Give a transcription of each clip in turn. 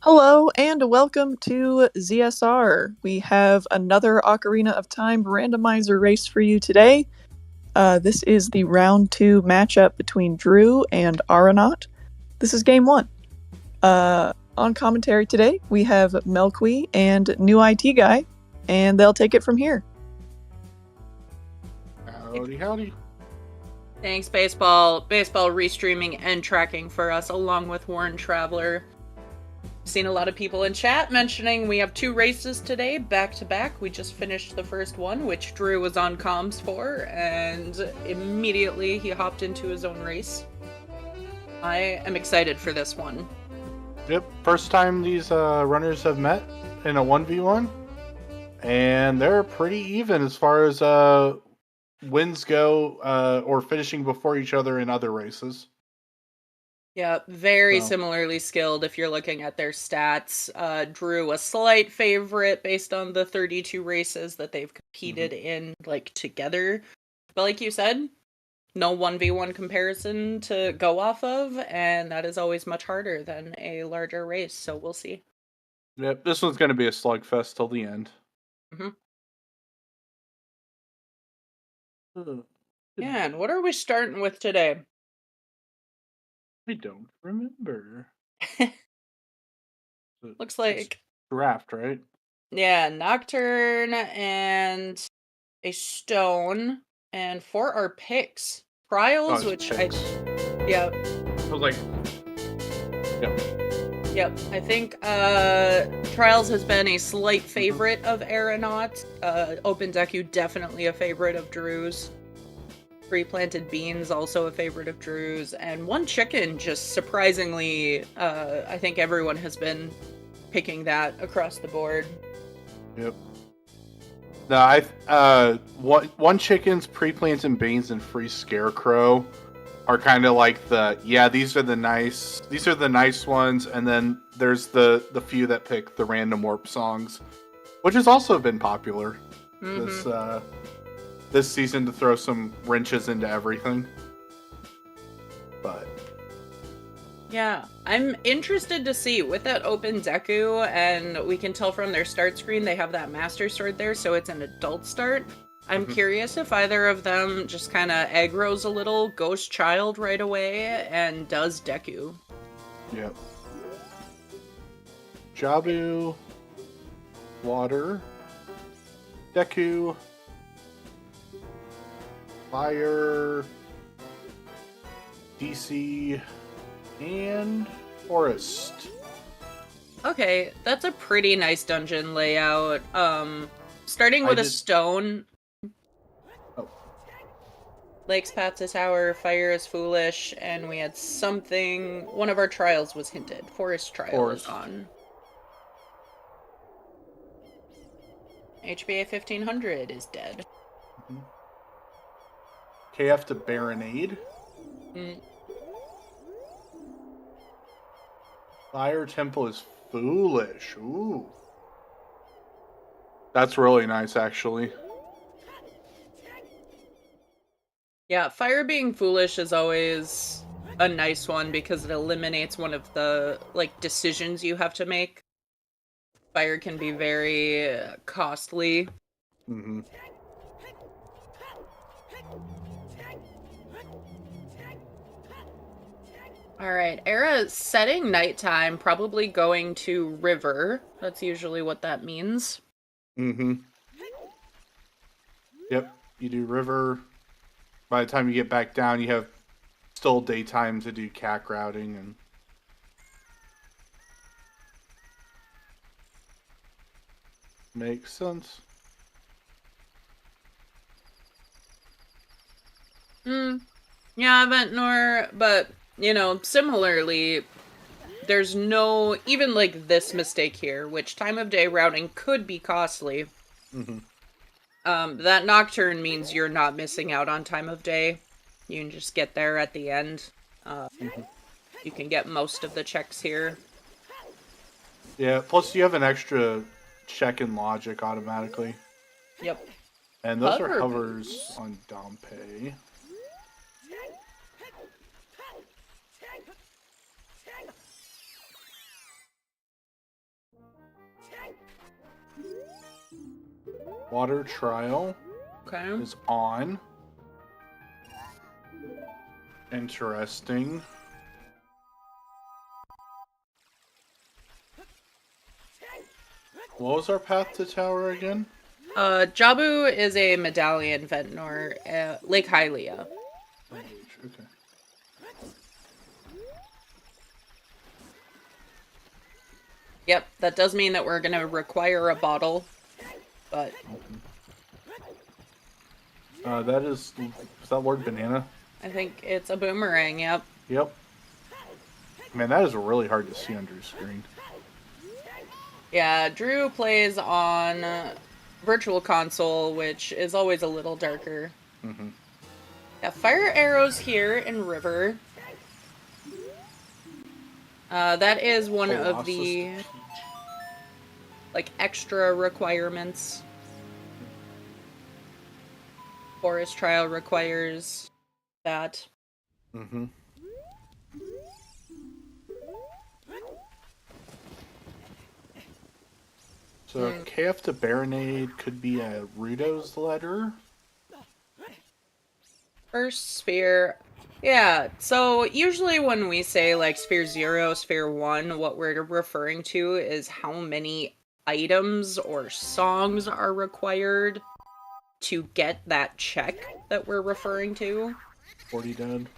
Hello and welcome to ZSR. We have another Ocarina of Time randomizer race for you today. This is the round 2 matchup between Drew and Aranaut. This is game 1. On commentary today, we have Melqui and New IT Guy, and they'll take it from here. Howdy, howdy. Thanks, Baseball. Baseball restreaming and tracking for us, along with Warren Traveler. Seen a lot of people in chat mentioning we have 2 races today, back to back. We just finished the first one, which Drew was on comms for, and immediately he hopped into his own race. I am excited for this one. Yep, first time these runners have met in a 1v1, and they're pretty even as far as wins go, or finishing before each other in other races. Yeah, very similarly skilled if you're looking at their stats. Drew a slight favorite based on the 32 races that they've competed in, like, together. But like you said, no 1v1 comparison to go off of, and that is always much harder than a larger race, so we'll see. Yep, this one's going to be a slugfest till the end. Yeah, and what are we starting with today? I don't remember. Looks like draft, right? Yeah, Nocturne and a stone, and for our picks, Trials, which picks. Yep. I was like, Yep, I think Trials has been a slight favorite of Aranaut. Open Deku definitely a favorite of Drew's. Pre-planted beans also a favorite of Drew's, and one chicken just surprisingly, I think everyone has been picking that across the board. Yep. No, one chicken's pre-planted beans and free scarecrow are kind of like these are the nice ones, and then there's the few that pick the random warp songs, which has also been popular this season to throw some wrenches into everything. But yeah, I'm interested to see with that Open Deku, and we can tell from their start screen they have that Master Sword there, so it's an adult start. I'm curious if either of them just kind of aggroes a little Ghost Child right away and does Deku. Yep. Jabu, water, Deku, fire, DC, and forest. Okay, that's a pretty nice dungeon layout. Starting with a stone. Lake's path to tower, fire is foolish, and we had something. One of our trials was hinted. Forest trial is on. HBA 1500 is dead. KF to Baronade. Fire Temple is foolish. Ooh. That's really nice, actually. Yeah, fire being foolish is always a nice one because it eliminates one of the, decisions you have to make. Fire can be very costly. Alright, Era setting nighttime, probably going to river. That's usually what that means. Yep, you do river. By the time you get back down, you have still daytime to do CAC routing and makes sense. Yeah, Ventnor, but, similarly, there's no, even this mistake here, which time of day routing could be costly. That Nocturne means you're not missing out on time of day. You can just get there at the end. You can get most of the checks here. Yeah, plus you have an extra check in logic automatically. Yep. And those are hovers on Dompe. Water trial Okay. is on. Interesting. What was our path to tower again? Jabu is a Medallion Ventnor, Lake Hylia. Okay. Yep, that does mean that we're gonna require a bottle, but... Is that Lord Banana? I think it's a boomerang, yep. Yep. Man, that is really hard to see on Drew's screen. Yeah, Drew plays on Virtual Console, which is always a little darker. Mm-hmm. Yeah, fire arrows here in River. That is one of the like extra requirements. Forest Trial requires that. Mm-hmm. So KF to Baronade could be a Rudo's letter. First sphere. Yeah, so usually when we say like sphere 0, sphere 1, what we're referring to is how many items or songs are required to get that check that we're referring to. 40 dead.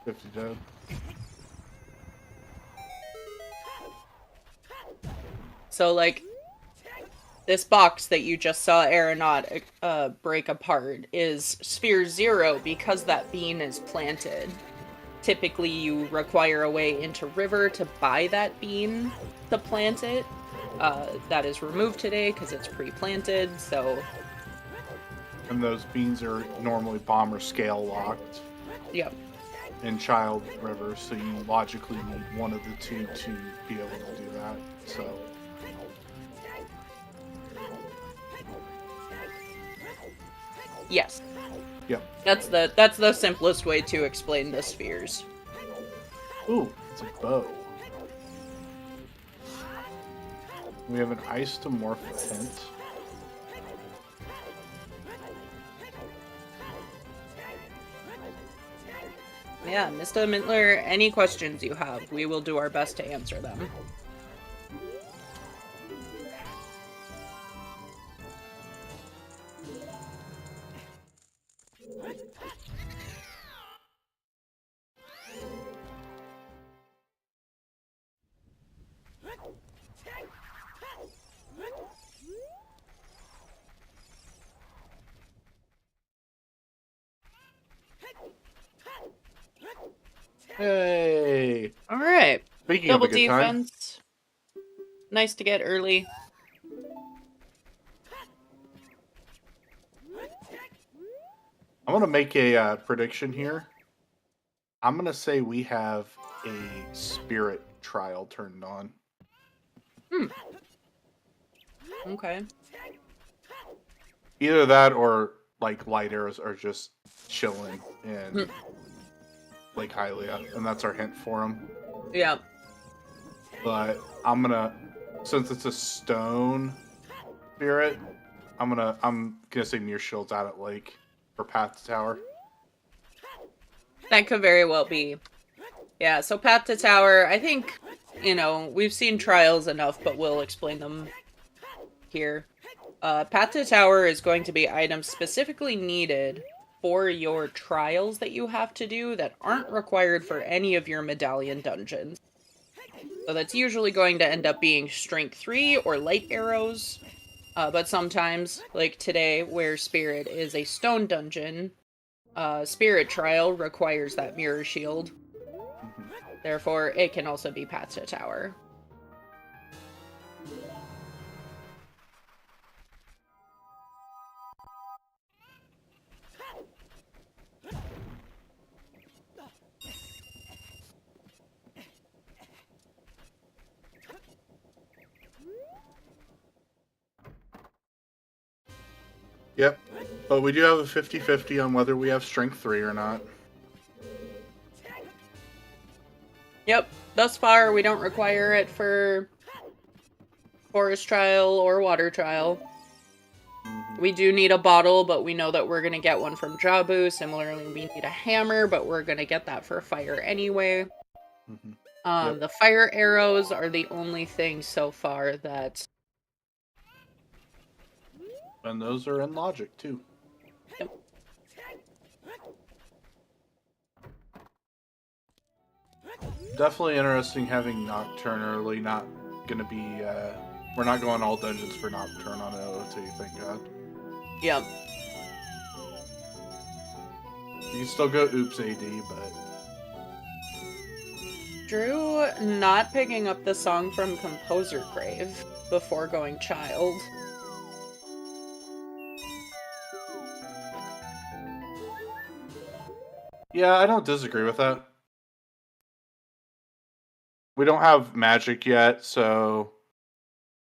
50 dead. So like this box that you just saw Aranaut break apart is sphere 0 because that bean is planted. Typically you require a way into River to buy that bean to plant it. That is removed today because it's pre-planted, so... And those beans are normally bomber scale locked. Yep. In Child River, so you logically need one of the two to be able to do that, so... Yes. Yep. That's the simplest way to explain the spheres. Ooh, it's a bow. We have an ice to morph hint. Yeah, Mr. Mintler, any questions you have, we will do our best to answer them. Hey! Alright. Speaking Double of a good defense. Nice to get early. I'm gonna make a prediction here. I'm gonna say we have a spirit trial turned on. Okay. Either that or like light arrows are just chilling in Lake Hylia, and that's our hint for them. Yeah. But I'm gonna, since it's a stone spirit, I'm gonna say Mirror Shield's out at Lake for Path to Tower. That could very well be. Yeah, so Path to Tower, I think, you know, we've seen trials enough, but we'll explain them here. Path to Tower is going to be items specifically needed for your trials that you have to do that aren't required for any of your Medallion dungeons. So that's usually going to end up being Strength 3 or Light Arrows. But sometimes, like today, where Spirit is a stone dungeon, Spirit Trial requires that Mirror Shield. Therefore, it can also be Path to Tower. Yep. But we do have a 50-50 on whether we have Strength 3 or not. Yep. Thus far, we don't require it for Forest Trial or Water Trial. We do need a bottle, but we know that we're going to get one from Jabu. Similarly, we need a hammer, but we're going to get that for fire anyway. Yep. The fire arrows are the only thing so far that... And those are in logic, too. Yep. Definitely interesting having Nocturne early, not gonna be, we're not going all dungeons for Nocturne on OOT, thank God. Yep. You can still go Oops AD, but... Drew not picking up the song from Composer Grave before going Child. Yeah, I don't disagree with that. We don't have magic yet, so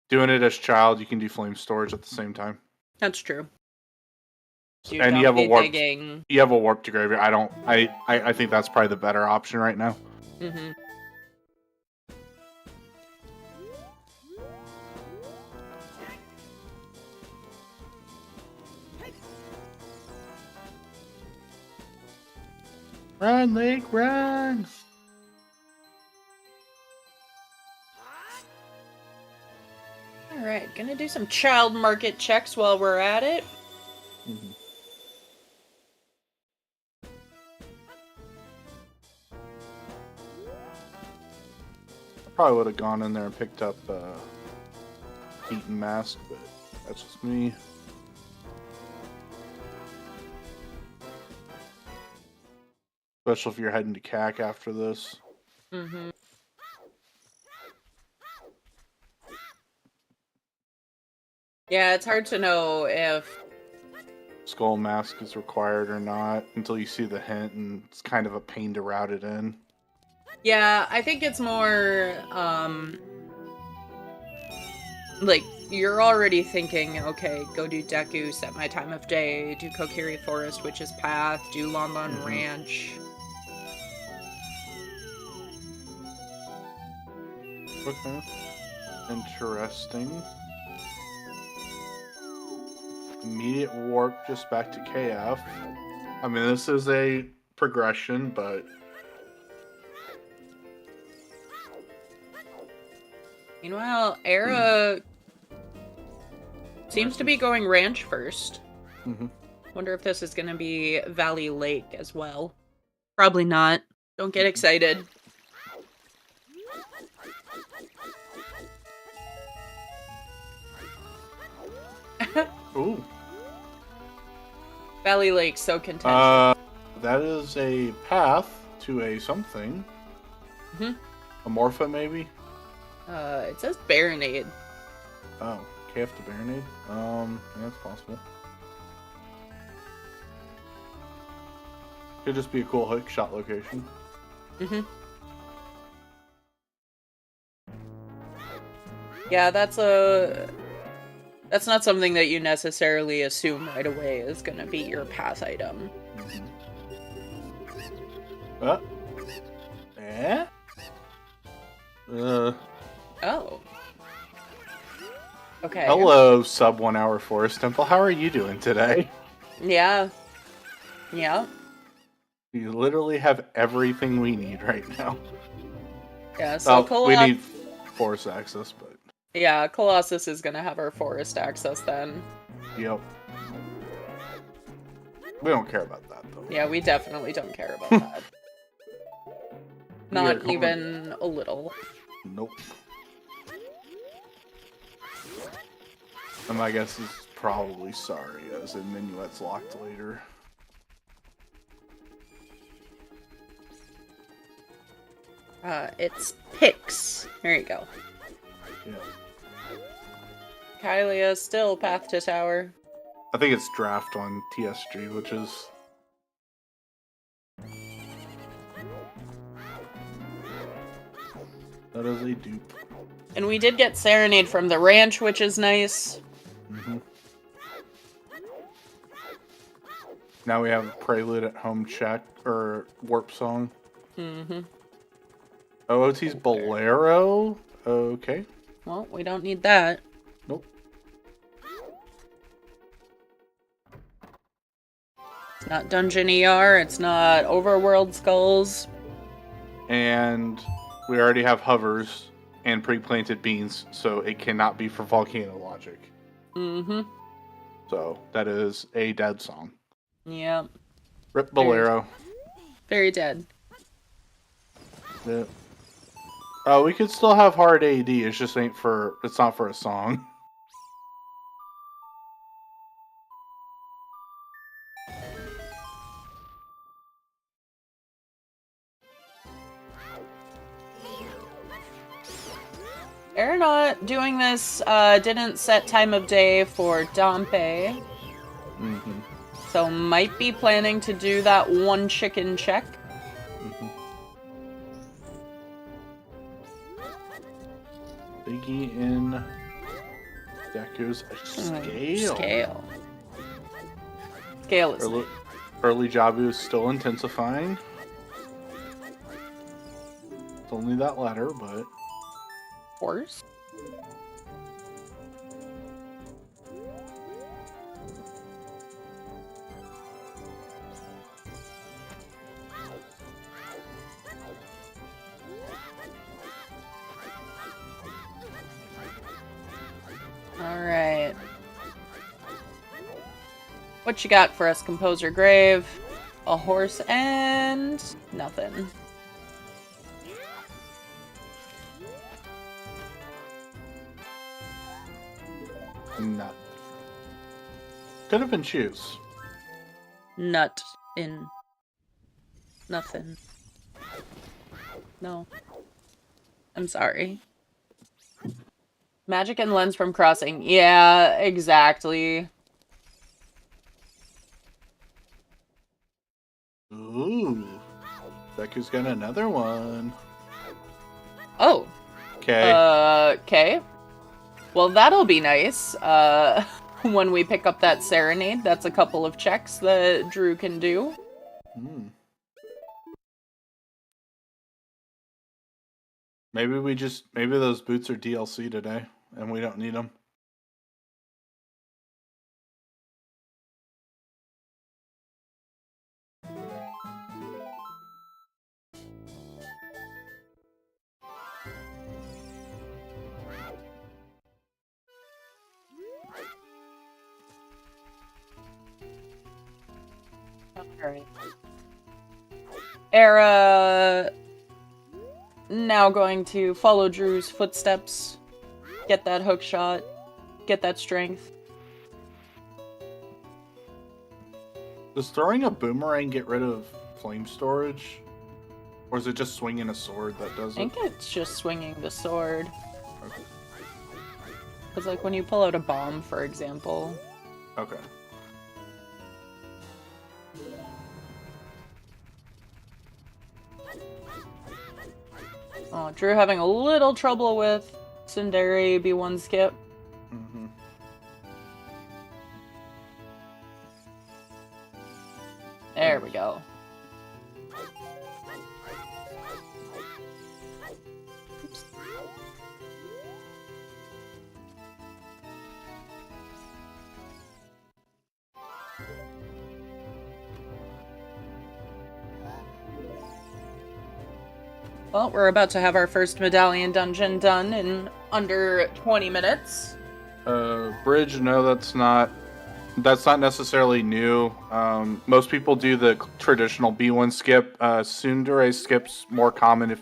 doing it as Child, you can do flame storage at the same time. That's true. And you have a warp. Digging. You have a warp to graveyard. I think that's probably the better option right now. Mm-hmm. Run, Lake, run! Alright, gonna do some child market checks while we're at it. Mm-hmm. I probably would have gone in there and picked up Beaten Mask, but that's just me. Especially if you're heading to CAC after this. Mm-hmm. Yeah, it's hard to know if Skull Mask is required or not until you see the hint, and it's kind of a pain to route it in. Yeah, I think it's more, like, you're already thinking, okay, go do Deku, set my time of day, do Kokiri Forest, which is Path, do Lon Lon Ranch. Okay. Interesting. Immediate warp just back to KF. I mean, this is a progression, but... Meanwhile, Era seems to be going Ranch first. Mm-hmm. Wonder if this is going to be Valley Lake as well. Probably not. Don't get excited. Ooh. Valley Lake's so contentious. That is a path to a something. Mm-hmm. A Morpha, maybe? It says Baronade. Oh, KF to Baronade? Yeah, that's possible. Could just be a cool hook shot location. Mm-hmm. Yeah, that's not something that you necessarily assume right away is gonna be your path item. Eh? Oh. Okay. Hello, sub 1 hour Forest Temple. How are you doing today? Yeah. Yeah. You literally have everything we need right now. Yeah, so we need forest access, but... Yeah, Colossus is gonna have our forest access then. Yep. We don't care about that, though. Yeah, we definitely don't care about that. Not even a little. Nope. And my guess is probably sorry, as in Minuet's locked later. It's Pix. There you go. Yeah. Kylia still path to tower. I think it's draft on TSG, which is... That is a dupe. And we did get Serenade from the ranch, which is nice. Mm-hmm. Now we have Prelude at Home check, or Warp Song. Mm-hmm. OOT's Bolero? Okay. Well, we don't need that. Nope. It's not Dungeon ER, it's not Overworld Skulls. And we already have hovers and pre-planted beans, so it cannot be for volcano logic. Mm-hmm. So that is a dead song. Yeah. Rip Bolero. Very dead. Yeah. We could still have hard AD. It's just it's not for a song. Aranaut doing this didn't set time of day for Dompe. Mm-hmm. So might be planning to do that one chicken check. Mm-hmm. Biggie in Deku's scale. Scale is early Jabu is still intensifying. It's only that ladder, but horse. Alright. What you got for us, Composer Grave? A horse and nothing. Nut. Could have been shoes. Nut in nothing. No. I'm sorry. Magic and lens from crossing. Yeah, exactly. Ooh. Deku's got another one. Oh. Okay. Okay. Well, that'll be nice. When we pick up that serenade, that's a couple of checks that Drew can do. Maybe those boots are DLC today, and we don't need them. Alright. Era now going to follow Drew's footsteps, get that hook shot, get that strength. Does throwing a boomerang get rid of flame storage? Or is it just swinging a sword that does it? I think it's just swinging the sword. Okay. Because, like, when you pull out a bomb, for example. Okay. Oh, Drew having a little trouble with Tsundere B1 skip. Mm-hmm. There we go. Oops. Well, we're about to have our first Medallion dungeon done in under 20 minutes. Bridge, no, that's not necessarily new. Most people do the traditional B1 skip. Tsundere skip's more common if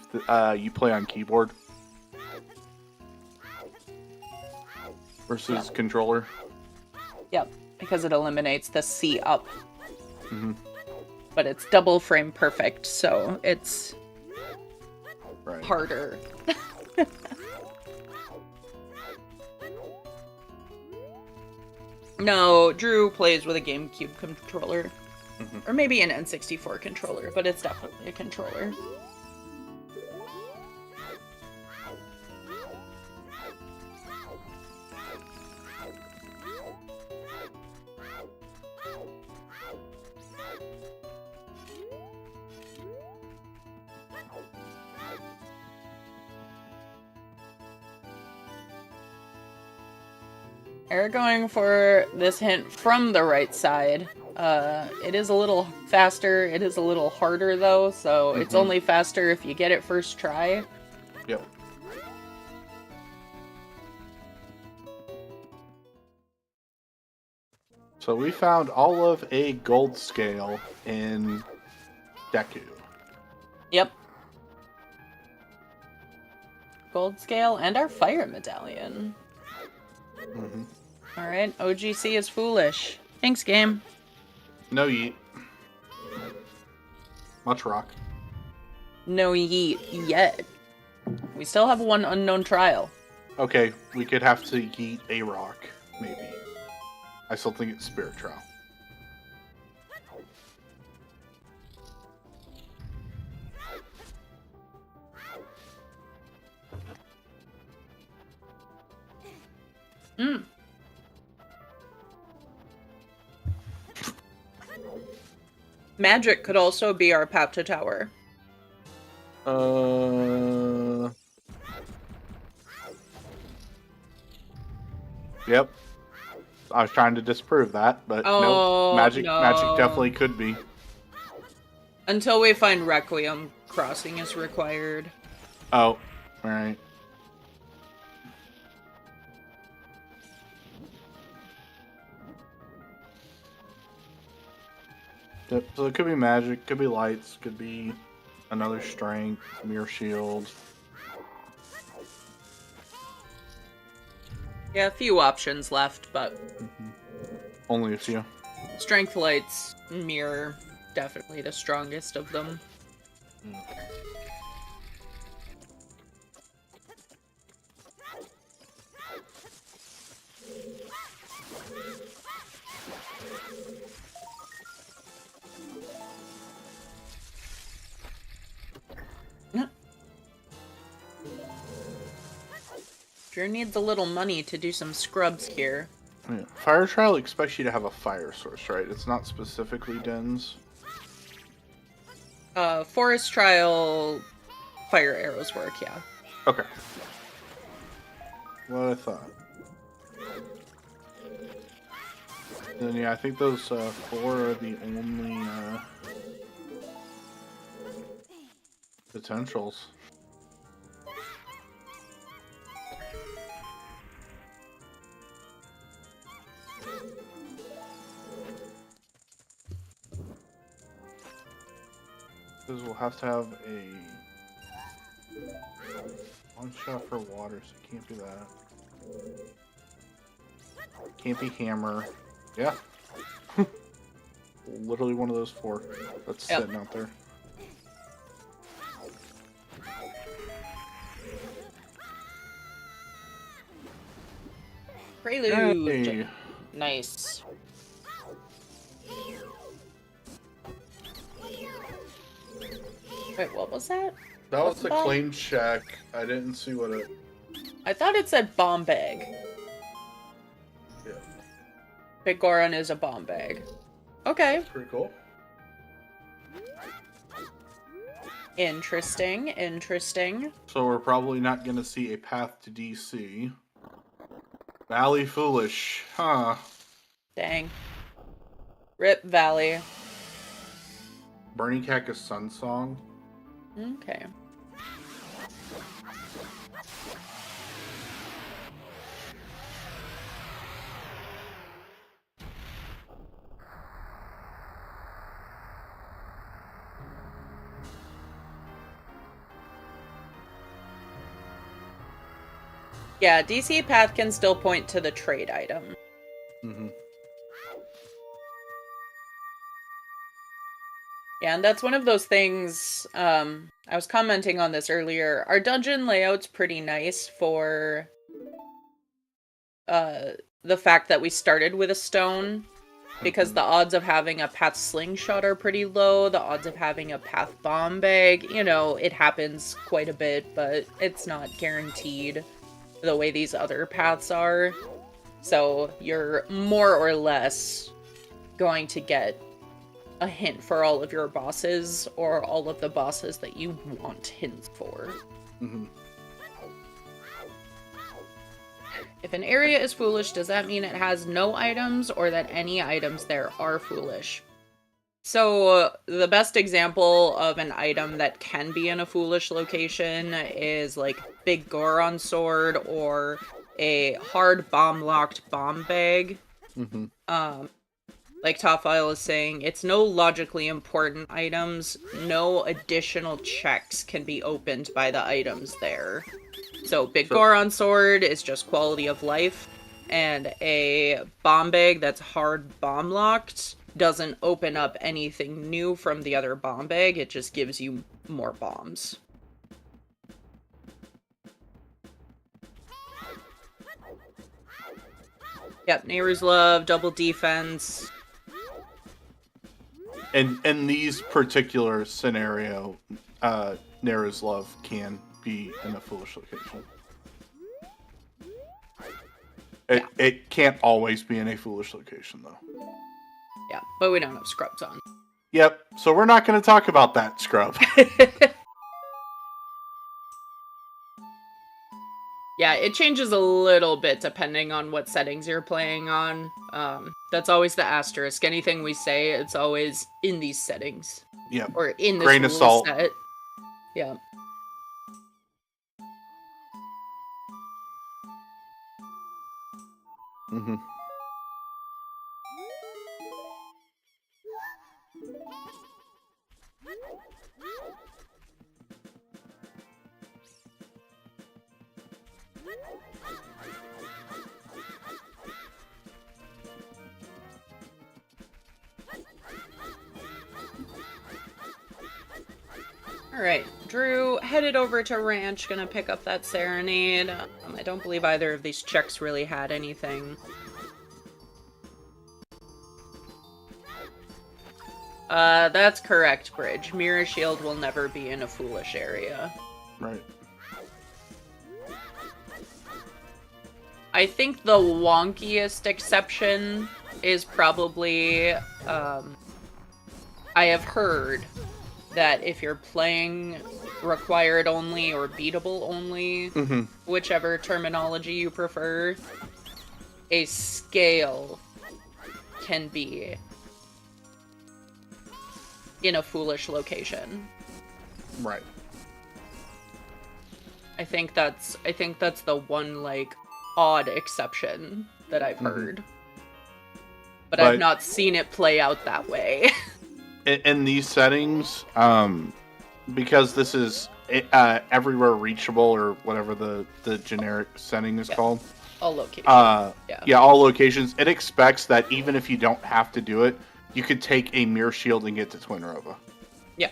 you play on keyboard versus controller. Yep, because it eliminates the C up. Mm-hmm. But it's double frame perfect, so it's right. harder. No, Drew plays with a GameCube controller. Mm-hmm. Or maybe an N64 controller, but it's definitely a controller. They're going for this hint from the right side. It is a little faster. It is a little harder, though, so it's only faster if you get it first try. Yep. So we found all of a gold scale in Deku. Yep. Gold scale and our fire medallion. Alright, OGC is foolish. Thanks, game. No yeet. Much rock. No yeet yet. We still have one unknown trial. Okay, we could have to yeet a rock, maybe. I still think it's Spirit Trial. Magic could also be our path to tower. Yep. I was trying to disprove that, but no. Magic definitely could be. Until we find Requiem, crossing is required. Oh, alright. Yep, so it could be magic, could be lights, could be another strength, mirror shield. Yeah, a few options left, but... Only a few. Strength lights, mirror, definitely the strongest of them. Drew needs a little money to do some scrubs here. Yeah. Fire Trial expects you to have a fire source, right? It's not specifically dens. Forest Trial, fire arrows work, yeah. Okay. What I thought. Then yeah, I think those 4 are the only potentials. Because we'll have to have a one shot for water, so you can't do that. Can't be hammer. Yeah. Literally one of those 4 that's sitting out there. Prelude. Hey. Nice. Wait, what was that? That What's was a claim check. I didn't see what it... I thought it said bomb bag. Yeah. Big Goron is a bomb bag. Okay. That's pretty cool. Interesting, interesting. So we're probably not going to see a path to DC. Valley Foolish. Huh. Dang. Rip Valley. Burning Cactus Sun Song. Okay. Yeah, DC path can still point to the trade item. Mm-hmm. Yeah, and that's one of those things, I was commenting on this earlier. Our dungeon layout's pretty nice for the fact that we started with a stone, because the odds of having a path slingshot are pretty low, the odds of having a path bomb bag, you know, it happens quite a bit, but it's not guaranteed the way these other paths are. So you're more or less going to get a hint for all of your bosses, or all of the bosses that you want hints for. Mm-hmm. If an area is foolish, does that mean it has no items or that any items there are foolish? So the best example of an item that can be in a foolish location is like Big Goron Sword or a hard bomb-locked bomb bag. Like Topfile is saying, it's no logically important items. No additional checks can be opened by the items there. So Big Goron Sword is just quality of life, and a bomb bag that's hard bomb locked doesn't open up anything new from the other bomb bag, it just gives you more bombs. Yep, Nehru's Love, double defense. And in these particular scenario, Nehru's Love can be in a foolish location. It can't always be in a foolish location, though. Yeah, but we don't have scrubs on. Yep, so we're not going to talk about that, Scrub. Yeah, it changes a little bit depending on what settings you're playing on. That's always the asterisk. Anything we say, it's always in these settings. Yeah. Or in this grain of salt. set. Yeah. Mm-hmm. Alright, Drew headed over to Ranch, gonna pick up that Serenade. I don't believe either of these checks really had anything. That's correct, Bridge. Mirror Shield will never be in a foolish area. Right. I think the wonkiest exception is probably, I have heard that if you're playing required only or beatable only, whichever terminology you prefer, a scale can be in a foolish location. Right. I think that's the one, like, odd exception that I've heard. But I've not seen it play out that way. In these settings, because this is everywhere reachable, or whatever the generic setting is called. All locations. Yeah, all locations. It expects that even if you don't have to do it, you could take a Mirror Shield and get to Twin Rova. Yeah.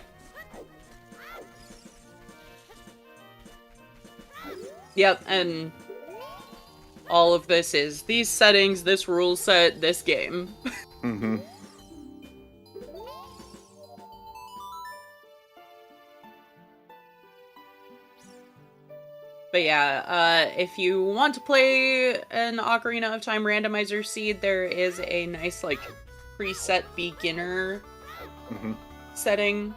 Yep, and all of this is these settings, this rule set, this game. Mm-hmm. But yeah, if you want to play an Ocarina of Time Randomizer seed, there is a nice, like, preset beginner setting.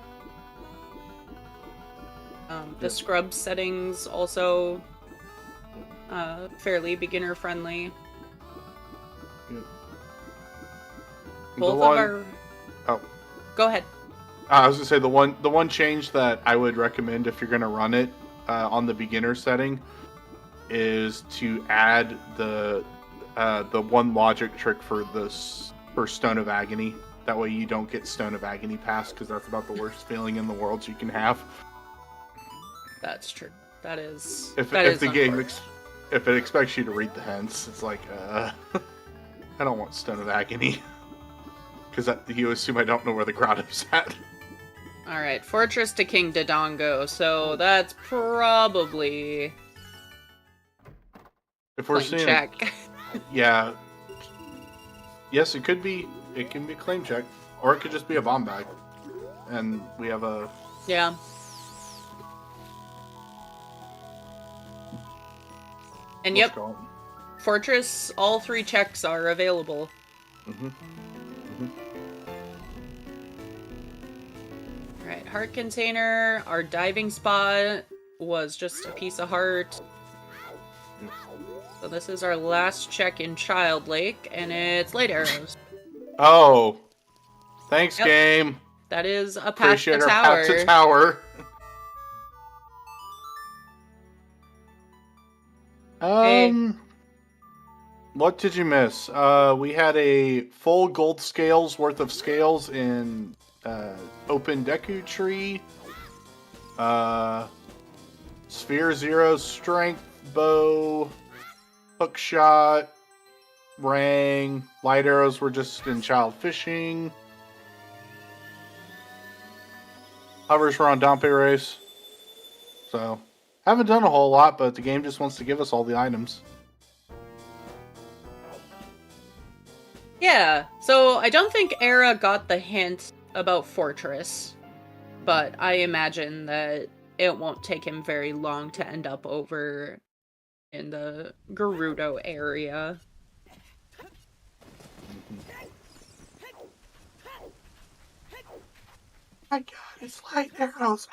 The scrub settings also fairly beginner friendly. Yeah. Both of our... Oh. Go ahead. I was gonna say the one change that I would recommend if you're gonna run it on the beginner setting is to add the one logic trick for Stone of Agony. That way you don't get Stone of Agony passed, because that's about the worst feeling in the world you can have. That's true. That is. If the game if it expects you to read the hints, it's like, I don't want Stone of Agony, because you assume I don't know where the grotto's at. Alright, Fortress to King Dodongo, so that's probably... If we're seeing... check. Yeah. Yes, it could be... It can be a claim check. Or it could just be a bomb bag. And we have a... Yeah. And yep, Fortress, all 3 checks are available. Alright, heart container. Our diving spot was just a piece of heart. So this is our last check in Child Lake, and it's light arrows. Oh. Thanks, Yep. game. That is a path Appreciate to our tower. path to tower. Hey. What did you miss? We had a full gold scales worth of scales in Open Deku Tree. Sphere 0 strength, bow, hook shot, rang, light arrows were just in child fishing. Hovers were on Dompe race. So, haven't done a whole lot, but the game just wants to give us all the items. Yeah, so I don't think Era got the hint about Fortress, but I imagine that it won't take him very long to end up over in the Gerudo area. My god, it's light arrows.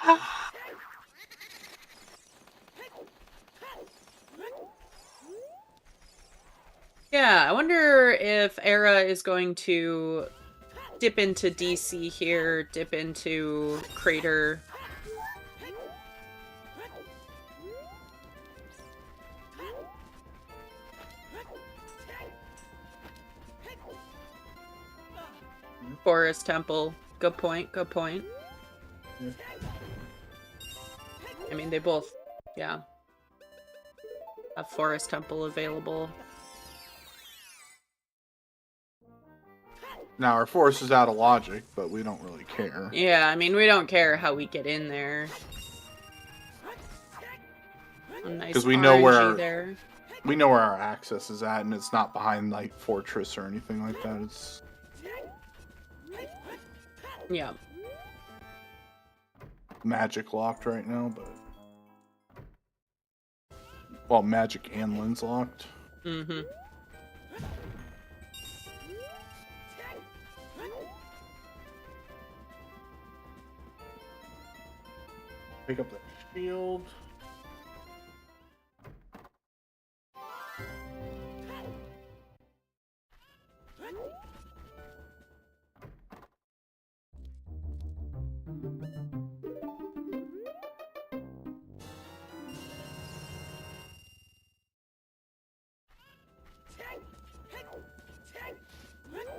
Yeah, I wonder if Era is going to dip into DC here, dip into Crater. Forest Temple. Good point, good point. Yeah. I mean, they both, yeah, have Forest Temple available. Now, our force is out of logic, but we don't really care. Yeah, I mean, we don't care how we get in there. Nice we know there. We know where our access is at, and it's not behind, like, Fortress or anything like that. It's... Yeah. magic locked right now, but... well, magic and lens locked. Mm-hmm. Pick up that shield.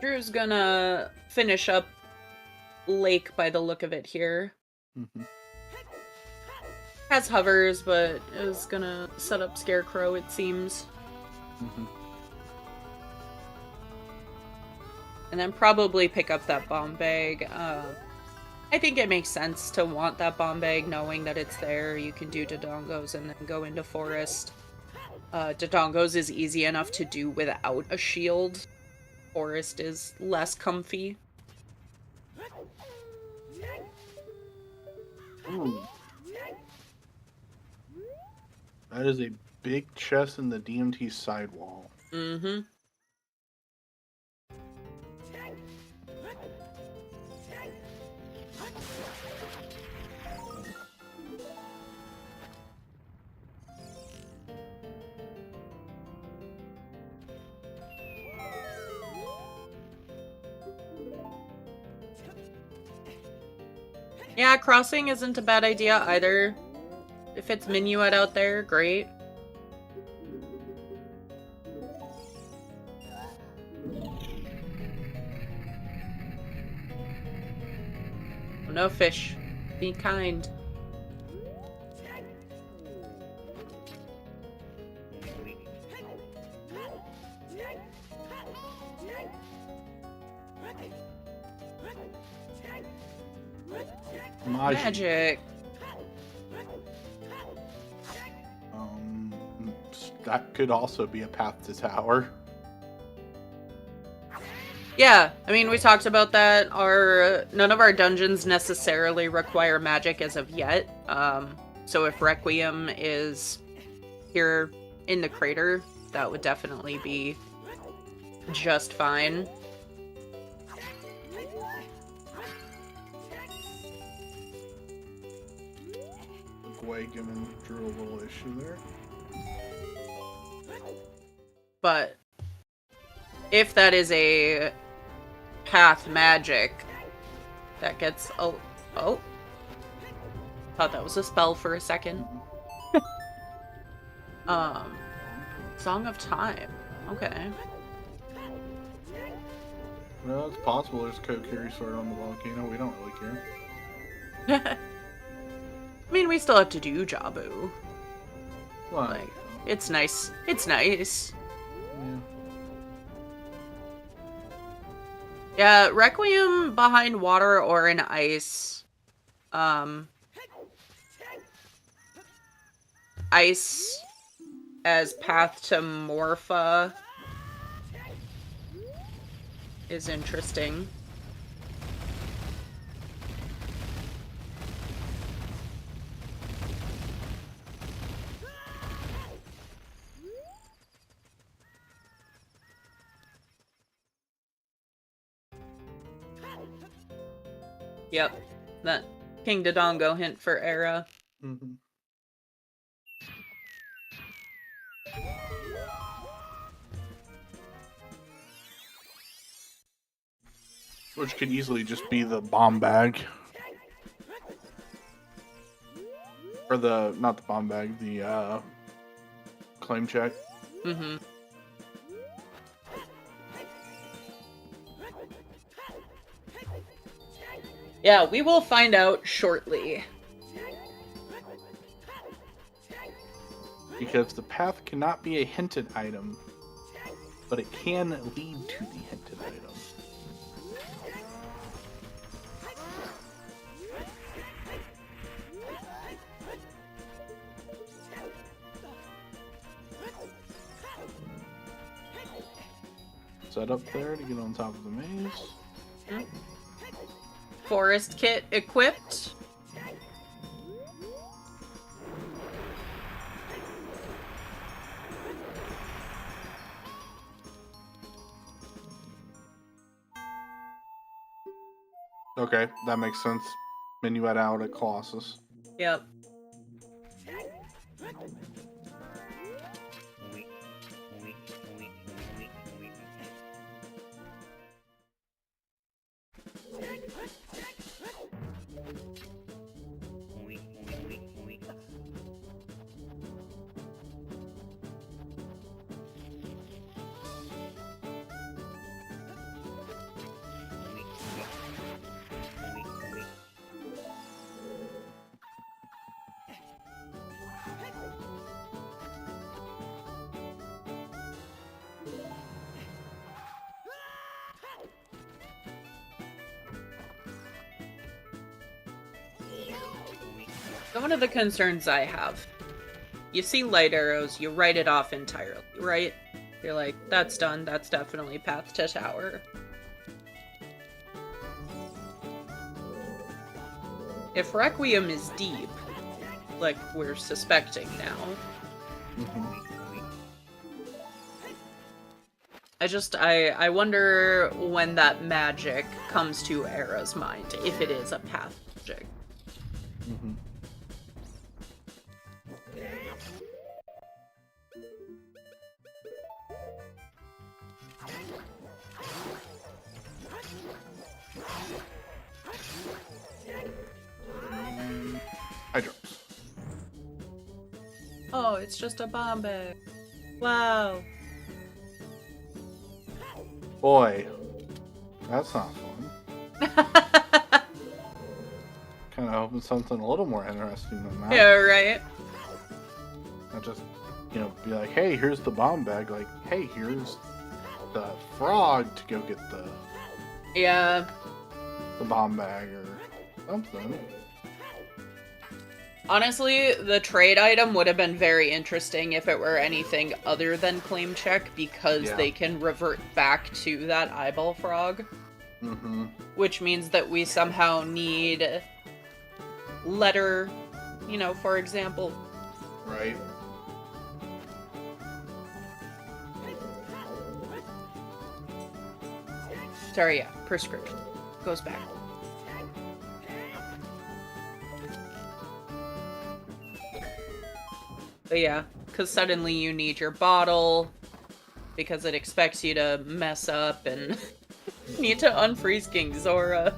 Drew's gonna finish up Lake by the look of it here. Mm-hmm. Has hovers, but is gonna set up Scarecrow, it seems. Mm-hmm. And then probably pick up that bomb bag. I think it makes sense to want that bomb bag, knowing that it's there. You can do Dodongos and then go into Forest. Dodongos is easy enough to do without a shield. Forest is less comfy. Ooh. That is a big chest in the DMT sidewall. Mm-hmm. Yeah, crossing isn't a bad idea either. If it's Minuet out there, great. No fish. Be kind. Magic. That could also be a path to tower. Yeah, I mean, we talked about that. None of our dungeons necessarily require magic as of yet. So if Requiem is here in the crater, that would definitely be just fine. Gway giving Drew a little issue there. But if that is a path magic, that gets oh. Thought that was a spell for a second. Song of Time. Okay. Well, it's possible there's Kokiri sword on the volcano. We don't really care. I mean, we still have to do Jabu. Well, Like, it's nice. It's nice. Yeah, Requiem behind water or in ice. Ice as path to Morpha is interesting. Yep, that King Dodongo hint for Era. Mm-hmm. Which could easily just be the bomb bag. Or not the bomb bag, the claim check. Mm-hmm. Yeah, we will find out shortly. Because the path cannot be a hinted item, but it can lead to the hinted item. Set up there to get on top of the maze. Hmm. Forest kit equipped. Okay, that makes sense. Minuet out at Colossus. Yep. So one of the concerns I have, you see light arrows, you write it off entirely, right? You're like, that's done, that's definitely path to tower. If Requiem is deep, like we're suspecting now, I wonder when that magic comes to Era's mind, if it is a path magic. Hydrops. Oh, it's just a bomb bag. Wow. Boy, that's not fun. Kind of hoping something a little more interesting than that. Yeah, right? Not just, be like, hey, here's the bomb bag. Like, hey, here's the frog to go get the bomb bag or something. Honestly, the trade item would have been very interesting if it were anything other than claim check, because they can revert back to that eyeball frog. Which means that we somehow need letter, for example. Right. Sorry, yeah, prescription. Goes back. But yeah, because suddenly you need your bottle, because it expects you to mess up and need to unfreeze King Zora.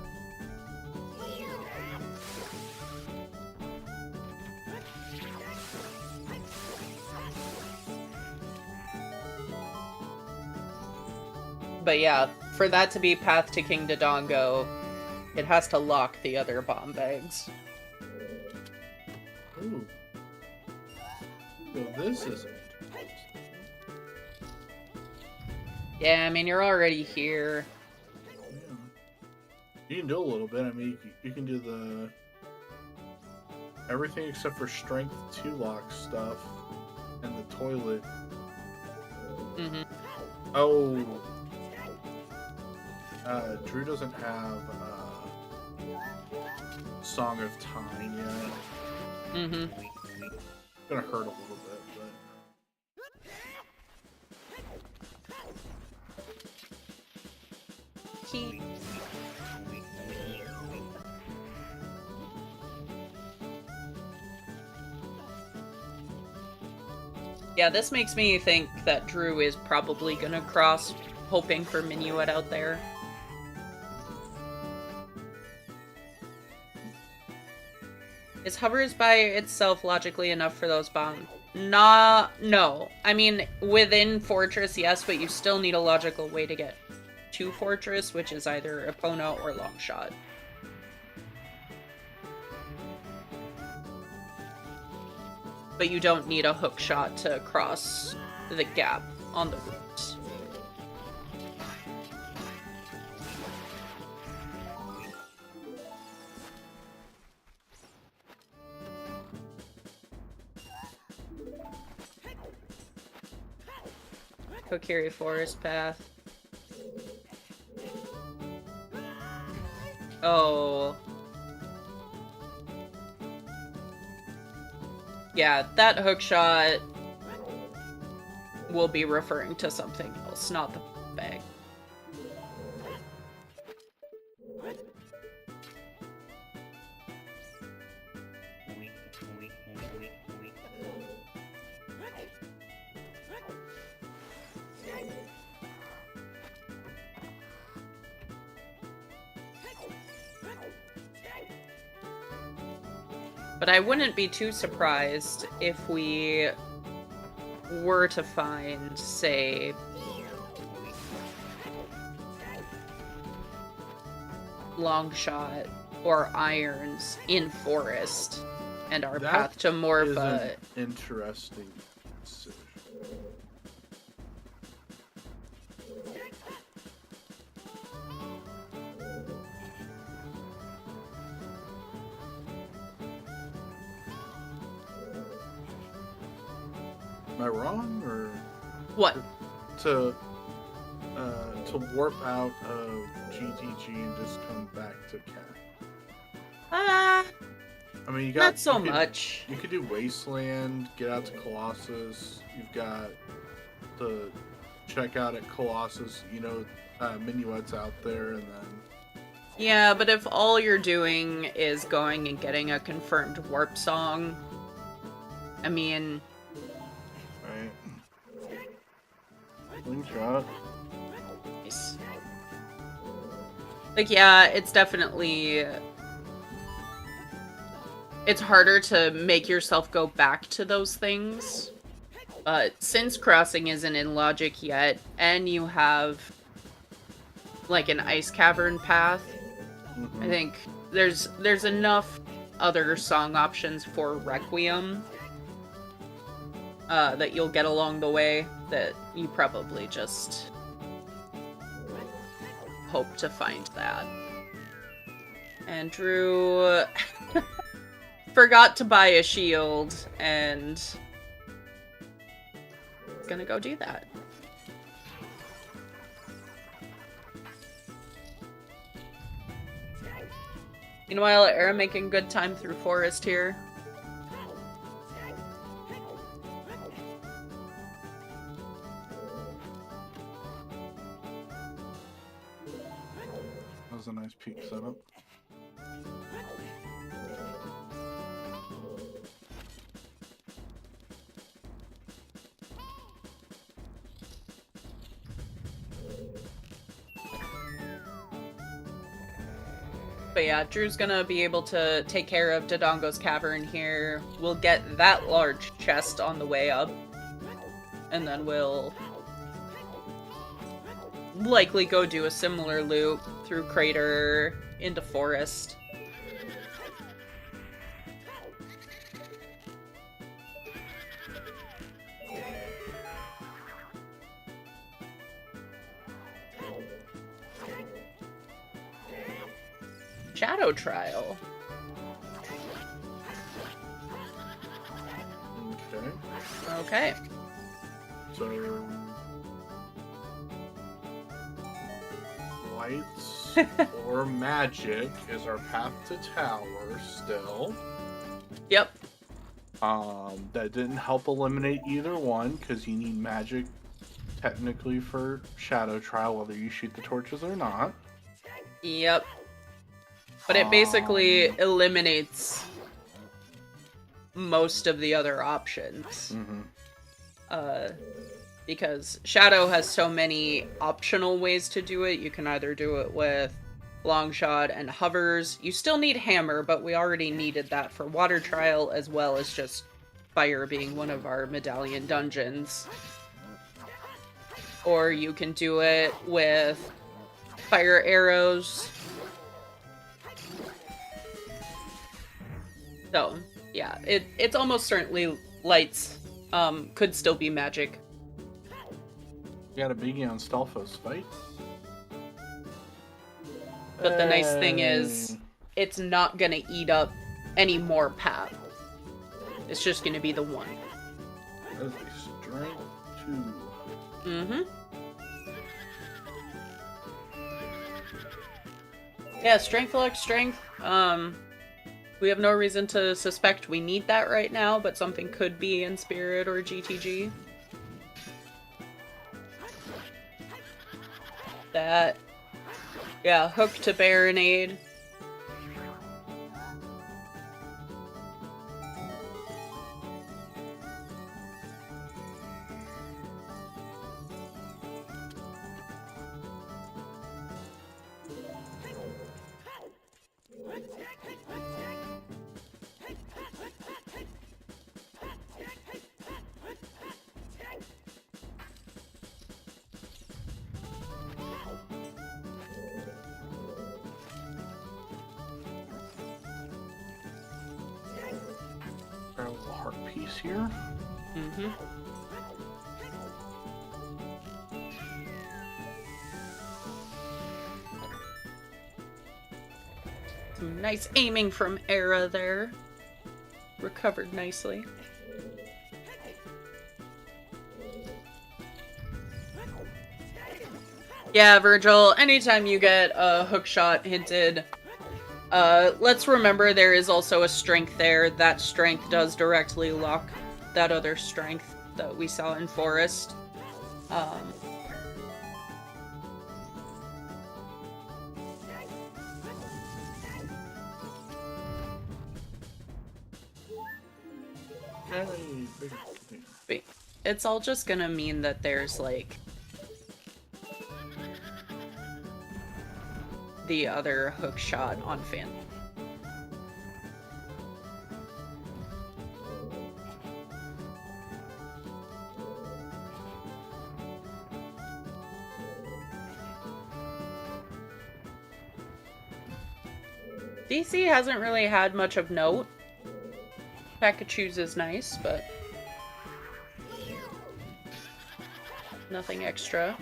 But yeah, for that to be Path to King Dodongo, it has to lock the other bomb bags. Ooh. So this isn't. Yeah, I mean, you're already here. Yeah. You can do a little bit. I mean, you can do the everything except for strength 2 lock stuff and the toilet. Mm-hmm. Oh. Drew doesn't have Song of Time yet. Mm-hmm. It's gonna hurt a little bit, He... Yeah, this makes me think that Drew is probably gonna cross, hoping for Minuet out there. Is hovers by itself logically enough for those bombs? No. I mean, within Fortress, yes, but you still need a logical way to get to Fortress, which is either Epona or Longshot. But you don't need a hook shot to cross the gap on the route. Kokiri Forest Path. Oh. Yeah, that hookshot will be referring to something else, not the bag. But I wouldn't be too surprised if we were to find, say, Longshot or Irons in Forest, and our path to more of a... interesting decision. Am I wrong, or what? To warp out of GTG and just come back to Cat? I mean, you got not so much. You could do Wasteland, get out to Colossus. You've got the check out at Colossus. You know, Minuet's out there, and then. Yeah, but if all you're doing is going and getting a confirmed warp song, I mean. Slingshot. Nice. Like, yeah, it's definitely... It's harder to make yourself go back to those things. But since crossing isn't in logic yet, and you have, like, an ice cavern path, I think there's enough other song options for Requiem that you'll get along the way that you probably just hope to find that. And Drew forgot to buy a shield and gonna go do that. Meanwhile, Era making good time through Forest here. That was a nice peak setup. But yeah, Drew's gonna be able to take care of Dodongo's cavern here. We'll get that large chest on the way up. And then we'll likely go do a similar loop through Crater into Forest. Shadow Trial. Okay. Okay. So lights or magic is our path to tower still. Yep. That didn't help eliminate either one because you need magic technically for Shadow Trial, whether you shoot the torches or not. Yep. But it basically eliminates most of the other options. Because Shadow has so many optional ways to do it. You can either do it with Longshot and Hovers. You still need Hammer, but we already needed that for Water Trial, as well as just Fire being one of our Medallion dungeons. Or you can do it with Fire Arrows. So, yeah, it's almost certainly lights could still be magic. You got a biggie on Stalfos fight. But the nice thing is, it's not gonna eat up any more path. It's just gonna be the one. That is a strength 2. Mm-hmm. Yeah, strength, luck, strength. We have no reason to suspect we need that right now, but something could be in Spirit or GTG. That. Yeah, hook to Baronade. Grab a little heart piece here. Mm-hmm. Some nice aiming from Era there. Recovered nicely. Yeah, Virgil, anytime you get a hook shot hinted, let's remember there is also a strength there. That strength does directly lock that other strength that we saw in Forest. But it's all just gonna mean that there's, like, the other hook shot on Finn. DC hasn't really had much of note. Pikachu's is nice, but nothing extra.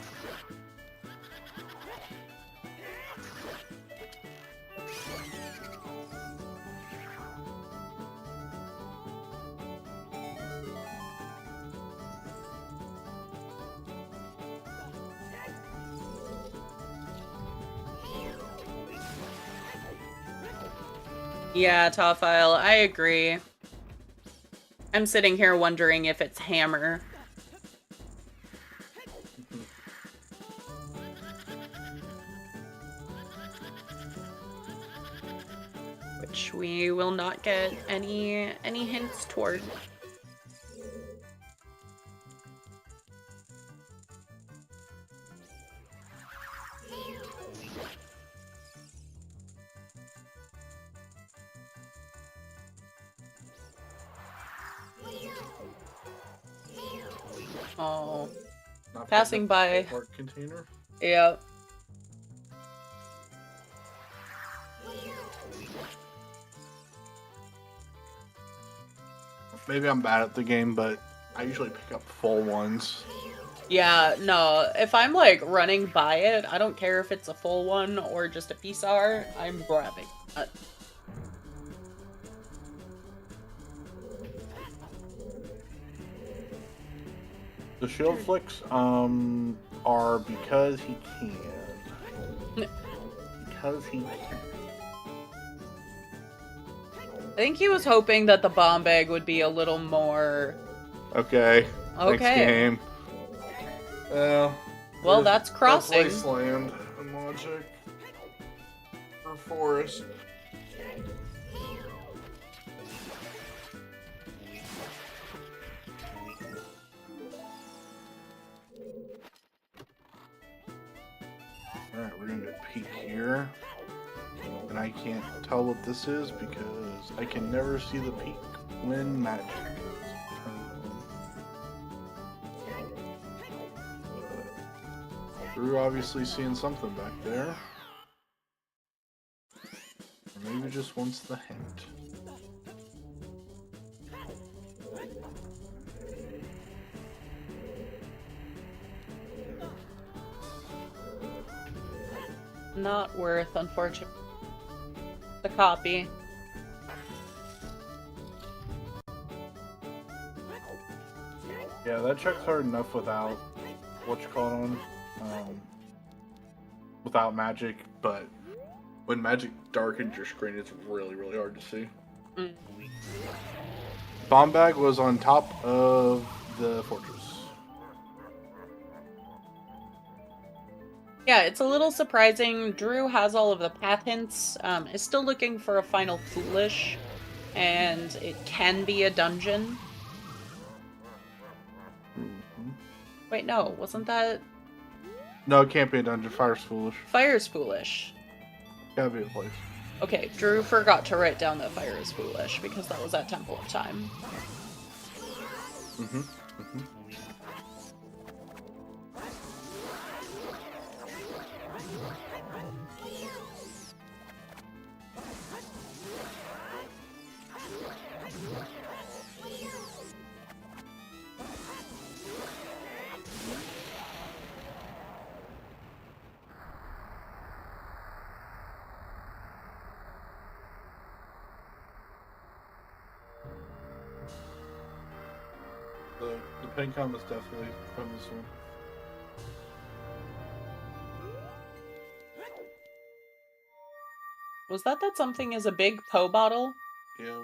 Yeah, Tawfile, I agree. I'm sitting here wondering if it's Hammer. Which we will not get any hints toward. Oh. Not Passing by. Park container. Yep. Maybe I'm bad at the game, but I usually pick up full ones. Yeah, no, if I'm like running by it, I don't care if it's a full one or just a piece art, I'm grabbing it. The shield flicks are because he can. Because he can. I think he was hoping that the bomb bag would be a little more... Okay. Okay. Next game. Well, that's crossing. That's wasteland and logic. Or forest. Alright, we're gonna peek here. And I can't tell what this is because I can never see the peak when magic is. Drew obviously seeing something back there. Or maybe just wants the hint. Not worth, unfortunately. The copy. Yeah, that check's hard enough without what you call it on. Without magic, but when magic darkens your screen, it's really, really hard to see. Mm. Bomb bag was on top of the fortress. Yeah, it's a little surprising. Drew has all of the path hints, is still looking for a final foolish, and it can be a dungeon. Mm-hmm. Wait, no, wasn't that... No, it can't be a dungeon. Fire's foolish. Fire's foolish. Gotta be a place. Okay, Drew forgot to write down that fire is foolish, because that was at Temple of Time. Mm-hmm. Mm-hmm. The pin com is definitely from this one. Was that something is a big Poe bottle? Yeah,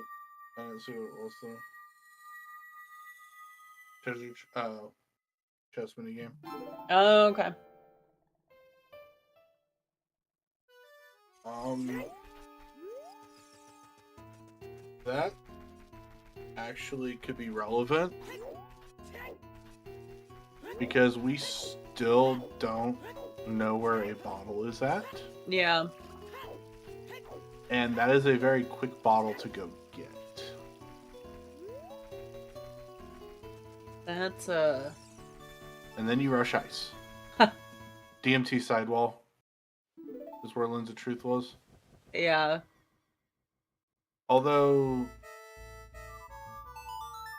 I didn't see what it was though. Chess mini game. Oh, okay. That actually could be relevant because we still don't know where a bottle is at. Yeah. And that is a very quick bottle to go get. That's And then you rush ice. DMT sidewall is where Lens of Truth was. Yeah. Although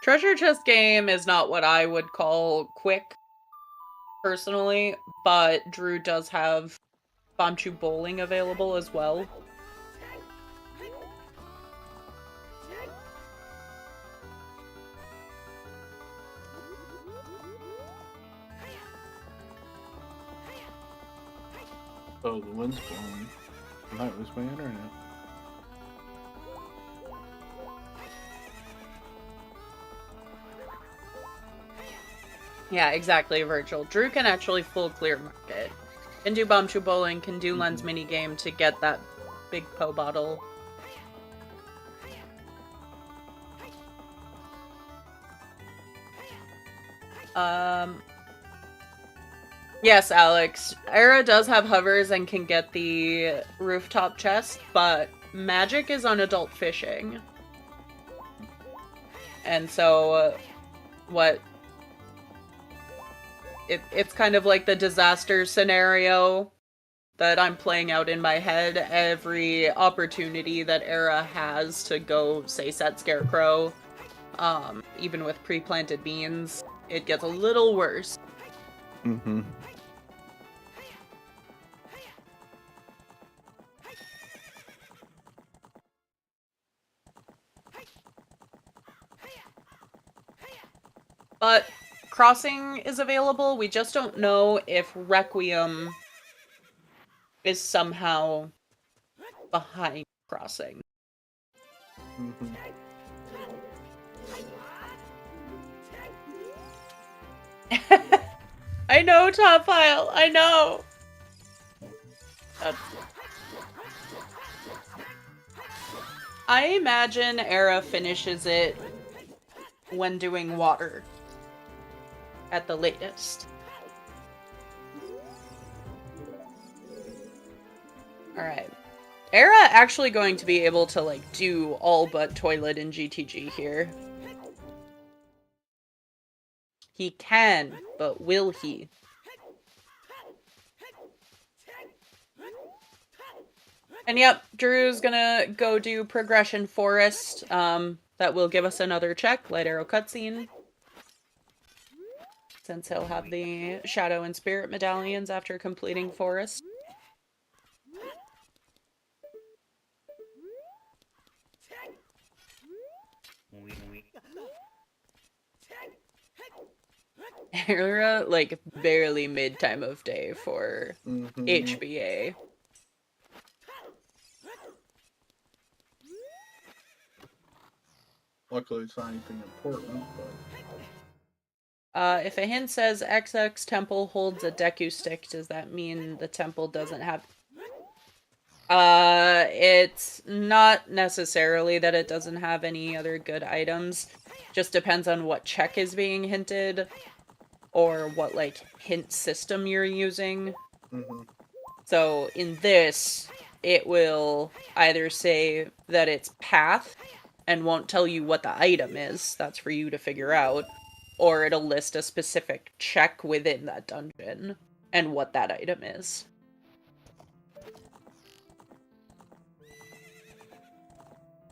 Treasure chest game is not what I would call quick, personally, but Drew does have Banchu Bowling available as well. Oh, the wind's blowing. I might lose my internet. Yeah, exactly, Virgil. Drew can actually full clear market. Can do Banchu Bowling, can do Lens minigame to get that big Poe bottle. Yes, Alex. Era does have hovers and can get the rooftop chest, but Magic is on adult fishing. And so, what it's kind of like the disaster scenario that I'm playing out in my head. Every opportunity that Era has to go, say, set Scarecrow, even with pre-planted beans, it gets a little worse. Mm-hmm. But Crossing is available. We just don't know if Requiem is somehow behind Crossing. Mm-hmm. I know, Top Pile. I know. I imagine Era finishes it when doing water at the latest. Alright. Era actually going to be able to, like, do all but toilet and GTG here. He can, but will he? And yep, Drew's gonna go do Progression Forest. That will give us another check. Light Arrow cutscene. Since he'll have the Shadow and Spirit medallions after completing Forest. Era, like, barely mid-time of day for HBA. Luckily, it's not anything important, but... if a hint says XX Temple holds a Deku stick, does that mean the temple doesn't have... it's not necessarily that it doesn't have any other good items. Just depends on what check is being hinted, or what, like, hint system you're using. So, in this, it will either say that it's path, and won't tell you what the item is. That's for you to figure out. Or it'll list a specific check within that dungeon, and what that item is.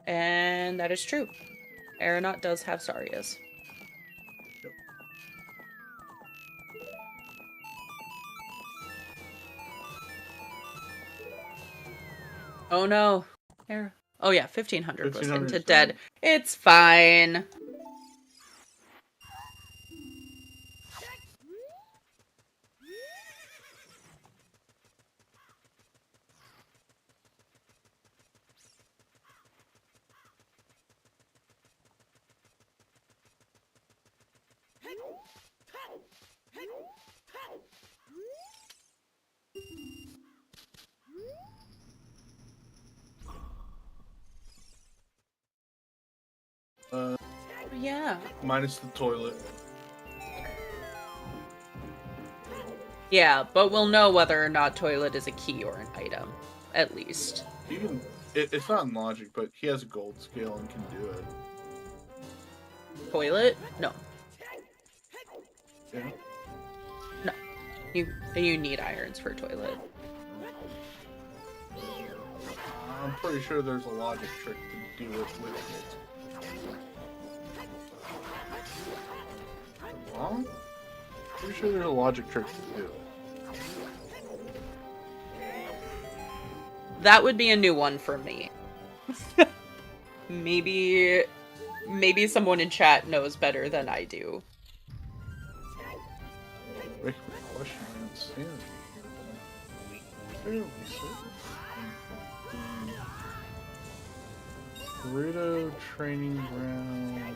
And that is true. Aranaut does have Sarias. Yep. Oh no. Oh yeah, 1500 was into dead. It's fine. Yeah. Minus the toilet. Yeah, but we'll know whether or not toilet is a key or an item, at least. It's not in logic, but he has a gold scale and can do it. Toilet? No. Yeah. No. You need irons for toilet. I'm pretty sure there's a logic trick to do it with it. Wrong? Pretty sure there's a logic trick to do it. That would be a new one for me. Maybe someone in chat knows better than I do. Make me question my insanity here. Burrito training ground.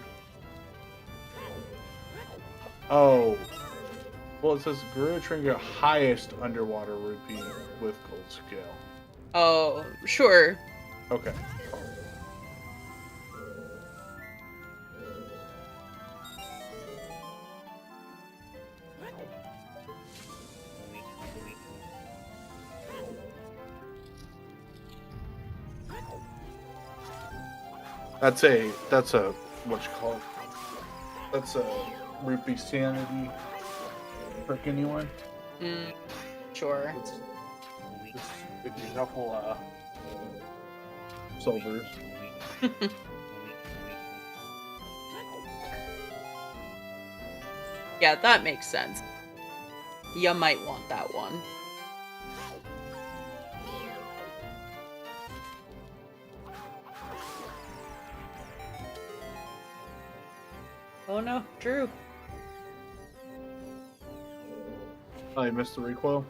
Oh. Well, it says Burrito training ground highest underwater rupee with gold scale. Oh, sure. Okay. That's a what you call it? That's a rupee sanity. trick anyone. Sure. Just pick a couple soldiers. Yeah, that makes sense. You might want that one. Oh no, Drew. Oh, you missed the recoil?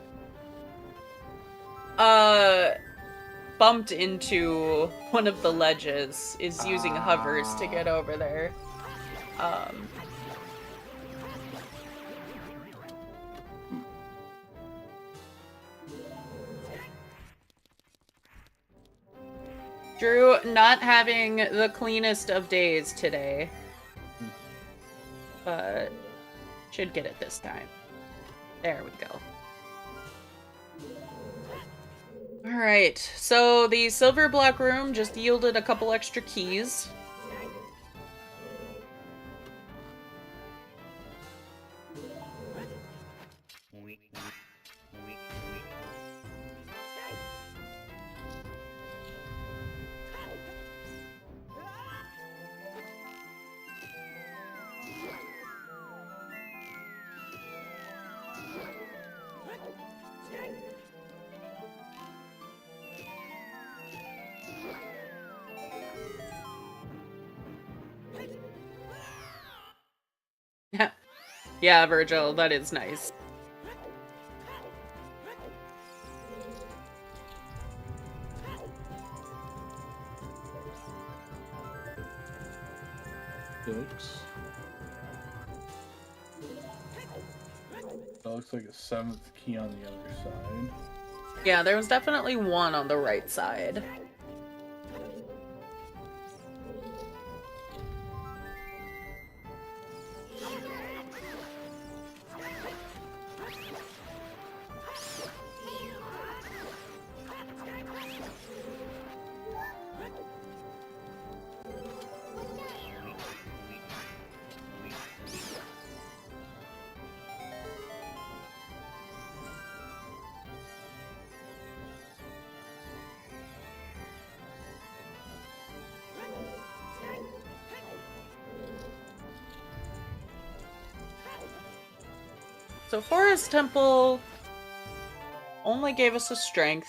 Bumped into one of the ledges, is using hovers to get over there. Drew not having the cleanest of days today. But should get it this time. There we go. Alright, so the silver block room just yielded a couple extra keys. Yeah, Virgil, that is nice. Six. That looks like a 7th key on the other side. Yeah, there was definitely one on the right side. So Forest Temple only gave us a strength,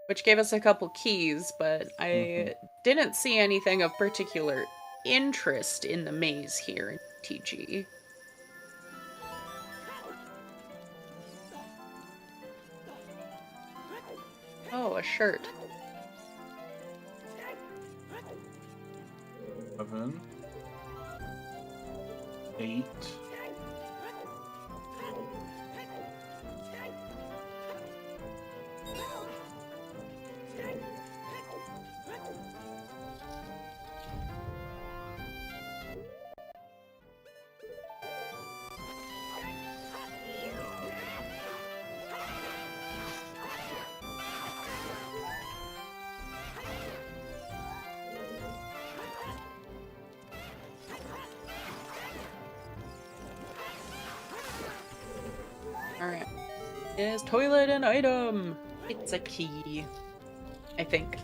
which gave us a couple keys, but I didn't see anything of particular interest in the maze here in TG. Oh, a shirt. 7. 8. Alright. Is toilet an item? It's a key. I think.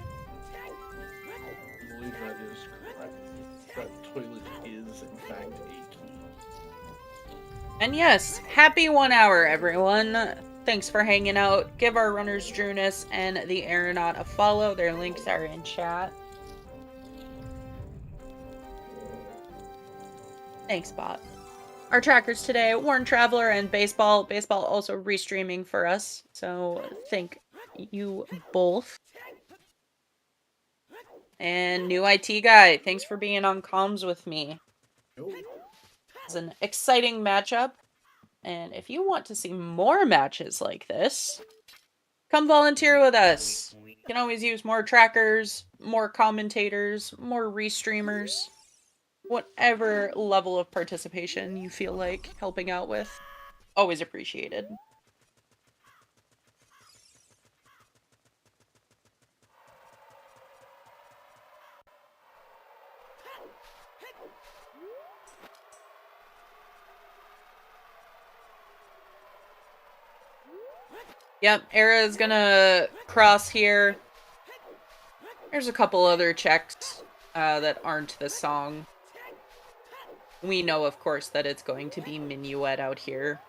I believe that is correct. That toilet is, in fact, a key. And yes, happy 1 hour, everyone. Thanks for hanging out. Give our runners Drooness and the Aranaut a follow. Their links are in chat. Thanks, bot. Our trackers today, Warren Traveler and Baseball. Baseball also restreaming for us, so thank you both. And new IT guy, thanks for being on comms with me. It's an exciting matchup, and if you want to see more matches like this, come volunteer with us. You can always use more trackers, more commentators, more restreamers. Whatever level of participation you feel like helping out with. Always appreciated. Yep, Era's gonna cross here. There's a couple other checks that aren't the song. We know, of course, that it's going to be Minuet out here.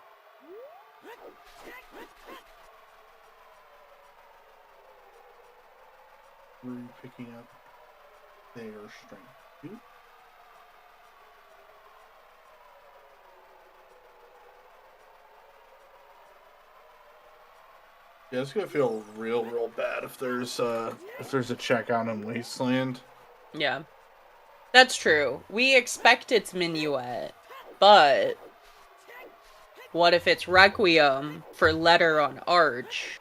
We're picking up their strength. Yeah, it's gonna feel real bad if there's a check out in Wasteland. Yeah. That's true. We expect it's Minuet, but what if it's Requiem for Letter on Arch?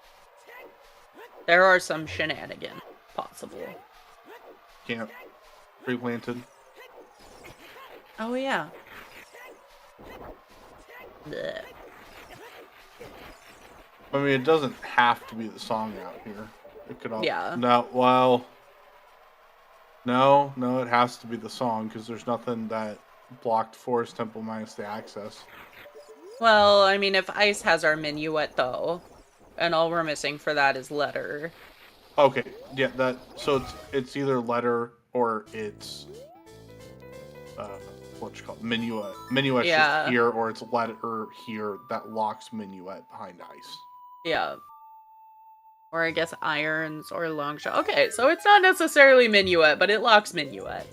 There are some shenanigans possible. Can't. Pre-planted. Oh, yeah. Blech. I mean, it doesn't have to be the song out here. It could all. Yeah. No, well. No, it has to be the song because there's nothing that blocked Forest Temple minus the access. Well, I mean, if Ice has our Minuet, though, and all we're missing for that is Letter. Okay, yeah, that. So it's either Letter or it's what you call it? Minuet. Minuet's just here, or it's Letter here that locks Minuet behind Ice. Yeah. Or I guess Irons or Longshot. Okay, so it's not necessarily Minuet, but it locks Minuet.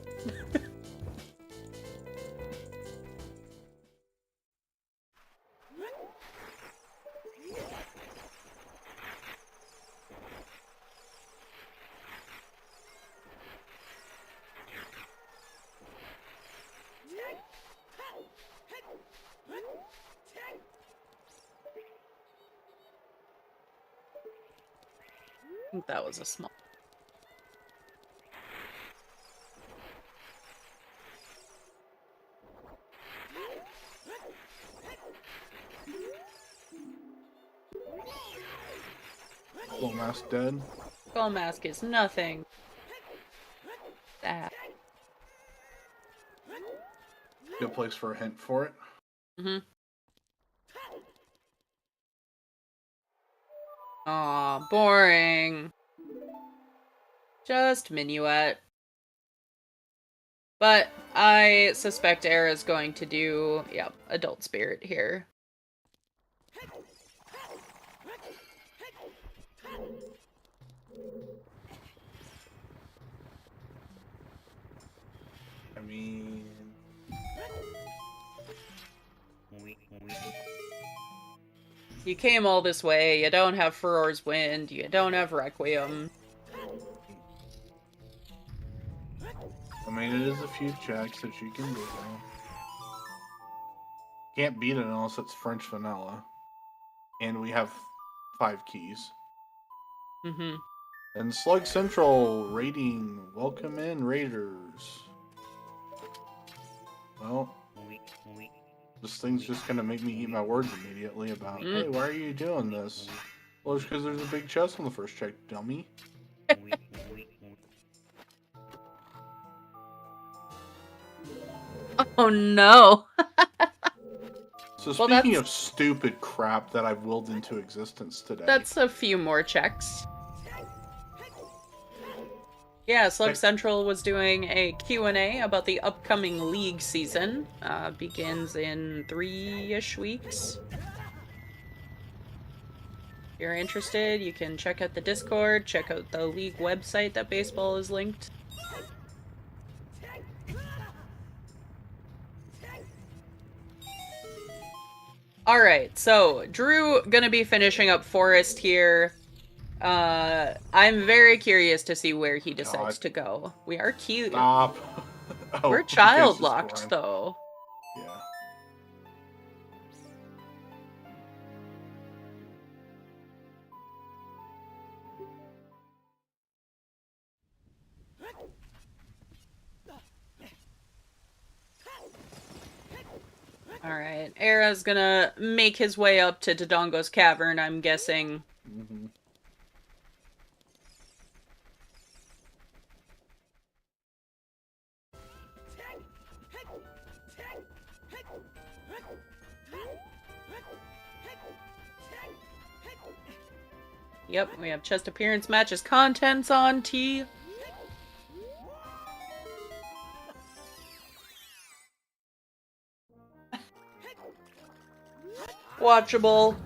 I think that was a small. Skull Mask dead. Skull Mask is nothing. That. Good place for a hint for it. Mm-hmm. Aw, boring. Just Minuet. But I suspect Era's going to do, Adult Spirit here. I mean... You came all this way, you don't have Furor's Wind, you don't have Requiem. I mean, it is a few checks that you can do. Can't beat it unless it's French vanilla. And we have 5 keys. Mm-hmm. And Slug Central rating. Welcome in, Raiders. Well, this thing's just gonna make me eat my words immediately about, hey, why are you doing this? Well, it's because there's a big chest on the first check, dummy. Oh no! So speaking of stupid crap that I've willed into existence today. That's a few more checks. Yeah, Slug Central was doing a Q&A about the upcoming League season. Begins in 3-ish weeks. If you're interested, you can check out the Discord, check out the League website that Baseball is linked. Alright, so Drew gonna be finishing up Forest here. I'm very curious to see where he decides to go. We are cute. Stop. Oh, we're child locked though. Yeah. Alright, Era's gonna make his way up to Dodongo's Cavern, I'm guessing. Mm-hmm. Yep, we have chest appearance matches contents on T. Watchable.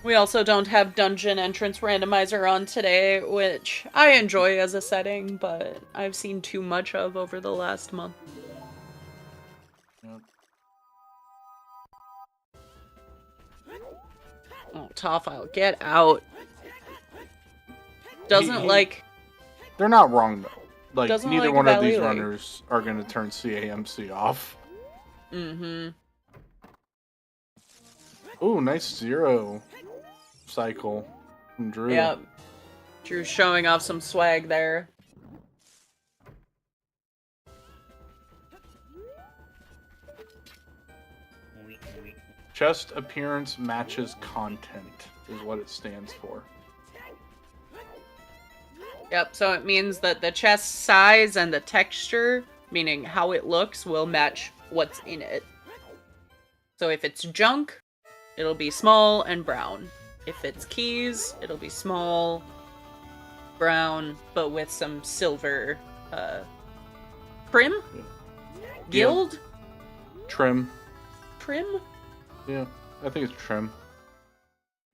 We also don't have dungeon entrance randomizer on today, which I enjoy as a setting, but I've seen too much of over the last month. Yep. Oh, Toffile, get out. They're not wrong though. Like Doesn't neither like one of these Valile. runners are gonna turn CAMC off. Mm-hmm. Ooh, nice 0 cycle from Drew. Yep. Drew's showing off some swag there. Chest appearance matches content is what it stands for. Yep, so it means that the chest size and the texture, meaning how it looks, will match what's in it. So if it's junk, it'll be small and brown. If it's keys, it'll be small, brown, but with some silver prim? Yeah. Guild? Trim. Prim? Yeah, I think it's trim.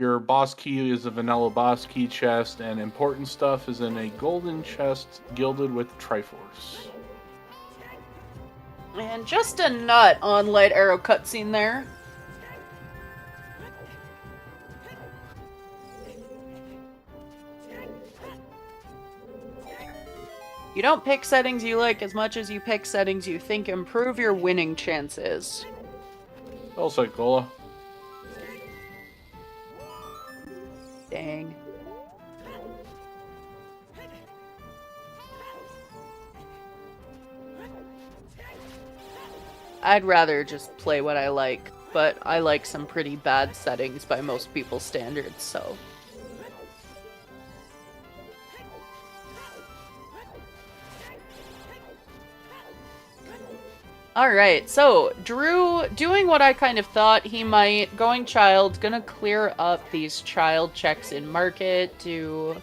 Your boss key is a vanilla boss key chest, and important stuff is in a golden chest gilded with Triforce. And just a nut on Light Arrow cutscene there. You don't pick settings you like as much as you pick settings you think improve your winning chances. Also, Gola. Dang. I'd rather just play what I like, but I like some pretty bad settings by most people's standards, so... Alright, so, Drew doing what I kind of thought he might. Going child, gonna clear up these child checks in market to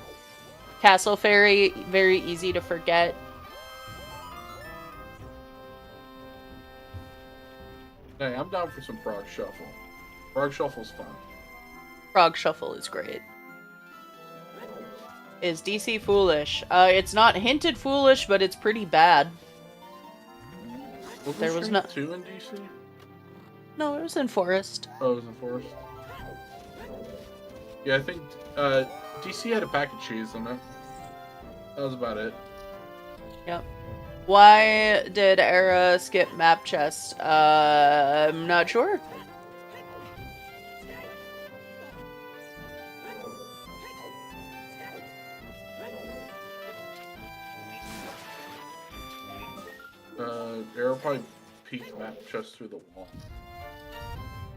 Castle Fairy, very easy to forget. Hey, I'm down for some Frog Shuffle. Frog Shuffle's fun. Frog Shuffle is great. Is DC foolish? It's not hinted foolish, but it's pretty bad. There was no 2 in DC? No, it was in Forest. Oh, it was in Forest. Yeah, I think DC had a pack of cheese in it. That was about it. Yep. Why did Era skip map chest? I'm not sure. Arrow probably peeked map chest through the wall.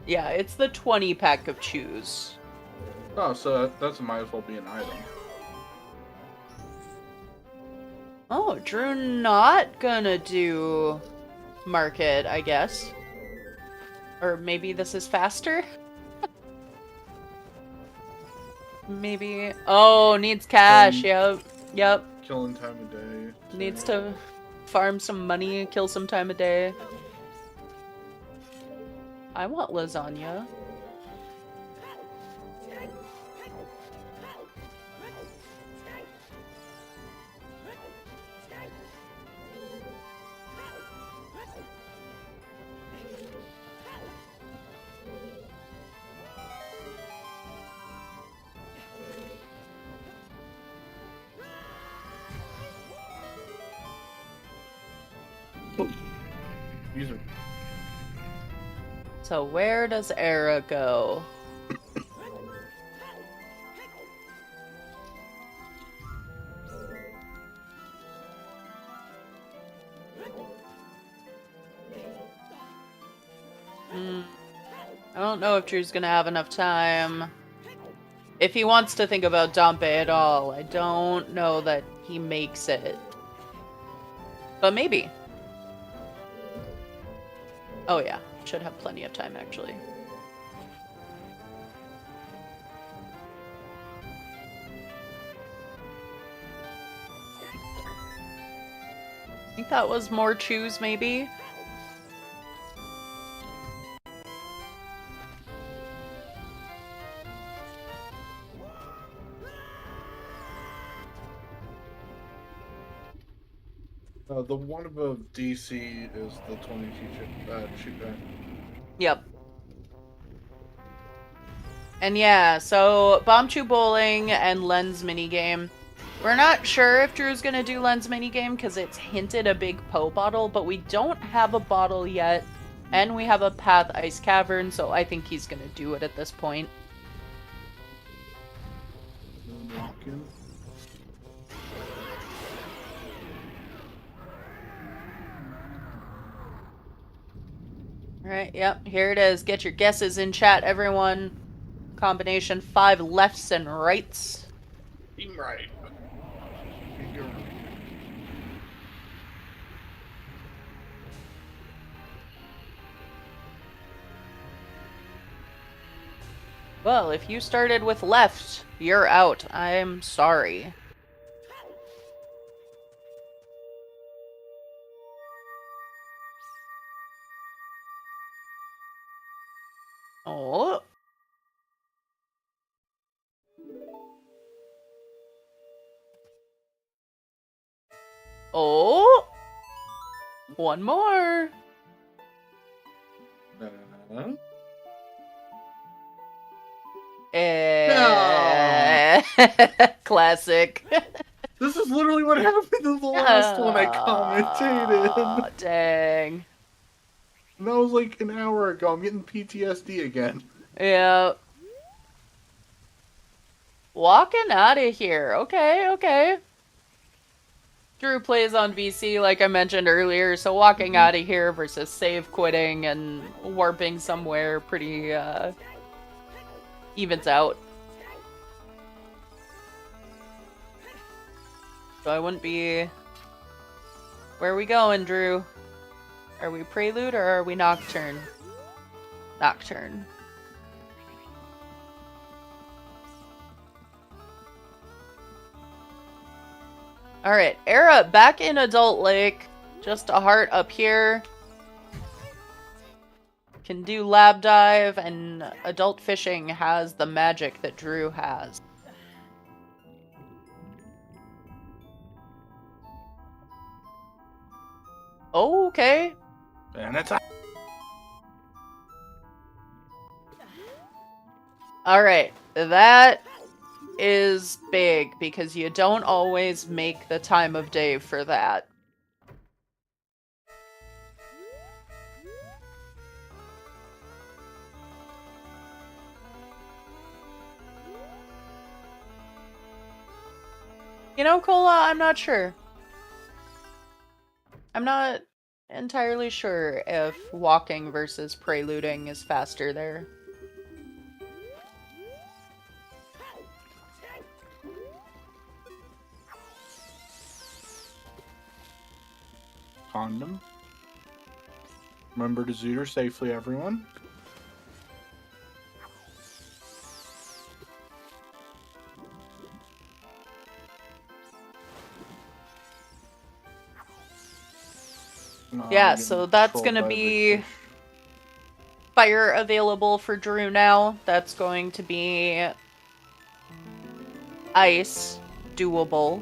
Yeah, it's the 20 pack of choose. Oh, so that might as well be an item. Oh, Drew not gonna do market, I guess. Or maybe this is faster? Maybe. Oh, needs cash. Yep. Killing time of day. Needs to farm some money, kill some time of day. I want lasagna. User. So where does Era go? I don't know if Drew's gonna have enough time. If he wants to think about Dompe at all, I don't know that he makes it. But maybe. Oh yeah, should have plenty of time actually. that was more choose, maybe. The one above DC is the 22 shoot back. Yep. And yeah, so Bombchu Bowling and Lens minigame. We're not sure if Drew's gonna do Lens minigame because it's hinted a big Poe bottle, but we don't have a bottle yet. And we have a Path Ice Cavern, so I think he's gonna do it at this point. Alright, yep, here it is. Get your guesses in chat, everyone. Combination 5 lefts and rights. Team right. Well, if you started with left, you're out. I'm sorry. Oh. Oh. One more. Classic. This is literally what happened in the last one I commentated. Dang. And that was like an hour ago. I'm getting PTSD again. Yeah. Walking out of here. Okay, okay. Drew plays on VC, like I mentioned earlier, so walking out of here versus save quitting and warping somewhere pretty, evens out. So I wouldn't be... Where are we going, Drew? Are we Prelude or are we Nocturne? Nocturne. Alright, Era back in Adult Lake. Just a heart up here. Can do Lab Dive, and Adult Fishing has the magic that Drew has. Oh, okay. And it's Alright, that is big because you don't always make the time of day for that. You know, Cola, I'm not sure. I'm not entirely sure if walking versus preluding is faster there. Condom. Remember to zooter safely, everyone. Yeah, so that's gonna be fire available for Drew now. That's going to be ice doable.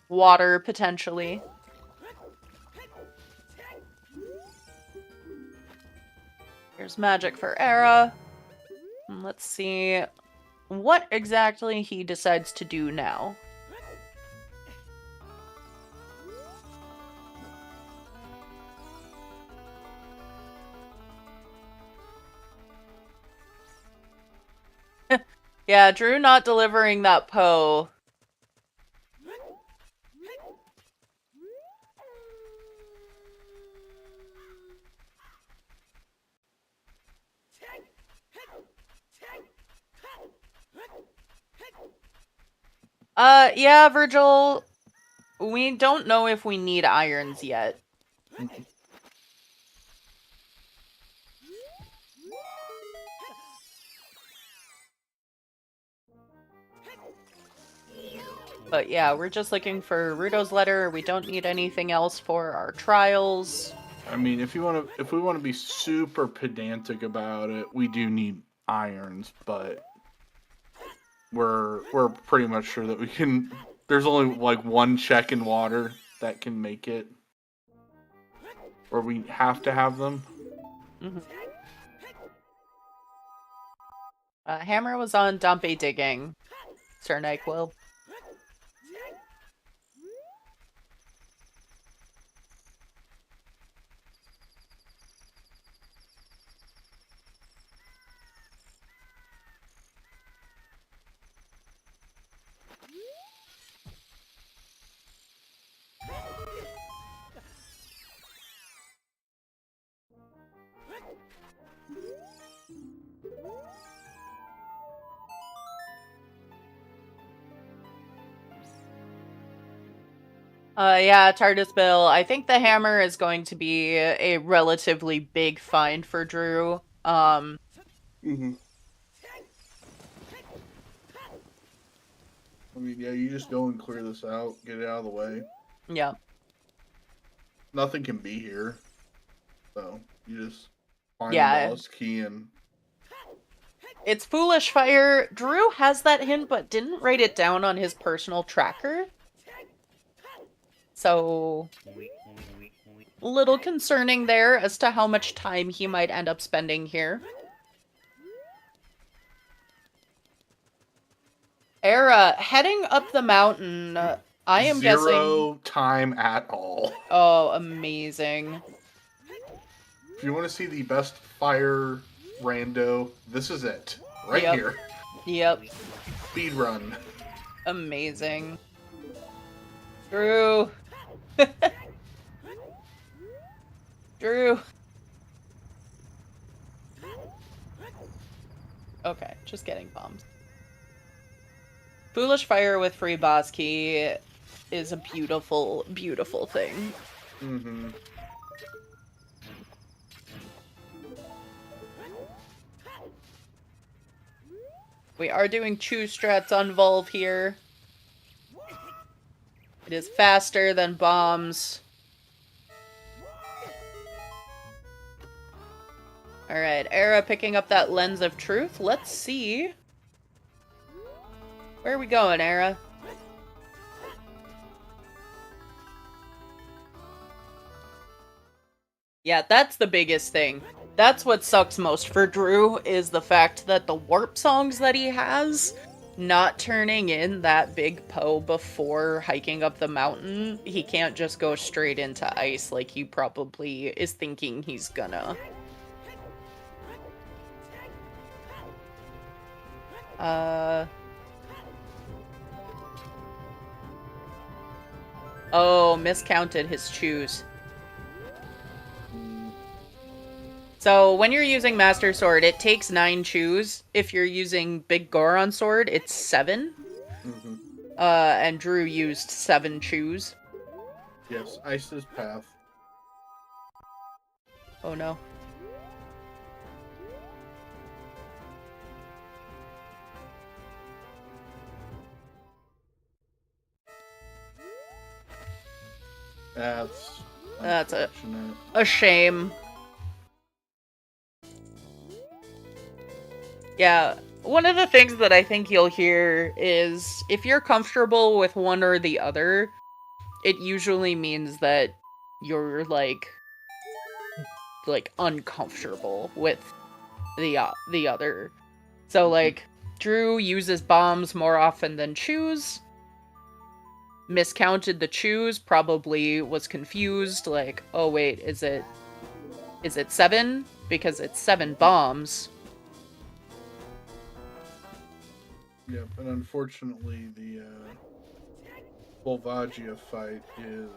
Water potentially. Here's magic for Era. And let's see what exactly he decides to do now. Yeah, Drew not delivering that Poe. Yeah, Virgil, we don't know if we need irons yet. But yeah, we're just looking for Rudo's letter. We don't need anything else for our trials. I mean, if we want to be super pedantic about it, we do need irons, but we're pretty much sure that we can. There's only like one check in water that can make it, or we have to have them. Mm-hmm. Hammer was on Dumpy digging, Sir NyQuil. Yeah, TARDIS Bill. I think the hammer is going to be a relatively big find for Drew. Mm-hmm. I mean, yeah, you just go and clear this out, get it out of the way. Yeah. Nothing can be here, so you just find the lost key and. It's Foolish Fire. Drew has that hint, but didn't write it down on his personal tracker. So, a little concerning there as to how much time he might end up spending here. Era, heading up the mountain, I am guessing... Zero time at all. Oh, amazing. If you want to see the best fire rando, this is it. Right here. Yep. Speed run. Amazing. Drew. Drew. Okay, just getting bombs. Foolish Fire with free boss key is a beautiful, beautiful thing. Mm-hmm. We are doing choose strats on Volve here. It is faster than bombs. Alright, Era picking up that Lens of Truth. Let's see. Where are we going, Era? Yeah, that's the biggest thing. That's what sucks most for Drew, is the fact that the warp songs that he has, not turning in that big Poe before hiking up the mountain, he can't just go straight into ice like he probably is thinking he's gonna. Oh, miscounted his choose. So, when you're using Master Sword, it takes 9 choose. If you're using Big Goron Sword, it's 7. Mm-hmm. And Drew used 7 choose. Yes, Ice's path. Oh no. That's a shame. Yeah, one of the things that I think you'll hear is if you're comfortable with one or the other, it usually means that you're like uncomfortable with the other. So like Drew uses bombs more often than choose. Miscounted the choose, probably was confused, like, oh wait, is it 7? Because it's 7 bombs. Yep, and unfortunately the Volvagia fight is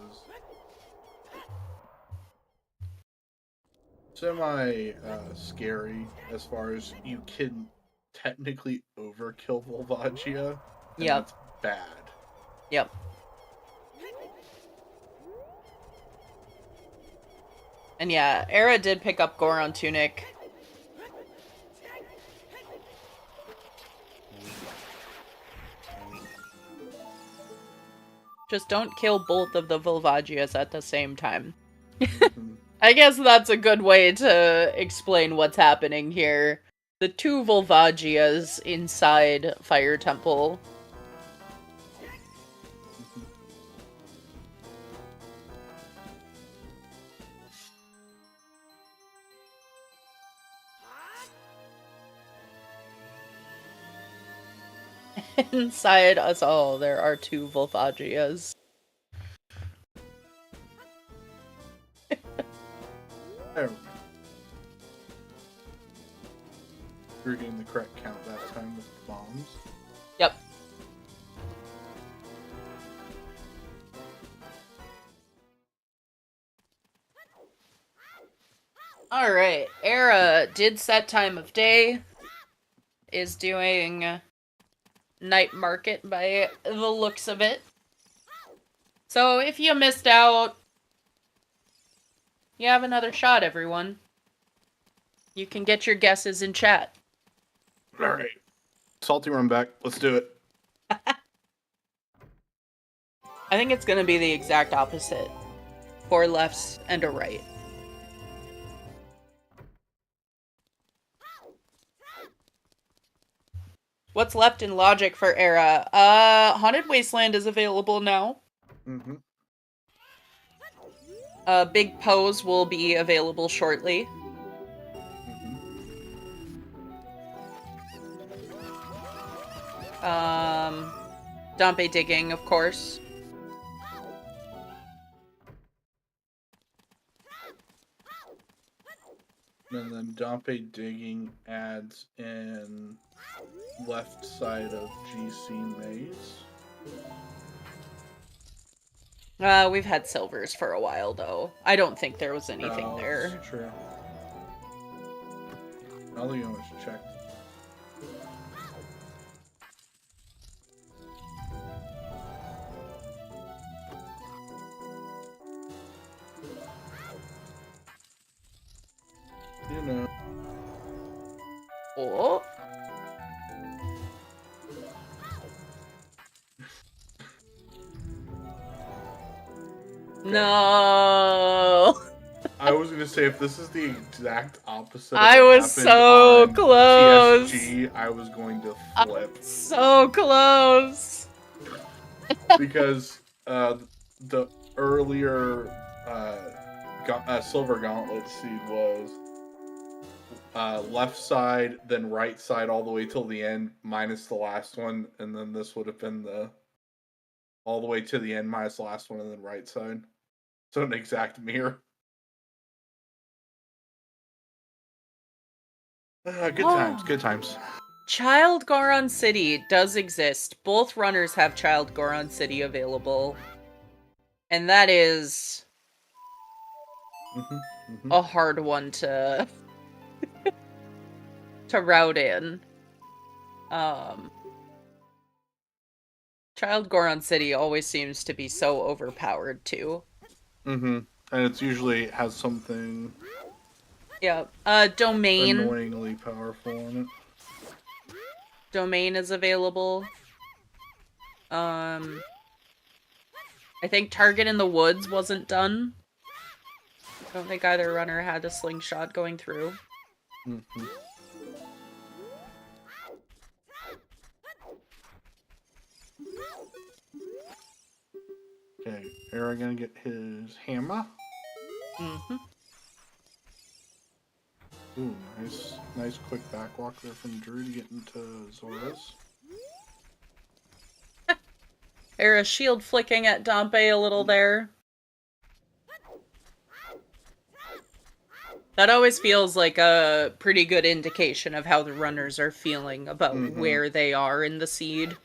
semi scary as far as you can technically overkill Volvagia. Yep. That's bad. Yep. And yeah, Era did pick up Goron Tunic. Just don't kill both of the Volvagias at the same time. Mm-hmm. I guess that's a good way to explain what's happening here. The two Volvagias inside Fire Temple. Inside us all, there are two Volvagias. There we go. We're getting the correct count that time with the bombs. Yep. Alright, Era did set time of day. Is doing night market by the looks of it. So if you missed out, you have another shot, everyone. You can get your guesses in chat. Alright. Salty run back. Let's do it. I think it's gonna be the exact opposite. 4 lefts and a right. What's left in logic for Era? Haunted Wasteland is available now. Mm-hmm. Big Pose will be available shortly. Dompe Digging, of course. And then Dompe Digging adds in left side of GC Maze. We've had silvers for a while, though. I don't think there was anything there. That's true. I'll leave you check. You know. Oh. No. I was gonna say if this is the exact opposite. I was so close. TSG, I was going to flip. So close. Because the earlier silver gauntlet seed was left side, then right side all the way till the end, minus the last one, and then this would have been the all the way to the end minus the last one, and then right side. So an exact mirror. Good times, good times. Child Goron City does exist. Both runners have Child Goron City available. And that is a hard one to to route in. Child Goron City always seems to be so overpowered too. And it's usually has something Domain. annoyingly powerful in it. Domain is available. I think Target in the Woods wasn't done. I don't think either runner had a slingshot going through. Okay, Era gonna get his hammer. Ooh, nice quick backwalk there from Drew to get into Zora's. Era shield flicking at Dompe a little there. That always feels like a pretty good indication of how the runners are feeling about where they are in the seed.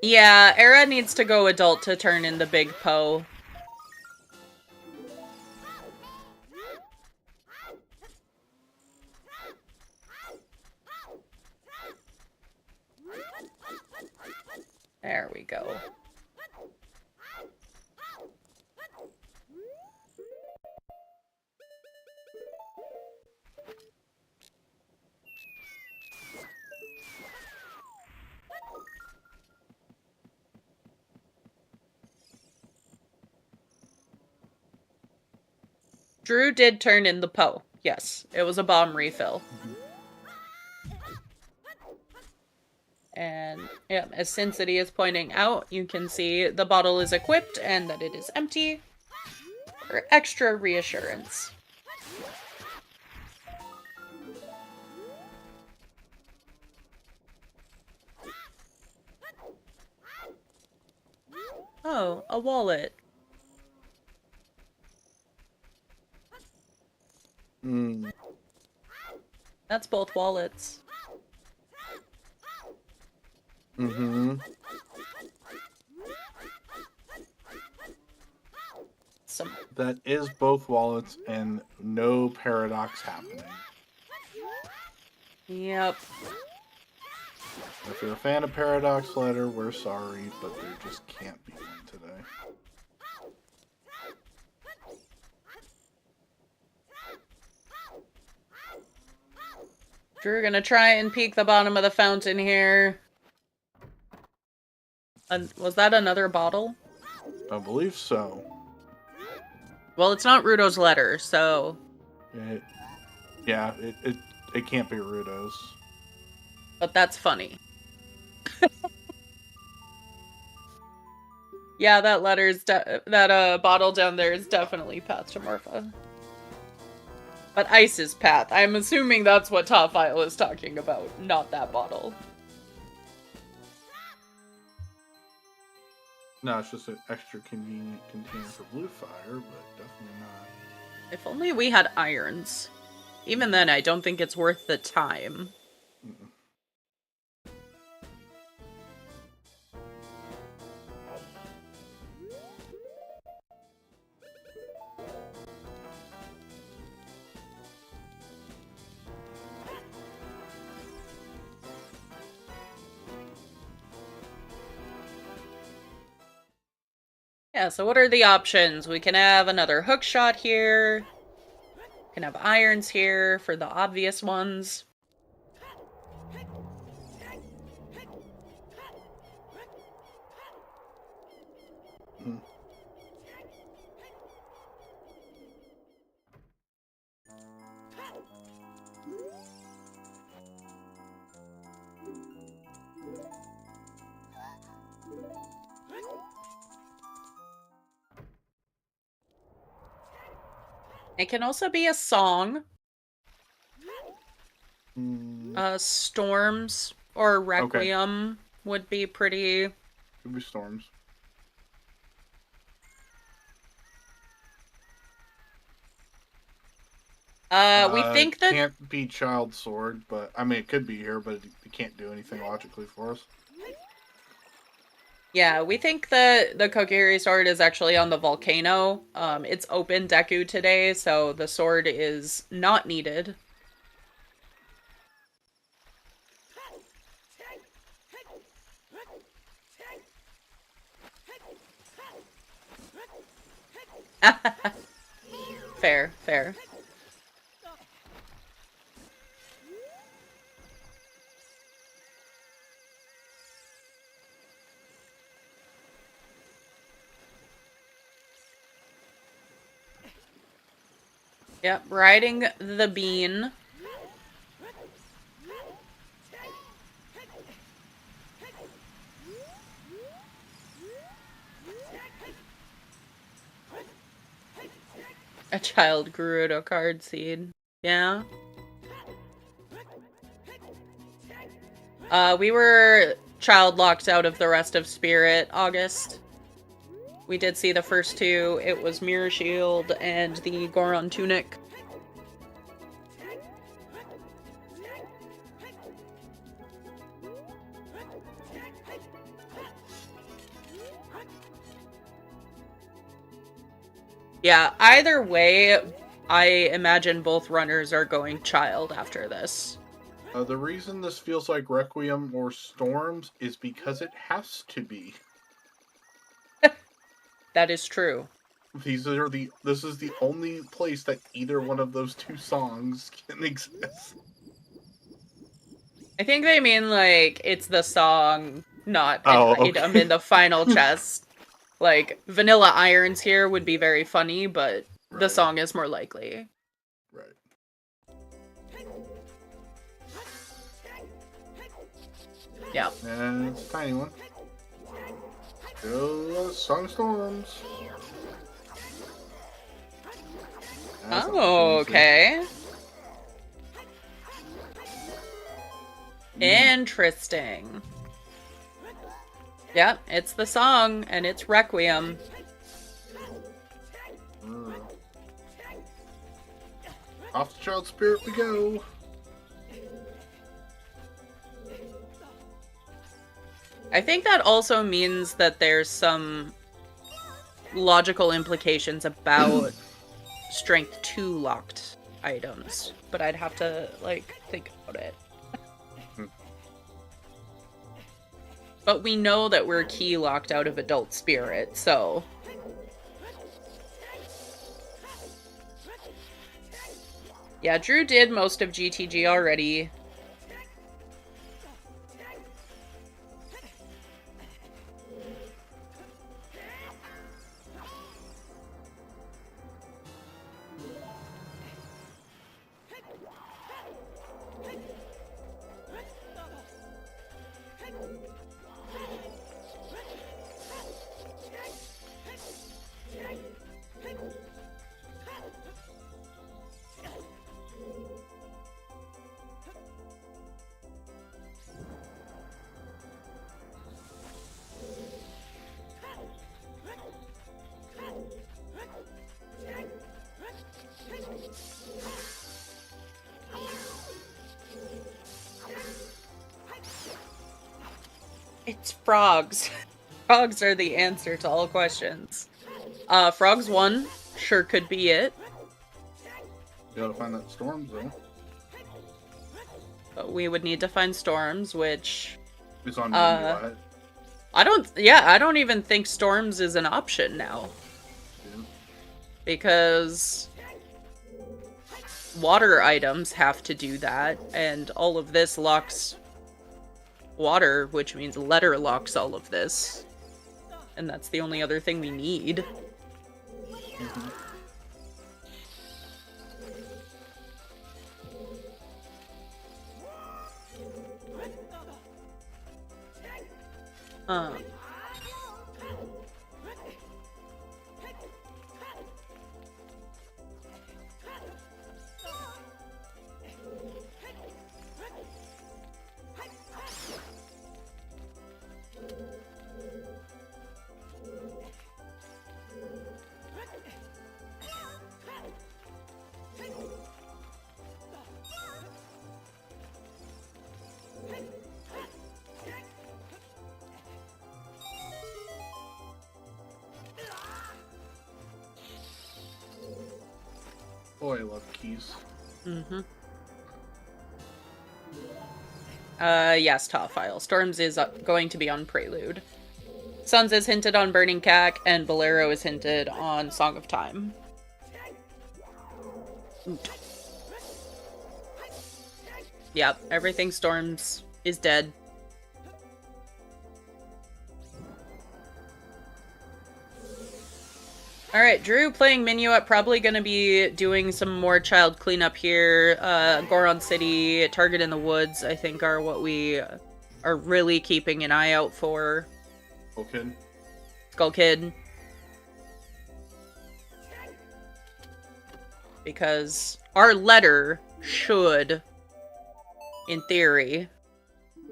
Yeah, Era needs to go adult to turn in the big Poe. There we go. Drew did turn in the Poe. Yes, it was a bomb refill. And yeah, as Sin City is pointing out, you can see the bottle is equipped and that it is empty for extra reassurance. Oh, a wallet. That's both wallets. That is both wallets and no paradox happening. Yep. If you're a fan of Paradox Letter, we're sorry, but there just can't be one today. We're gonna try and peek the bottom of the fountain here. Was that another bottle? I believe so. Well, it's not Rudo's letter, so... It can't be Rudo's. But that's funny. Yeah, that letter's that bottle down there is definitely Path to Morpha. But Ice's Path. I'm assuming that's what Top File is talking about, not that bottle. No, it's just an extra convenient container for blue fire, but definitely not. If only we had irons. Even then, I don't think it's worth the time. Yeah, so what are the options? We can have another hook shot here. We can have irons here for the obvious ones. It can also be a song. Storms or Requiem would be pretty... Could be Storms. We think that... It can't be Child Sword, but... I mean, it could be here, but it can't do anything logically for us. Yeah, we think that the Kokiri sword is actually on the volcano. It's open Deku today, so the sword is not needed. Fair, fair. Yep, riding the bean. A child Gerudo card seed. Yeah. We were child locked out of the rest of Spirit August. We did see the first two. It was Mirror Shield and the Goron Tunic. Yeah, either way, I imagine both runners are going child after this. The reason this feels like Requiem or Storms is because it has to be. That is true. This is the only place that either one of those two songs can exist. I think they mean, like, it's the song, not an item in the final chest. Like, Vanilla Irons here would be very funny, but the song is more likely. Right. Yeah. And it's a tiny one. Go Song of Storms. Oh, okay. Interesting. Yep, it's the song, and it's Requiem. Off the child spirit we go. I think that also means that there's some logical implications about strength 2 locked items, but I'd have to, like, think about it. But we know that we're key locked out of Adult Spirit, so... Yeah, Drew did most of GTG already. It's frogs. Frogs are the answer to all questions. Frogs 1 sure could be it. You gotta find that Storms, though. But we would need to find Storms, which... It's on menu, right? I don't even think Storms is an option now. Yeah. Because... water items have to do that, and all of this locks... water, which means letter locks all of this. And that's the only other thing we need. Mm-hmm. Boy, I love keys. Mm-hmm. Yes, top file. Storms is going to be on Prelude. Suns is hinted on Burning Cack, and Bolero is hinted on Song of Time. Oot. Yep, everything Storms is dead. Alright, Drew playing Minuet, probably gonna be doing some more child cleanup here. Goron City, Target in the Woods, I think are what we are really keeping an eye out for. Okay. Skull Kid. Because our letter should, in theory,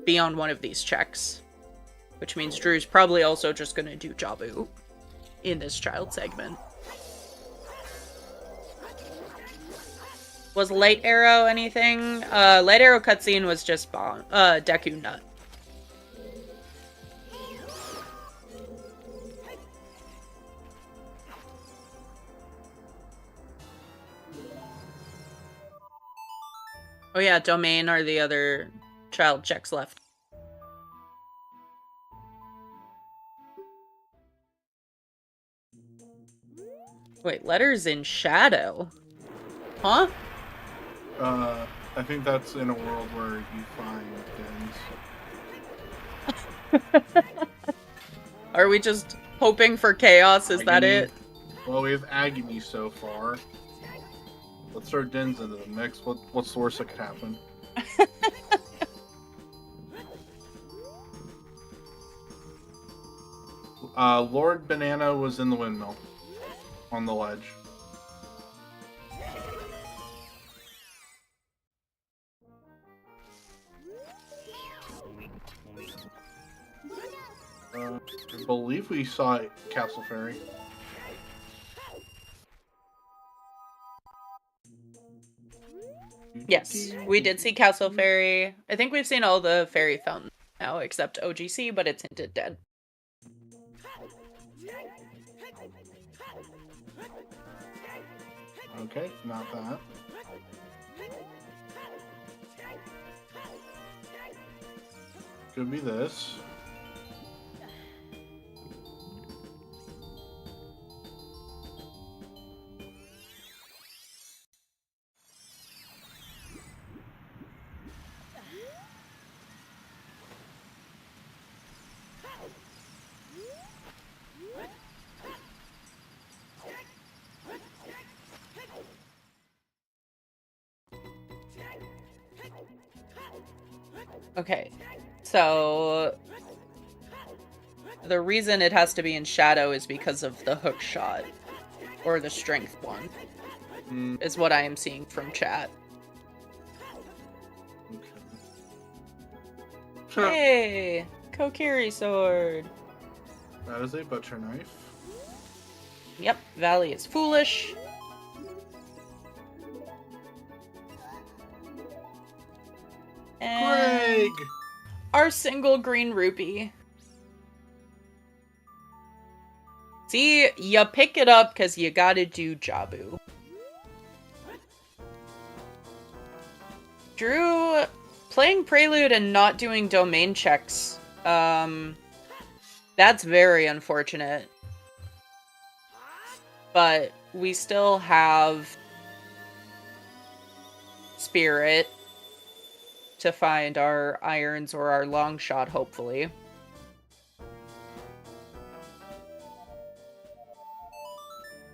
be on one of these checks. Which means Drew's probably also just gonna do Jabu in this child segment. Was Light Arrow anything? Light Arrow cutscene was just Deku Nut. Oh yeah, Domain are the other child checks left. Wait, letters in shadow? Huh? I think that's in a world where you find Are we just hoping for chaos? Is that it? Well, we have Agony so far. Let's throw Dins into the mix. What's the worst that could happen? Lord Banana was in the windmill. On the ledge. I believe we saw Castle Fairy. Yes, we did see Castle Fairy. I think we've seen all the fairy fountains now, except OGC, but it's hinted dead. Okay, not that. Could be this. Okay, so the reason it has to be in shadow is because of the hook shot, or the strength one, is what I am seeing from chat. Okay. Hey, Kokiri sword. That is a butcher knife. Yep, Valley is foolish. And Greg! our single green rupee. See, you pick it up because you gotta do Jabu. Drew, playing Prelude and not doing domain checks. That's very unfortunate. But we still have Spirit to find our irons or our long shot, hopefully.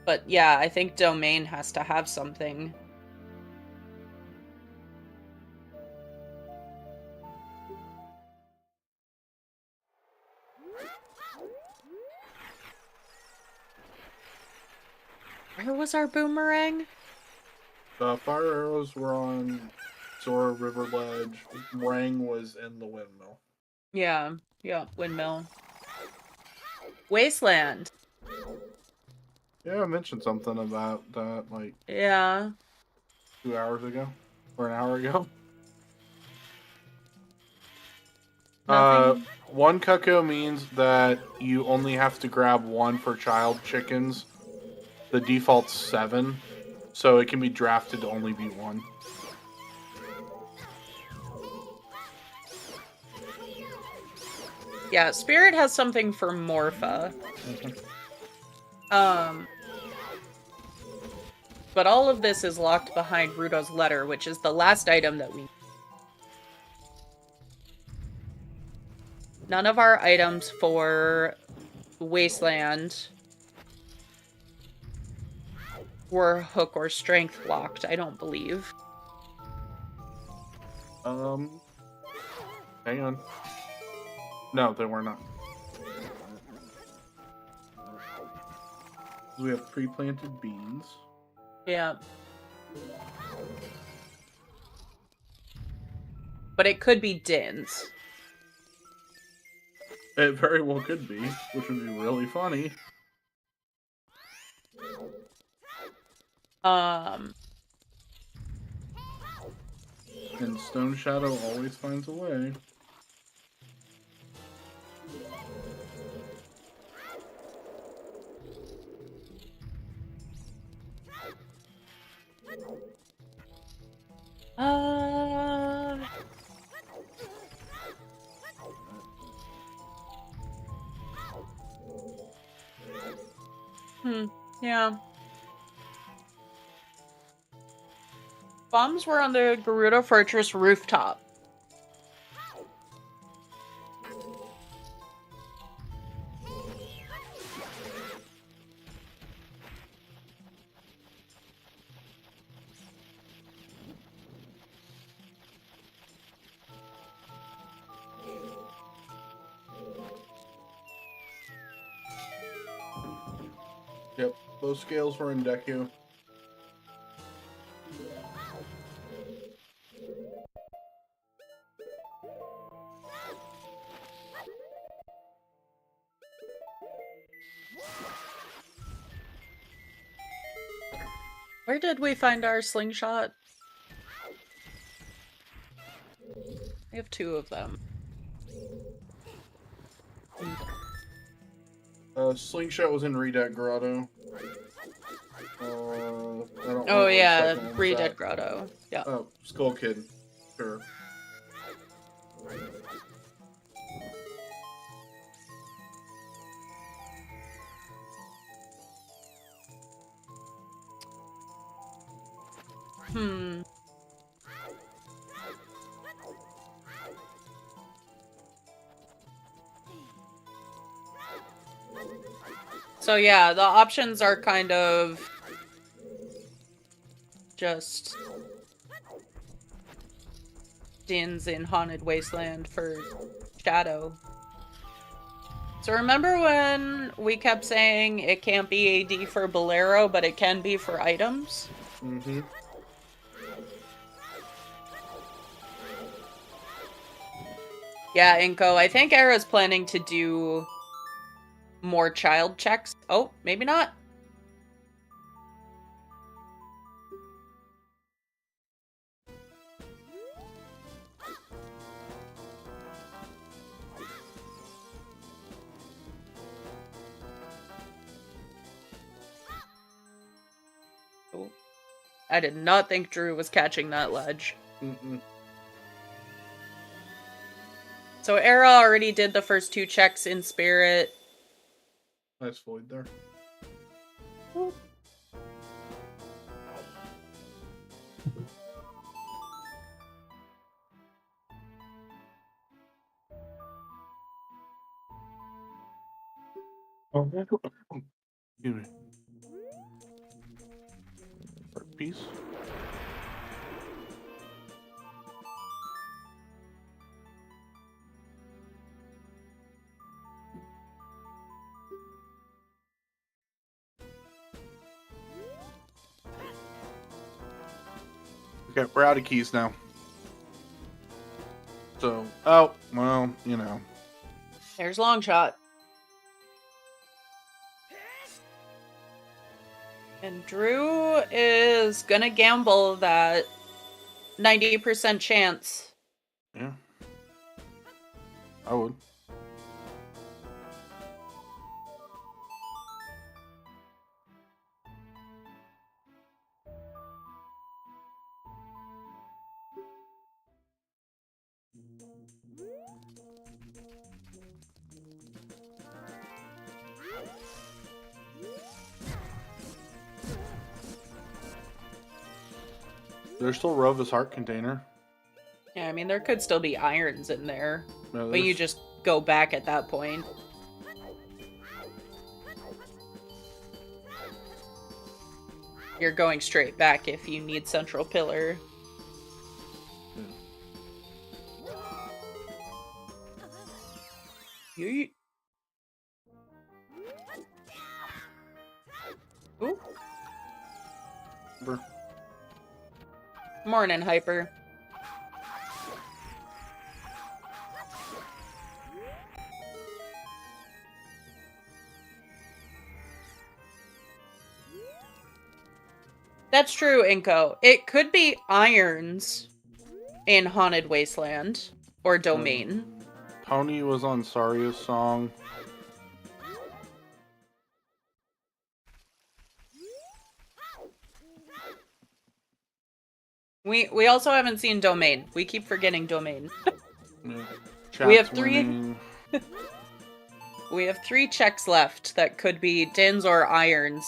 But yeah, I think domain has to have something. Where was our boomerang? The fire arrows were on Zora River Ledge. Rang was in the windmill. Yeah, windmill. Wasteland. Yeah, I mentioned something about that like Yeah. 2 hours ago. Or an hour ago. Nothing. One cuckoo means that you only have to grab one for child chickens. The default's 7, so it can be drafted to only be 1. Yeah, Spirit has something for Morpha. But all of this is locked behind Rudo's letter, which is the last item that we need. None of our items for Wasteland were hook or strength locked, I don't believe. Hang on. No, they were not. We have pre-planted beans. Yeah. But it could be Dins. It very well could be, which would be really funny. And Stone Shadow always finds a way. Yeah. Bombs were on the Gerudo Fortress rooftop. Yep, those scales were in Deku. Where did we find our slingshot? We have 2 of them. Slingshot was in Redat Grotto. I don't Oh yeah, remember Redead Grotto. Yeah. Oh, Skull Kid. Sure. So yeah, the options are kind of just Dins in Haunted Wasteland for Shadow. So remember when we kept saying it can't be AD for Bolero, but it can be for items? Mm-hmm. Yeah, Inko, I think Era's planning to do more child checks. Oh, maybe not. Oh. I did not think Drew was catching that ledge. Mm-mm. So Era already did the first 2 checks in Spirit. Nice void there. Oh, excuse me. Piece. Okay, we're out of keys now. So, oh, well, you know. There's Longshot. And Drew is gonna gamble that 90% chance. Yeah. I would. There's still Rova's heart container. Yeah, I mean, there could still be irons in there. No, But you just go back at that point. You're going straight back if you need Central Pillar. Yeet. Ooh. Morning, Hyper. That's true, Inko. It could be irons in Haunted Wasteland or Domain. Pony was on Saria's song. We also haven't seen Domain. We keep forgetting Domain. Yeah. We have 3. We have 3 checks left that could be Dins or irons.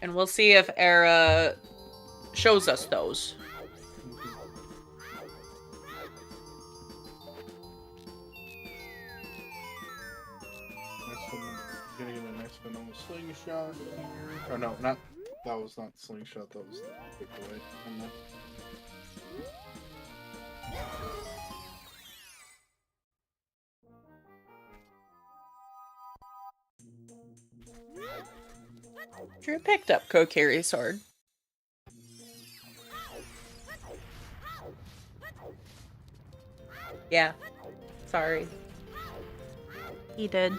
And we'll see if Era shows us those. Getting a nice vanilla slingshot here. Oh no, not that was not slingshot. That was the quick away. Drew picked up Kokiri's sword. Yeah. Sorry. He did.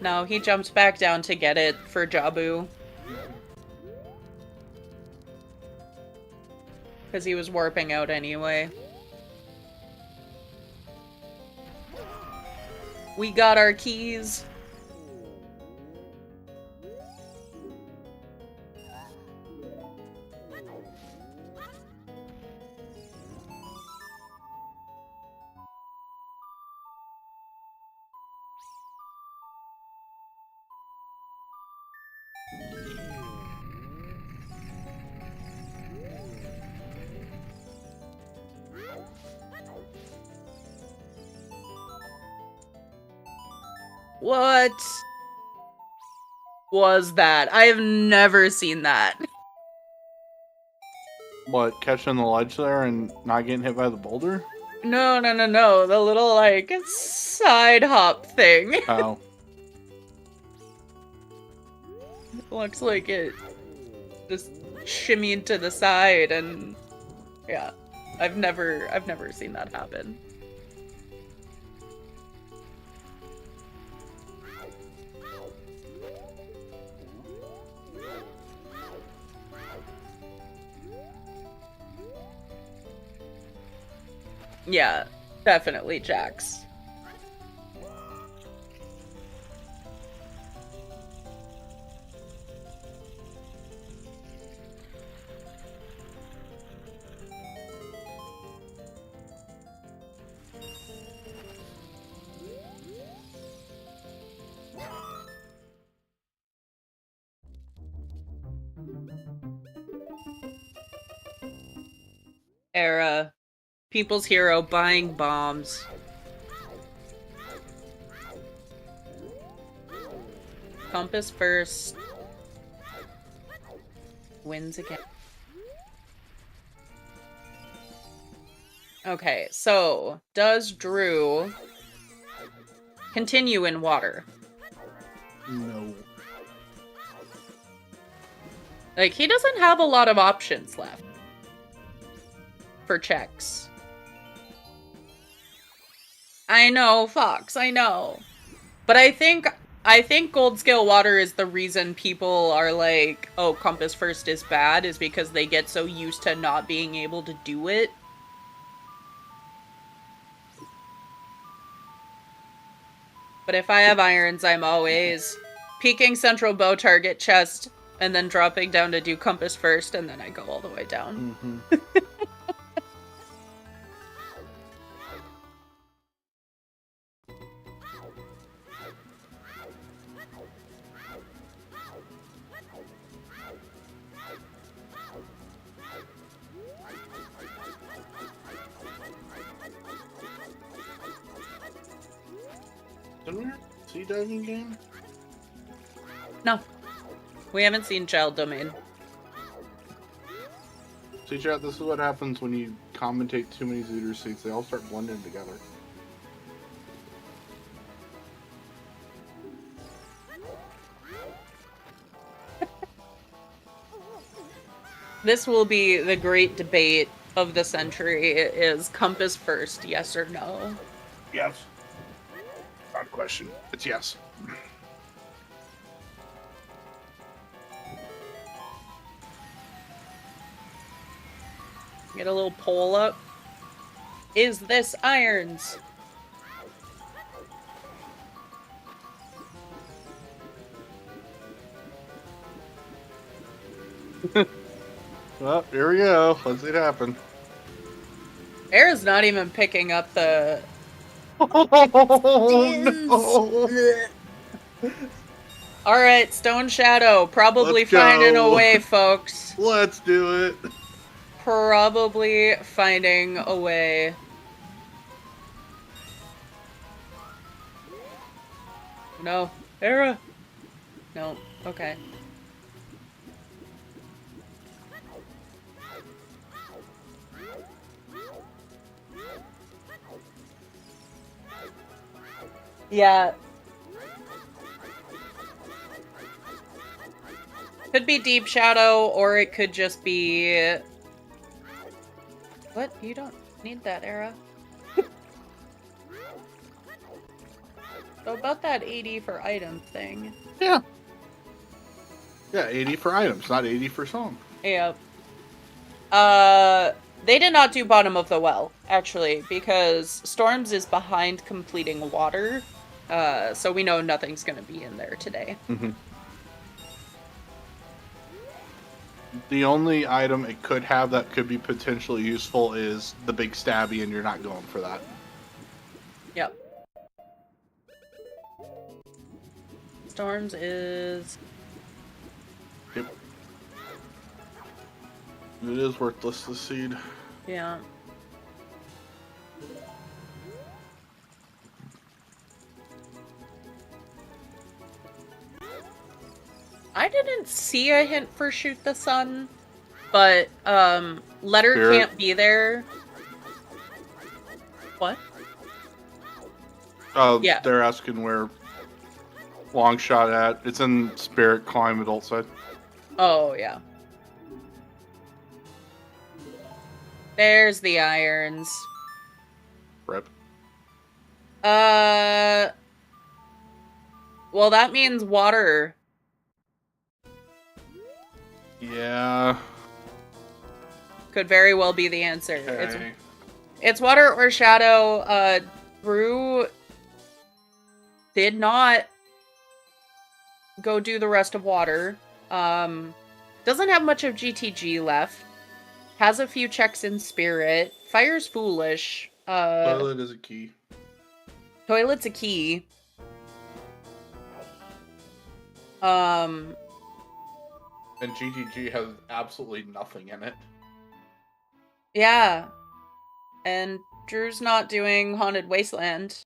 No, he jumped back down to get it for Jabu. Because he was warping out anyway. We got our keys. What was that? I have never seen that. What, catching the ledge there and not getting hit by the boulder? No. The little, like, side hop thing. Oh. Looks like it just shimmied to the side, and yeah. I've never seen that happen. Yeah, definitely Jax. Era. People's hero buying bombs. Compass first. Wins again. Okay, so does Drew continue in water? No. Like, he doesn't have a lot of options left for checks. I know, Fox, I know. But I think gold scale water is the reason people are like, oh, compass first is bad, is because they get so used to not being able to do it. But if I have irons, I'm always peeking central bow target chest, and then dropping down to do compass first, and then I go all the way down. Mm-hmm. Didn't we sea diving game? No. We haven't seen Child Domain. See, chat, this is what happens when you commentate too many Zooter seats. They all start blending together. This will be the great debate of the century. Is compass first, yes or no? Yes. Not a question. It's yes. Get a little poll up. Is this irons? Well, here we go. Let's see it happen. Air's not even picking up the... Oh, no. Alright, Stone Shadow. Probably Let's go. finding a way, folks. Let's do it. Probably finding a way. No. Era. No. Okay. Yeah. Could be Deep Shadow, or it could just be... What? You don't need that, Era. So about that 80 for item thing. Yeah. Yeah, 80 for items, not 80 for song. Yep. They did not do bottom of the well, actually, because Storms is behind completing water. So we know nothing's gonna be in there today. Mm-hmm. The only item it could have that could be potentially useful is the big stabby, and you're not going for that. Yep. Storms is... Yep. It is worthless, the seed. Yeah. I didn't see a hint for Shoot the Sun, but, Letter Spirit. can't be there. What? Oh, Yeah. They're asking where long shot at. It's in Spirit, climb adult side. Oh, yeah. There's the irons. Rip. Well, that means water. Yeah. Could very well be the answer. Okay. It's water or shadow. Drew did not go do the rest of water. Doesn't have much of GTG left. Has a few checks in spirit. Fire's foolish. Toilet is a key. Toilet's a key. And GTG has absolutely nothing in it. Yeah. And Drew's not doing Haunted Wasteland.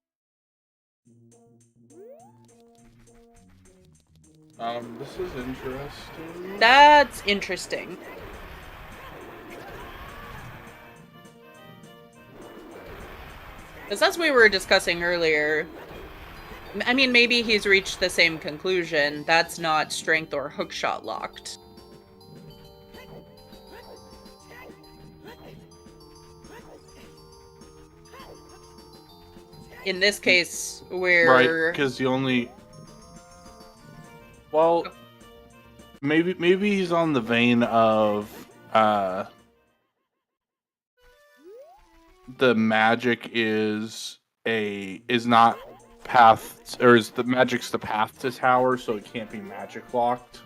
This is interesting. That's interesting. Because as we were discussing earlier, I mean, maybe he's reached the same conclusion. That's not strength or hookshot locked. In this case, we're... Right, because the only... Well, maybe he's on the vein of the magic is not path, or is the magic's the path to tower, so it can't be magic locked.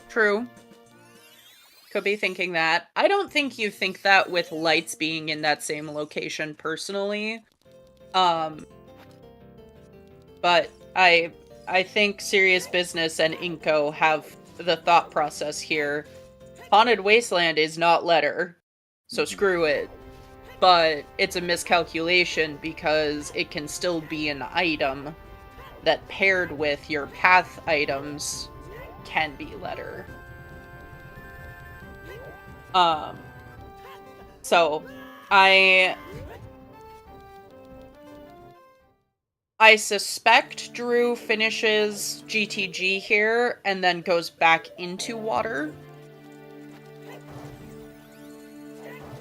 True. Could be thinking that. I don't think you think that with lights being in that same location personally. But I think Serious Business and Inko have the thought process here. Haunted Wasteland is not letter, so screw it. But it's a miscalculation because it can still be an item that paired with your path items can be letter. So I suspect Drew finishes GTG here and then goes back into water.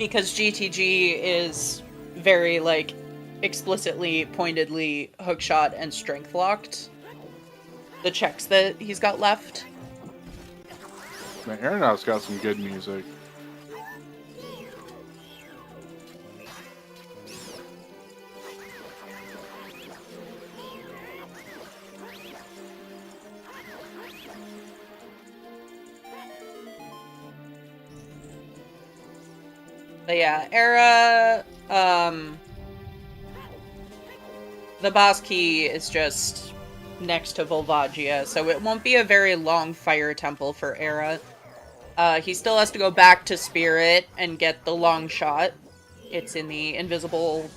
Because GTG is very, like, explicitly, pointedly hookshot and strength locked. The checks that he's got left. Man, Aranaut's got some good music. But yeah, Era, the boss key is just next to Volvagia, so it won't be a very long fire temple for Era. He still has to go back to Spirit and get the long shot. It's in the invisible...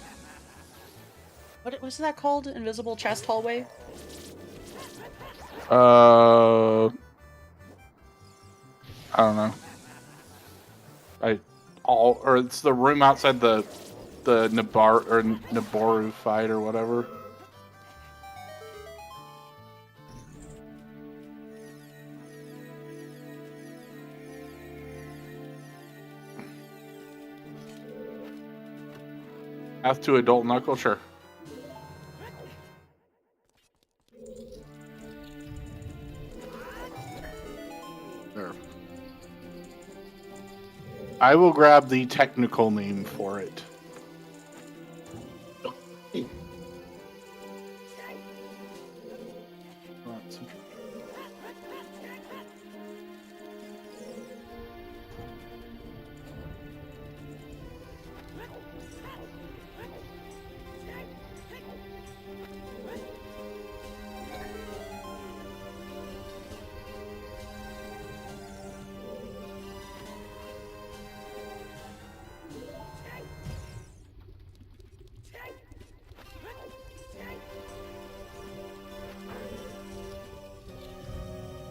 What's that called? Invisible chest hallway? I don't know. Or it's the room outside the Naboru fight or whatever. Path to adult knuckle, sure. There. I will grab the technical name for it.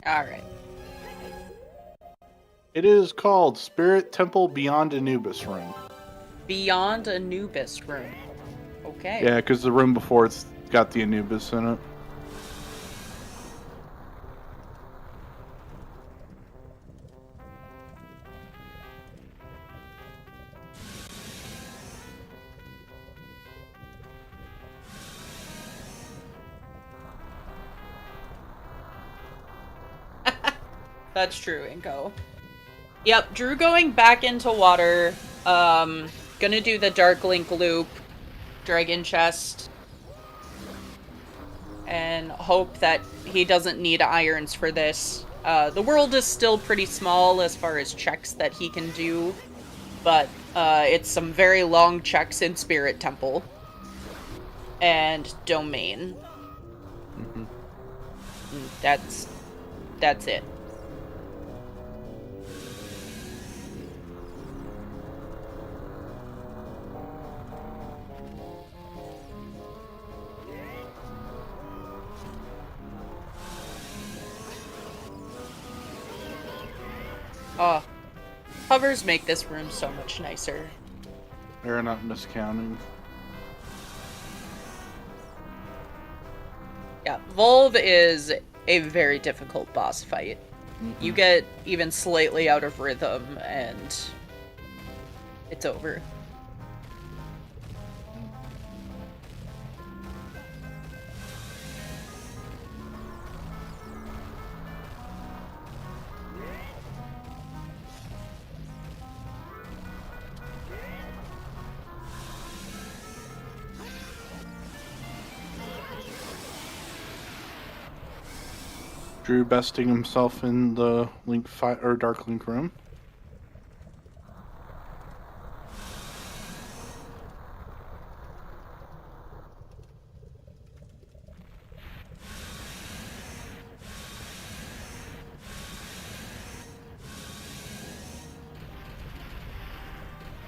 Alright. It is called Spirit Temple Beyond Anubis Room. Beyond Anubis room. Okay. Yeah, because the room before it's got the Anubis in it. That's true, Inko. Yep, Drew going back into water. Gonna do the Dark Link loop, Dragon Chest, and hope that he doesn't need irons for this. The world is still pretty small as far as checks that he can do, but it's some very long checks in Spirit Temple and Domain. Mm-hmm. That's it. Oh, hovers make this room so much nicer. Aranaut miscounting. Yeah, Volve is a very difficult boss fight. Mm-hmm. You get even slightly out of rhythm and it's over. Drew besting himself in the Link fight or Dark Link room.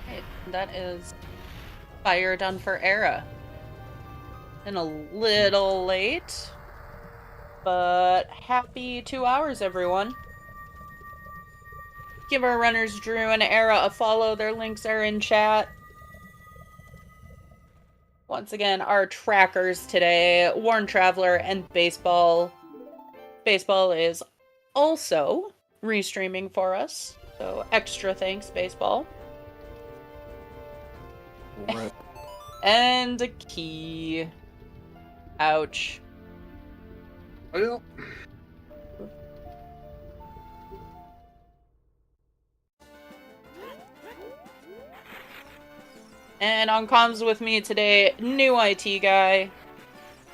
Right, that is fire done for Era. And a little late, but happy 2 hours, everyone. Give our runners Drew and Era a follow. Their links are in chat. Once again, our trackers today, Worn Traveler and Baseball. Baseball is also restreaming for us, so extra thanks, Baseball. Right. And a key. Ouch. Well. And on comms with me today, new IT guy.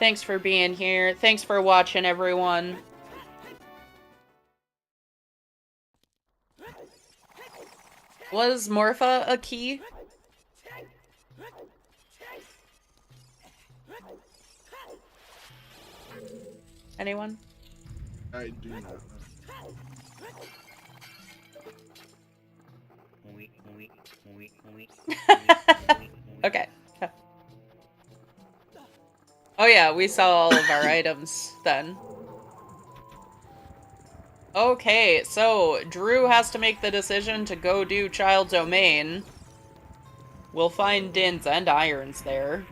Thanks for being here. Thanks for watching, everyone. Was Morpha a key? Anyone? I do not know. Okay. Oh yeah, we saw all of our items then. Okay, so Drew has to make the decision to go do Child Domain. We'll find Dins and Irons there.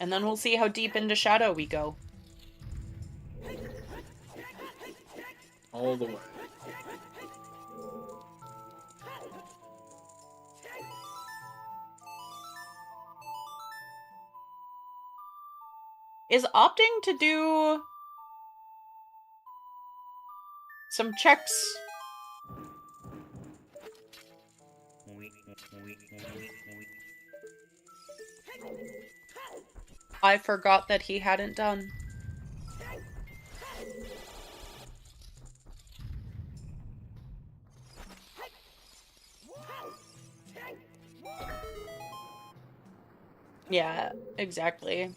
And then we'll see how deep into Shadow we go. all the way. Is opting to do some checks? I forgot that he hadn't done. Yeah, exactly.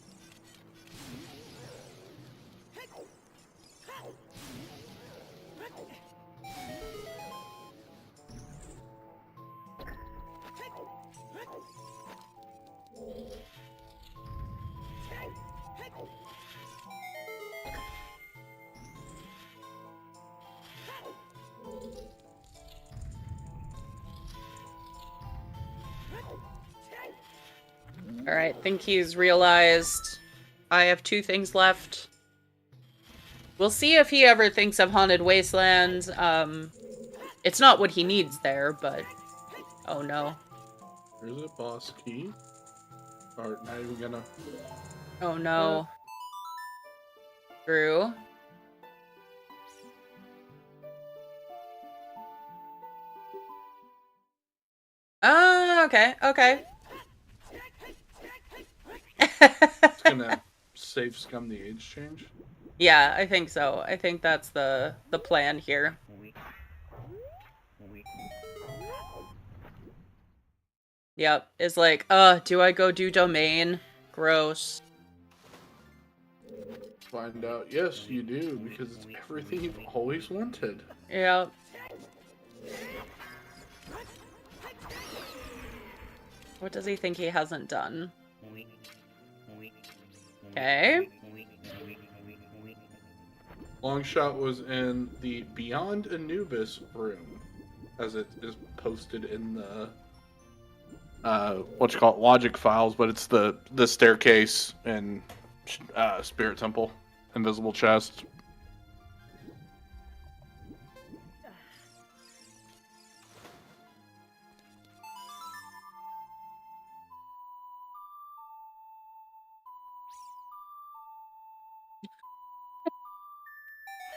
Alright, think he's realized I have 2 things left. We'll see if he ever thinks of Haunted Wasteland. It's not what he needs there, but... Oh no. There's a boss key. Or not even gonna... Oh no. Drew. Okay, okay. It's gonna save scum the age change. Yeah, I think so. I think that's the plan here. Yep, it's like, do I go do domain? Gross. Find out, yes, you do, because it's everything you've always wanted. Yep. What does he think he hasn't done? Okay. Longshot was in the Beyond Anubis room, as it is posted in the logic files, but it's the staircase and Spirit Temple, invisible chest.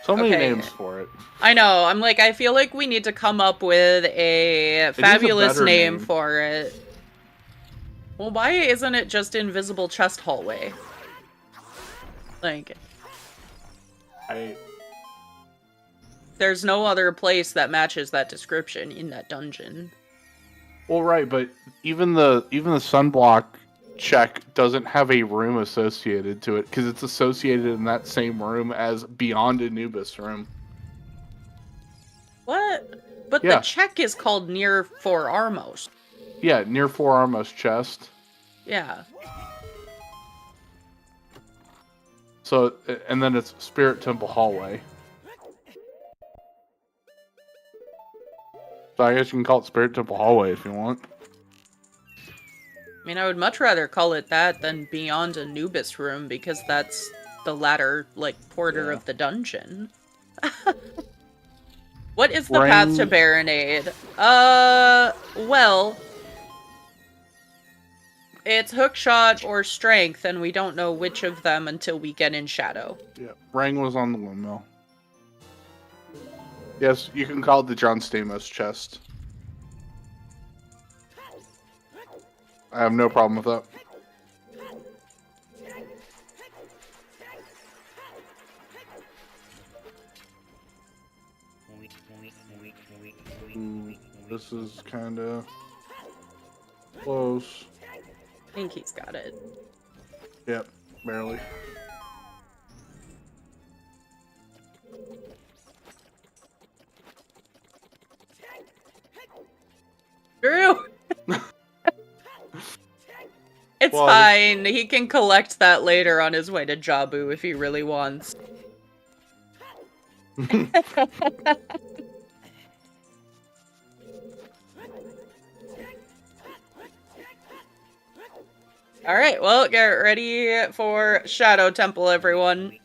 So many names for it. I know. I'm like, I feel like we need to come up with a fabulous name for it. Well, why isn't it just Invisible Chest Hallway? Like... There's no other place that matches that description in that dungeon. Well, right, but even the sunblock check doesn't have a room associated to it because it's associated in that same room as Beyond Anubis room. What? But the check is called Near Forearmmost. Yeah, Near Forearmmost chest. Yeah. So, and then it's Spirit Temple Hallway. So I guess you can call it Spirit Temple Hallway if you want. I mean, I would much rather call it that than Beyond Anubis Room, because that's the latter, like, porter of the dungeon. What is the path to Baronade? Well... It's Hookshot or Strength, and we don't know which of them until we get in Shadow. Yeah, Rang was on the windmill. Yes, you can call it the John Stamos chest. I have no problem with that. Ooh, this is kind of close. I think he's got it. Yep, barely. Drew! It's fine. He can collect that later on his way to Jabu if he really wants. Alright, well, get ready for Shadow Temple, everyone.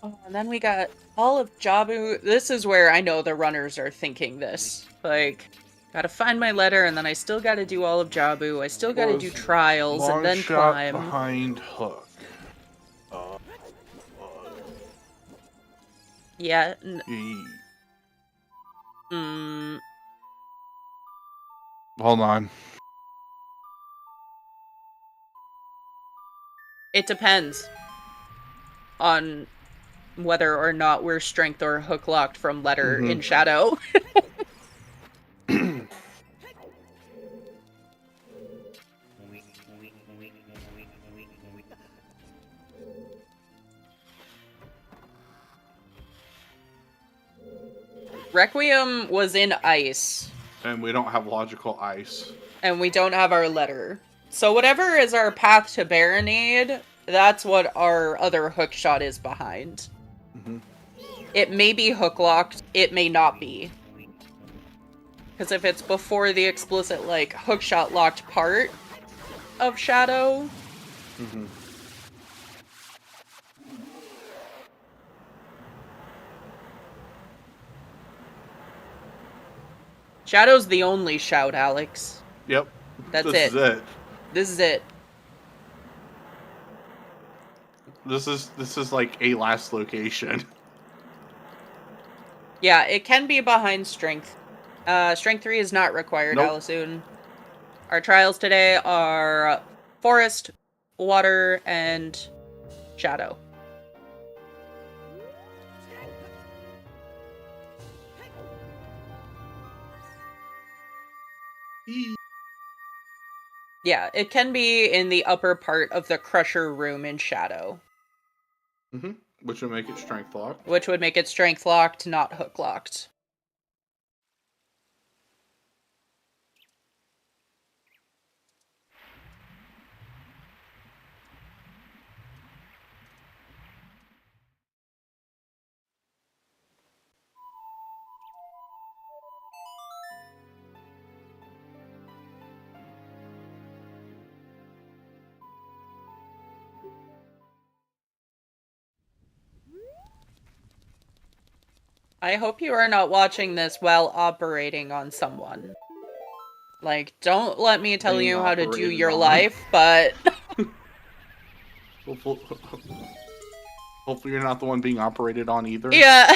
Oh, and then we got all of Jabu. This is where I know the runners are thinking this. Like, gotta find my letter, and then I still gotta do all of Jabu. I still gotta do trials, and then climb. Behind hook. Yeah. Hold on. It depends on whether or not we're strength or hook locked from letter in Shadow. Requiem was in ice. And we don't have logical ice. And we don't have our letter. So whatever is our path to Baronade, that's what our other hook shot is behind. It may be hook locked, it may not be. Because if it's before the explicit, like, hook shot locked part of Shadow... Shadow's the only shout, Alex. Yep. That's This is it. This is it. This is like a last location. Yeah, it can be behind Strength. Strength 3 is not required, Nope. Alisoon. Our trials today are Forest, Water, and Shadow. Yeah, it can be in the upper part of the Crusher room in Shadow. Which would make it strength locked. Which would make it strength locked, not hook locked. I hope you are not watching this while operating on someone. Like, don't let me tell Being you how to do operated your on. life, but... Hopefully you're not the one being operated on either. Yeah.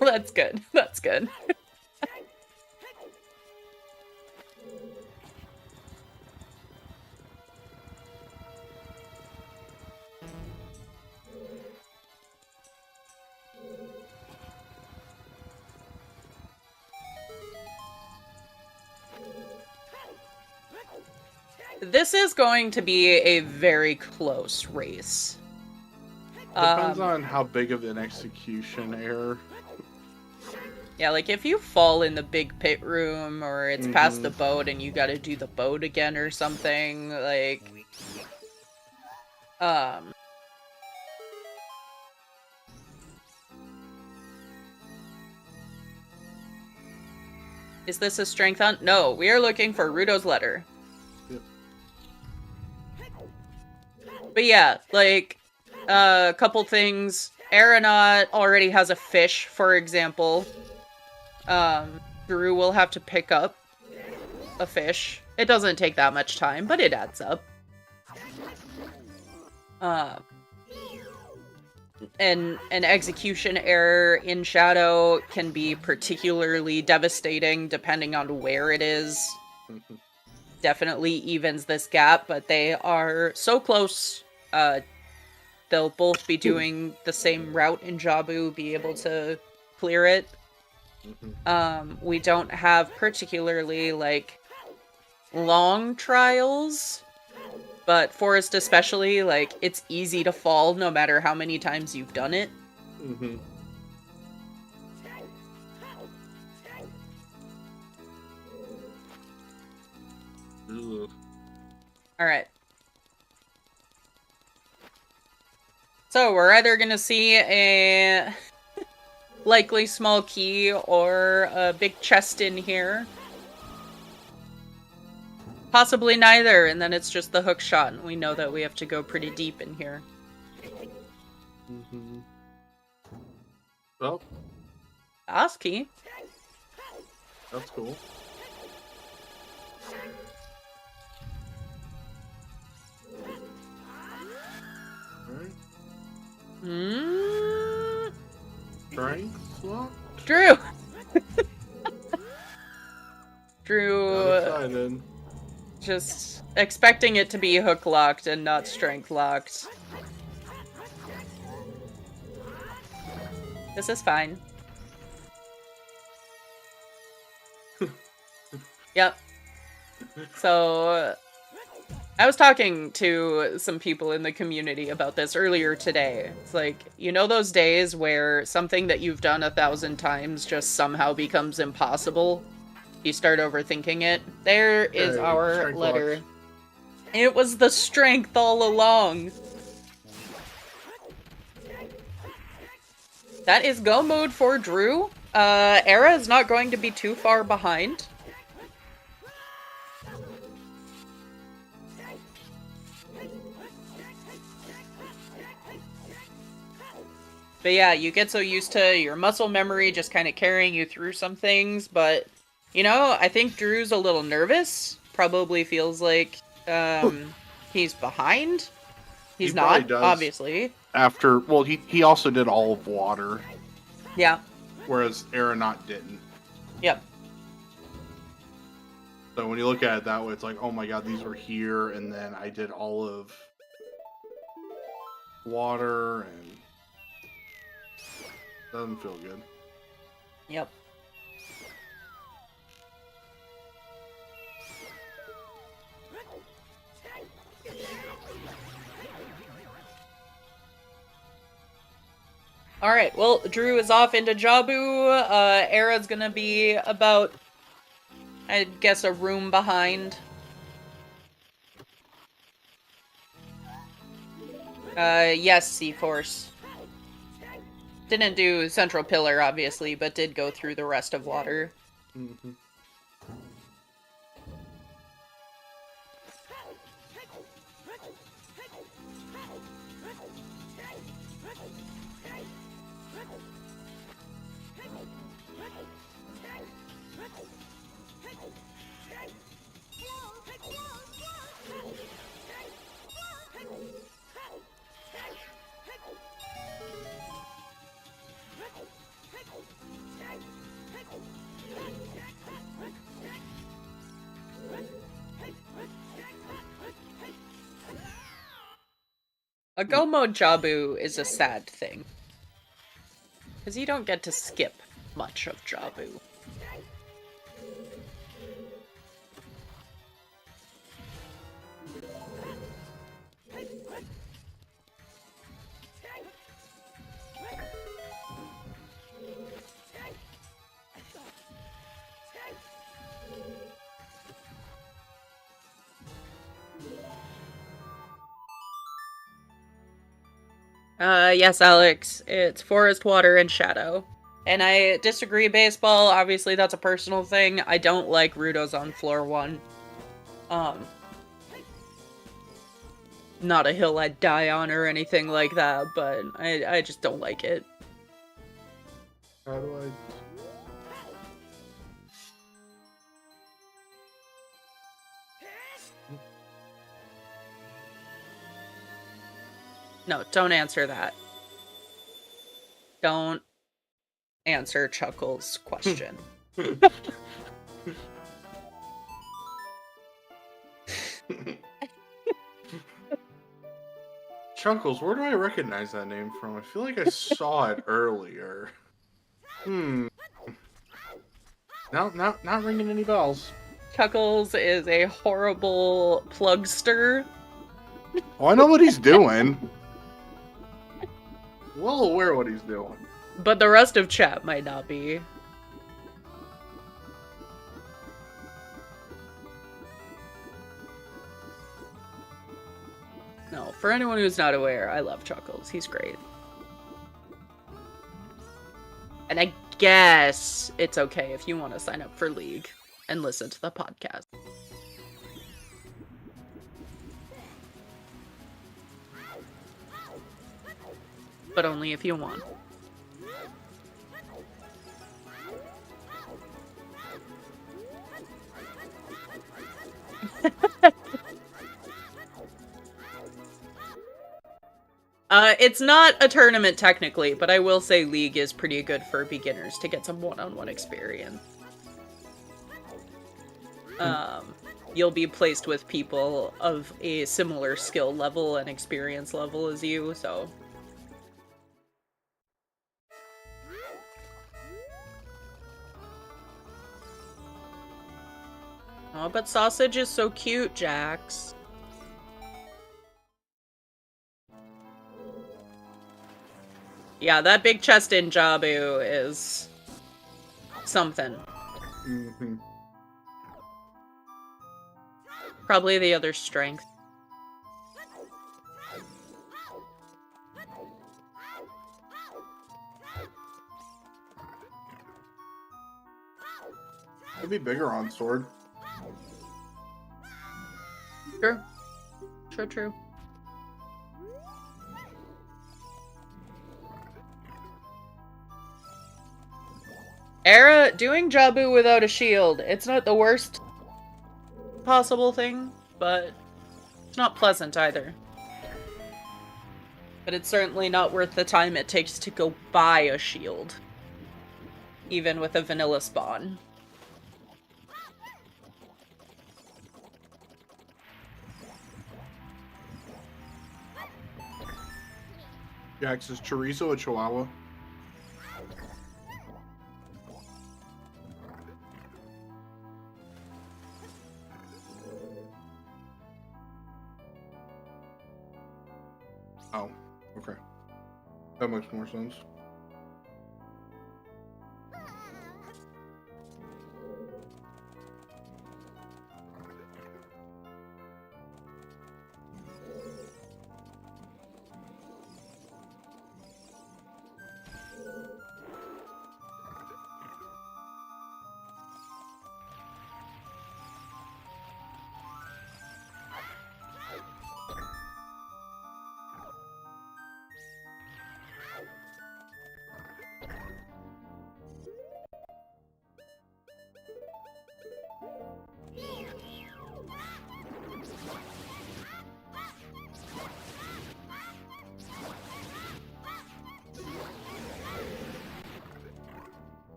That's good. That's good. This is going to be a very close race. Depends on how big of an execution error. Yeah, like if you fall in the big pit room or it's past the boat and you gotta do the boat again or something, like... Is this a strength hunt? No, we are looking for Rudo's letter. Yep. But yeah, like, a couple things. Aranaut already has a fish, for example. Drew will have to pick up a fish. It doesn't take that much time, but it adds up. And an execution error in Shadow can be particularly devastating depending on where it is. Definitely evens this gap, but they are so close. They'll both be doing the same route in Jabu, be able to clear it. We don't have particularly, like, long trials, but Forest especially, like, it's easy to fall no matter how many times you've done it. Alright. So, we're either gonna see a likely small key or a big chest in here. Possibly neither, and then it's just the hook shot, and we know that we have to go pretty deep in here. Well, That's key. that's cool. Strength lock? Drew! Drew just expecting it to be hook locked and not strength locked. This is fine. Yep. So, I was talking to some people in the community about this earlier today. It's like, you know those days where something that you've done 1,000 times just somehow becomes impossible? You start overthinking it. There is our letter. Lock. It was the strength all along. That is go mode for Drew. Era is not going to be too far behind. But yeah, you get so used to your muscle memory just kind of carrying you through some things, but, you know, I think Drew's a little nervous. Probably feels like, he's behind. He's not, does. Obviously. After, well, he also did all of water. Yeah. Whereas Aranaut didn't. Yep. So when you look at it that way, it's like, oh my god, these were here, and then I did all of water, and doesn't feel good. Yep. Alright, well, Drew is off into Jabu. Era's gonna be about, I'd guess, a room behind. Yes, C-Force. Didn't do Central Pillar, obviously, but did go through the rest of water. Mm-hmm. A go mode Jabu is a sad thing. Because you don't get to skip much of Jabu. Yes, Alex. It's forest, water, and shadow. And I disagree, baseball. Obviously, that's a personal thing. I don't like Rudos on floor 1. Not a hill I'd die on or anything like that, but I just don't like it. How do I... No, don't answer that. Don't answer Chuckle's question. Chuckles, where do I recognize that name from? I feel like I saw it earlier. No, not ringing any bells. Chuckles is a horrible plugster. Oh, I know what he's doing. Well aware what he's doing. But the rest of chat might not be. No, for anyone who's not aware, I love Chuckles. He's great. And I guess it's okay if you want to sign up for League and listen to the podcast. But only if you want. It's not a tournament technically, but I will say League is pretty good for beginners to get some one-on-one experience. You'll be placed with people of a similar skill level and experience level as you, so... Oh, but Sausage is so cute, Jax. Yeah, that big chest in Jabu is something. Mm-hmm. Probably the other strength. It'd be bigger on sword. True. True. Era, doing Jabu without a shield, it's not the worst possible thing, but it's not pleasant either. But it's certainly not worth the time it takes to go buy a shield. Even with a vanilla spawn. Jax, is chorizo a chihuahua? Oh, okay. That makes more sense.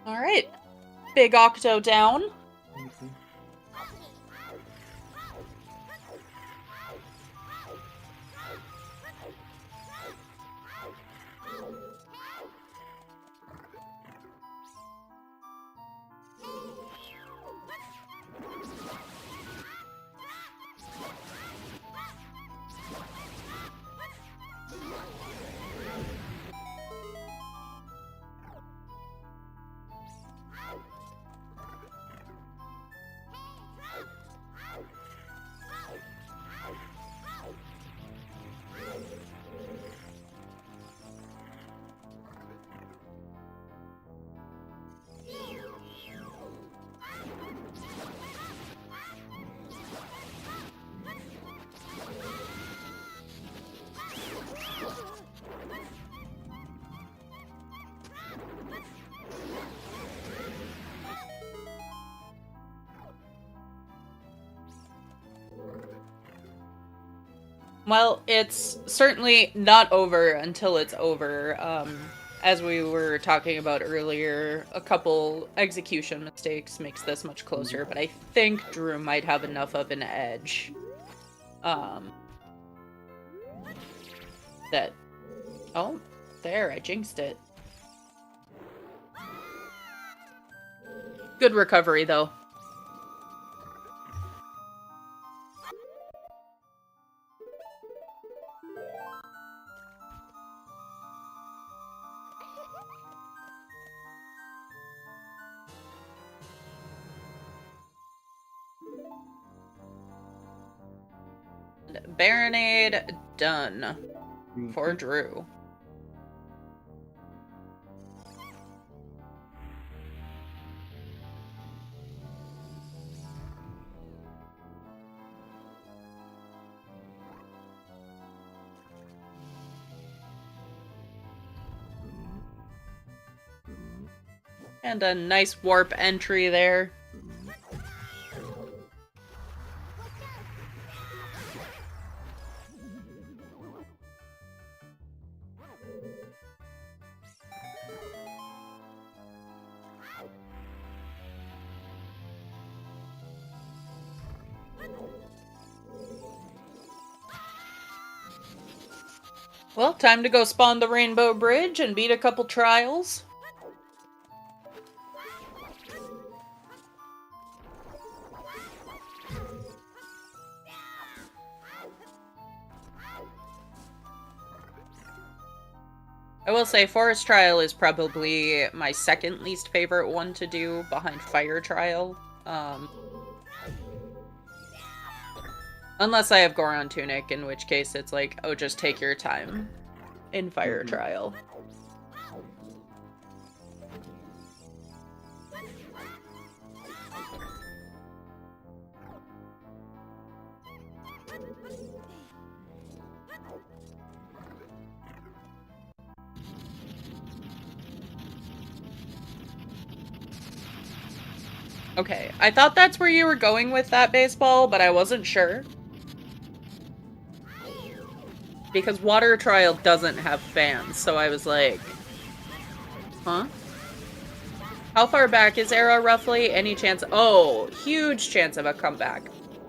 Alright. Big Octo down. Mm-hmm. Well, it's certainly not over until it's over. As we were talking about earlier, a couple execution mistakes makes this much closer, but I think Drew might have enough of an edge. That... Oh, there, I jinxed it. Good recovery, though. Baronade done for Drew. And a nice warp entry there. Well, time to go spawn the Rainbow Bridge and beat a couple trials. I will say Forest Trial is probably my second least favorite one to do behind Fire Trial. Unless I have Goron Tunic, in which case it's like, oh, just take your time in Fire Trial. Okay, I thought that's where you were going with that baseball, but I wasn't sure. Because Water Trial doesn't have fans, so I was like, huh? How far back is Era, roughly? Any chance? Oh, huge chance of a comeback.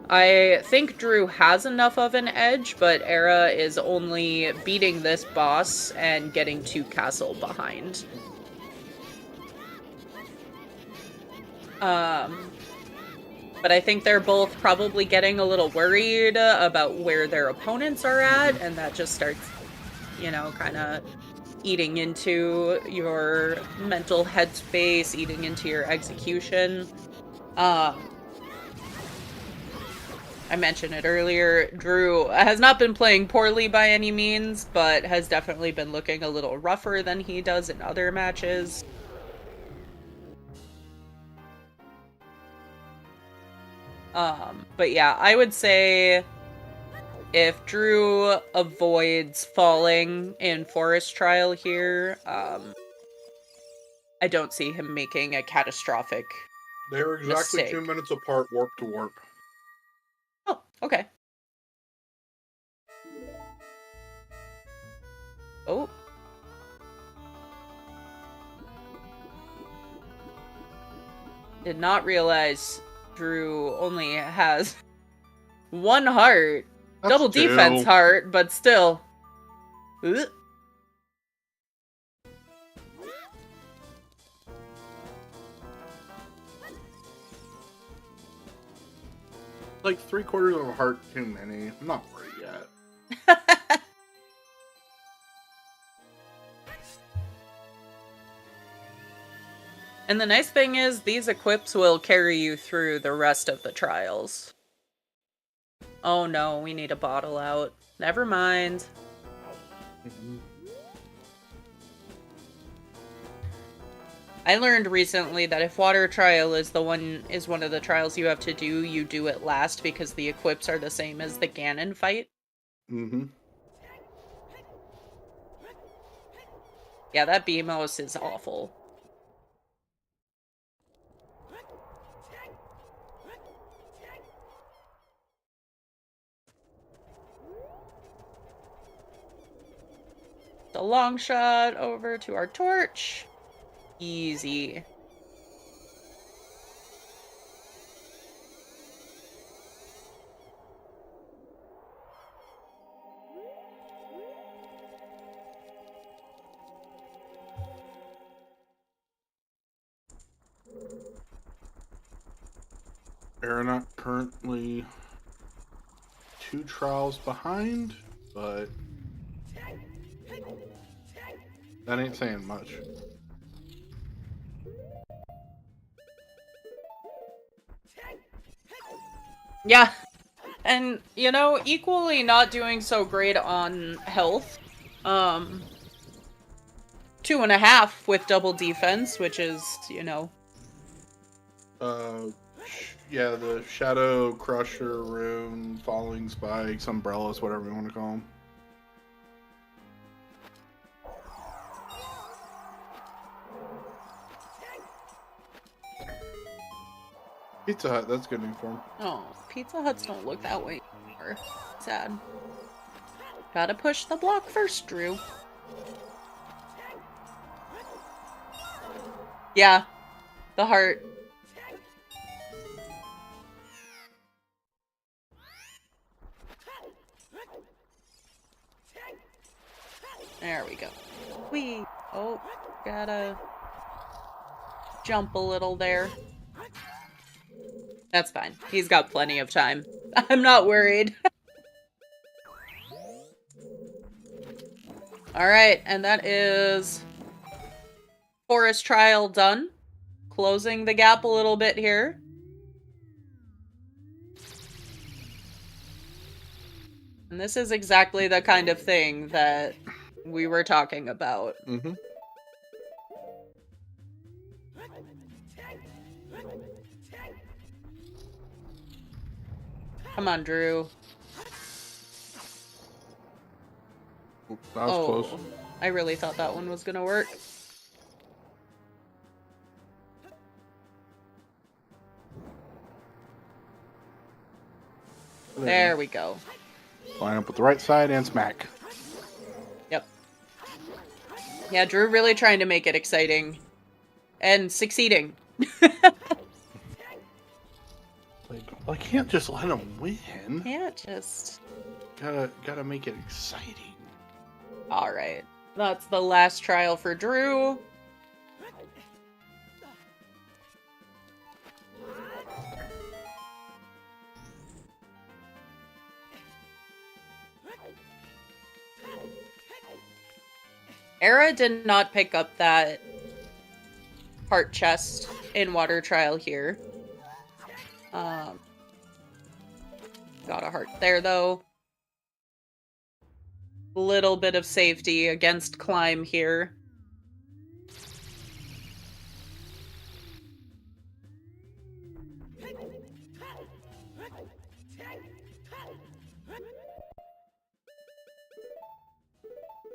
I think Drew has enough of an edge, but Era is only beating this boss and getting 2 castle behind. But I think they're both probably getting a little worried about where their opponents are at, and that just starts, you know, kind of eating into your mental headspace, eating into your execution. I mentioned it earlier, Drew has not been playing poorly by any means, but has definitely been looking a little rougher than he does in other matches. But yeah, I would say if Drew avoids falling in Forest Trial here, I don't see him making a catastrophic They're exactly mistake. 2 minutes apart, warp to warp. Oh, okay. Oh. Did not realize Drew only has 1 heart. That's Double 2. defense heart, but still. Ugh. Like 3/4 of a heart too many. I'm not worried yet. And the nice thing is, these equips will carry you through the rest of the trials. Oh no, we need a bottle out. Never mind. I learned recently that if Water Trial is one of the trials you have to do, you do it last because the equips are the same as the Ganon fight. Yeah, that Beamos is awful. The long shot over to our torch. Easy. Aranaut currently 2 trials behind, but that ain't saying much. Yeah. And, you know, equally not doing so great on health. 2.5 with double defense, which is, you know. Yeah, the Shadow Crusher, Rune, Falling Spikes, Umbrellas, whatever you want to call them. Pizza Hut, that's good news for him. Oh, Pizza Huts don't look that way anymore. Sad. Gotta push the block first, Drew. Yeah. The heart. There we go. Whee! Oh, gotta jump a little there. That's fine. He's got plenty of time. I'm not worried. Alright, and that is Forest Trial done. Closing the gap a little bit here. And this is exactly the kind of thing that we were talking about. Mm-hmm. Come on, Drew. That was close. I really thought that one was gonna work. There we go. Line up with the right side and smack. Yep. Yeah, Drew really trying to make it exciting. And succeeding. I can't just let him win. Can't just... Gotta make it exciting. Alright. That's the last trial for Drew. Era did not pick up that heart chest in water trial here. Got a heart there, though. Little bit of safety against climb here.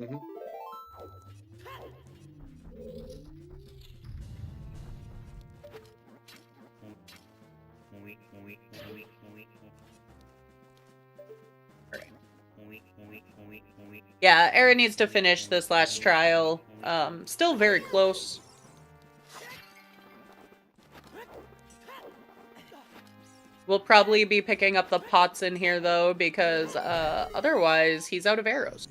Mm-hmm. Yeah, Aaron needs to finish this last trial. Still very close. We'll probably be picking up the pots in here, though, because otherwise he's out of arrows.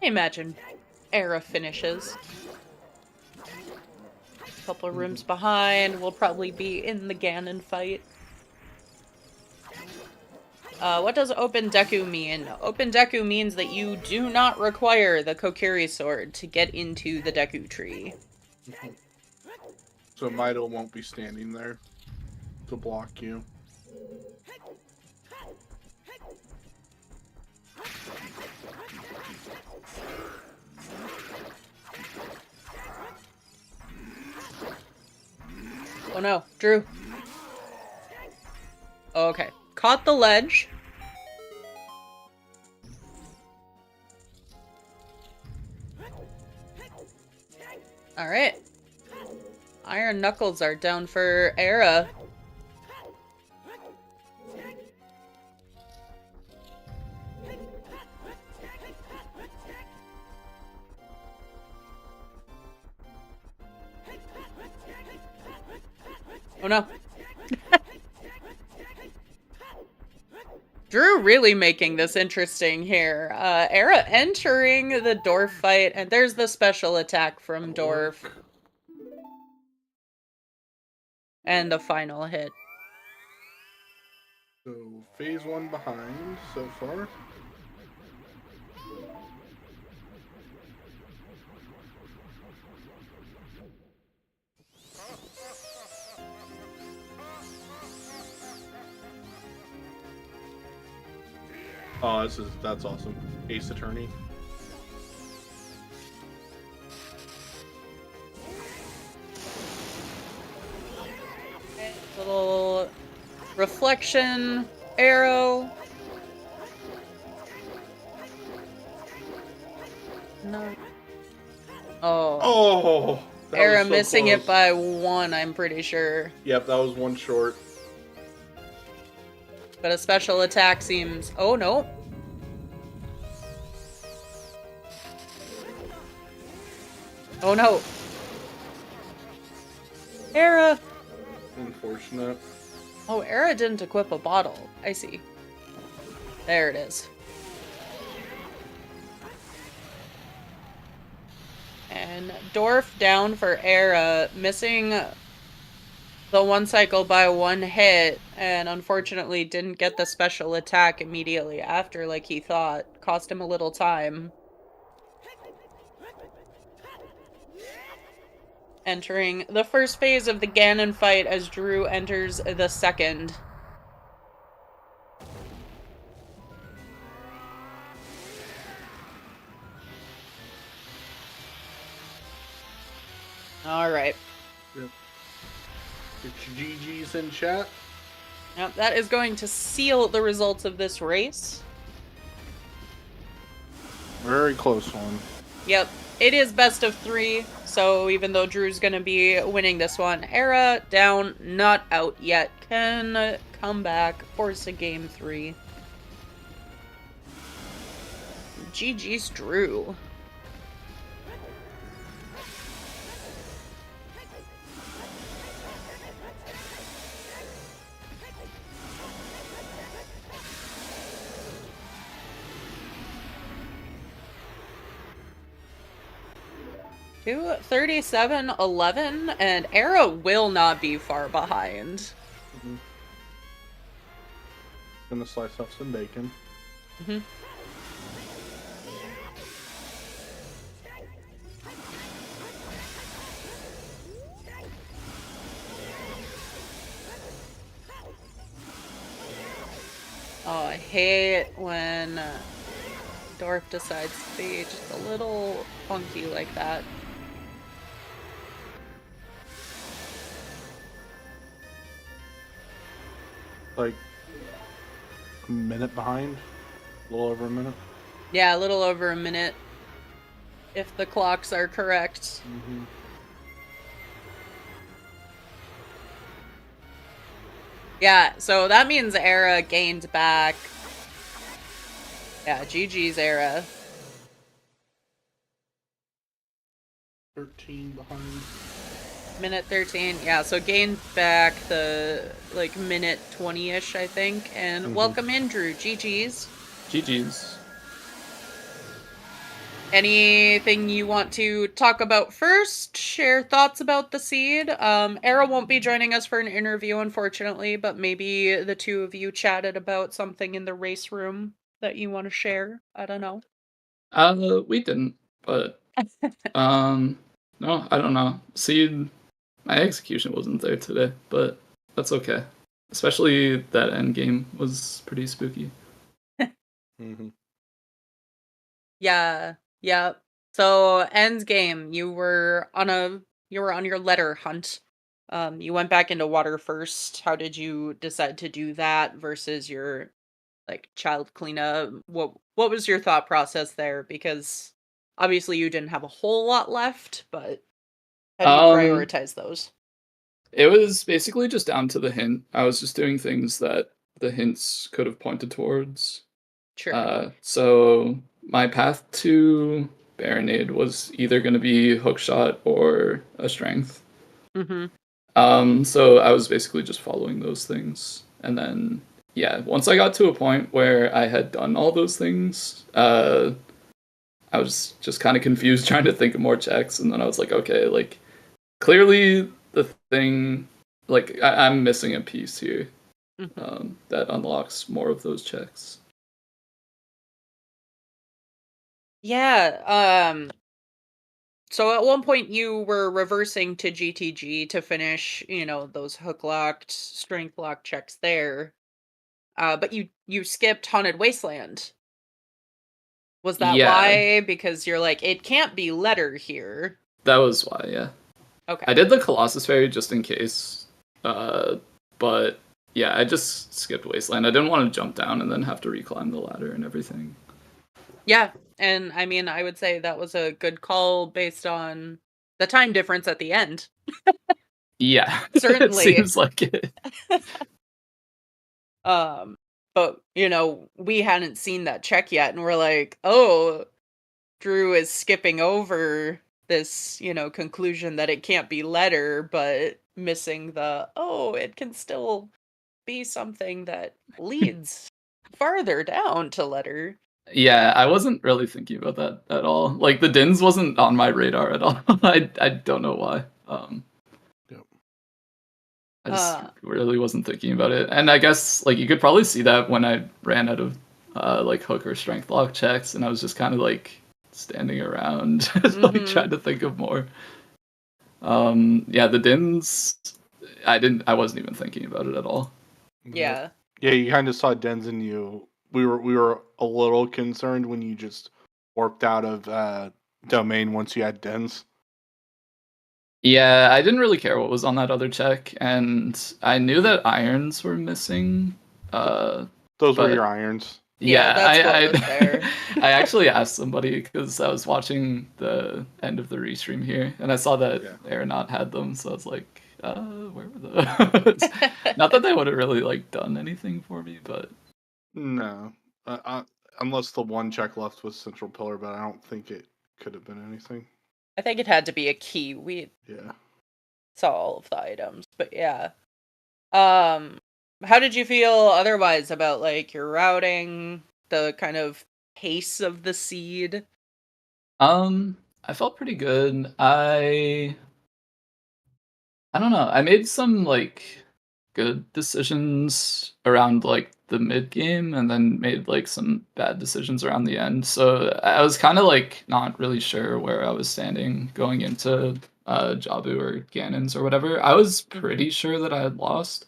imagine Era finishes. A couple of rooms behind. We'll probably be in the Ganon fight. What does Open Deku mean? Open Deku means that you do not require the Kokiri sword to get into the Deku tree. So Mido won't be standing there to block you. Oh no, Drew. Okay, caught the ledge. Alright. Iron Knuckles are down for Era. Oh no. Drew really making this interesting here. Era entering the Dwarf fight, and there's the special attack from Dwarf. And the final hit. So, phase 1 behind so far. Oh, that's awesome. Ace Attorney. Little reflection arrow. No. Oh. Era so missing close. it by 1, I'm pretty sure. Yep, that was 1 short. But a special attack seems... Oh, no. Oh, no. Era! Unfortunate. Oh, Era didn't equip a bottle. I see. There it is. And Dwarf down for Era, missing the 1 cycle by 1 hit, and unfortunately didn't get the special attack immediately after like he thought. Cost him a little time. Entering the first phase of the Ganon fight as Drew enters the second. Alright. Yep. Get your GGs in chat. Yep, that is going to seal the results of this race. Very close one. Yep, it is best of 3, so even though Drew's gonna be winning this one, Era down, not out yet, can come back, force a game 3. GG's Drew. To 37-11, and Era will not be far behind. Gonna slice off some bacon. Oh, I hate when Dwarf decides to be just a little funky like that. Like a minute behind, a little over a minute. Yeah, a little over a minute, if the clocks are correct. Yeah, so that means Era gained back. Yeah, GG's Era. 13 behind. Minute 13, yeah, so gained back the, like, minute 20-ish, I think. And welcome in, Drew. GG's. GG's. Anything you want to talk about first? Share thoughts about the seed? Era won't be joining us for an interview, unfortunately, but maybe the two of you chatted about something in the race room that you want to share. I don't know. We didn't, but no, I don't know. See, my execution wasn't there today, but that's okay. Especially that end game was pretty spooky. Mm-hmm. Yeah. So end game, you were on your letter hunt. You went back into water first. How did you decide to do that versus your like child cleanup? What was your thought process there? Because obviously you didn't have a whole lot left, but how do you prioritize those? It was basically just down to the hint. I was just doing things that the hints could have pointed towards. Sure. So my path to Baronade was either going to be hookshot or a strength. Mm-hmm. So I was basically just following those things. And then, yeah, once I got to a point where I had done all those things, I was just kind of confused trying to think of more checks. And then I was like, okay, like, clearly the thing, like, I'm missing a piece here that unlocks more of those checks. Yeah. So at one point you were reversing to GTG to finish, those hook locked, strength lock checks there. But you skipped Haunted Wasteland. Was that Yeah, why? Because you're like, it can't be letter here. that was why, yeah. Okay. I did the Colossus Fairy just in case. But yeah, I just skipped Wasteland. I didn't want to jump down and then have to reclimb the ladder and everything. Yeah, and I mean, I would say that was a good call based on the time difference at the end. Yeah, Certainly. it seems like it. But we hadn't seen that check yet, and we're like, oh, Drew is skipping over this, conclusion that it can't be letter, but missing it can still be something that leads farther down to letter. Yeah, I wasn't really thinking about that at all. Like the Dins wasn't on my radar at all. I don't know why. I just really wasn't thinking about it. And I guess like you could probably see that when I ran out of like hook or strength lock checks, and I was just kind of like standing around, like trying to think of more. Yeah, the Dins, I wasn't even thinking about it at all. Yeah. Yeah, you kind of saw Dens in you. We were a little concerned when you just warped out of domain once you had Dens. Yeah, I didn't really care what was on that other check, and I knew that irons were missing. Those were your irons. Yeah, that's what was there. I actually asked somebody because I was watching the end of the restream here, and I saw that Aranaut had them, so I was like, where were those? Not that they would have really like done anything for me, but no, unless the one check left was Central Pillar, but I don't think it could have been anything. I think it had to be a key. We saw all of the items, but yeah. How did you feel otherwise about like your routing, the kind of pace of the seed? I felt pretty good. I don't know. I made some like good decisions around like the mid game and then made like some bad decisions around the end. So I was kind of like not really sure where I was standing going into Jabu or Ganon's or whatever. I was pretty sure that I had lost.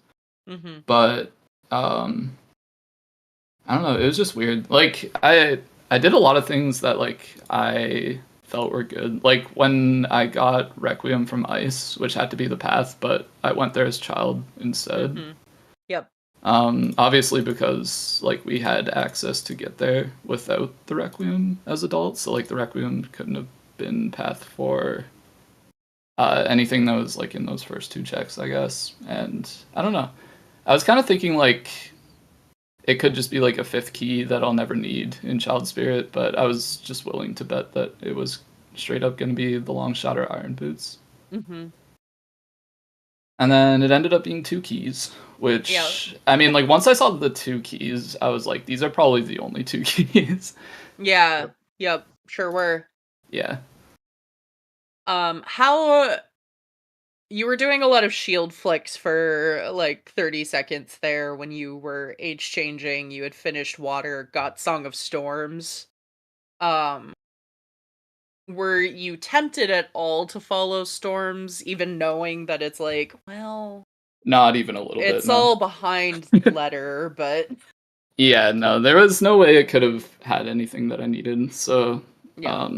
But I don't know, it was just weird. Like I did a lot of things that like I felt were good. Like when I got Requiem from Ice, which had to be the path, but I went there as child instead. Yep. Obviously because like we had access to get there without the Requiem as adults, so like the Requiem couldn't have been path for anything that was like in those first two checks, I guess. And I don't know. I was kind of thinking like it could just be like a fifth key that I'll never need in Child Spirit, but I was just willing to bet that it was straight up going to be the long shot or Iron Boots. And then it ended up being two keys, which, I mean, like once I saw the two keys, I was like, these are probably the only two keys. Yeah. Yep. Sure were. Yeah. How you were doing a lot of shield flicks for like 30 seconds there when you were age changing. You had finished water, got Song of Storms. Um, were you tempted at all to follow Storms, even knowing that it's like, well, Not even a little bit, it's no. all behind letter, but Yeah, no, there was no way it could have had anything that I needed. So, yeah.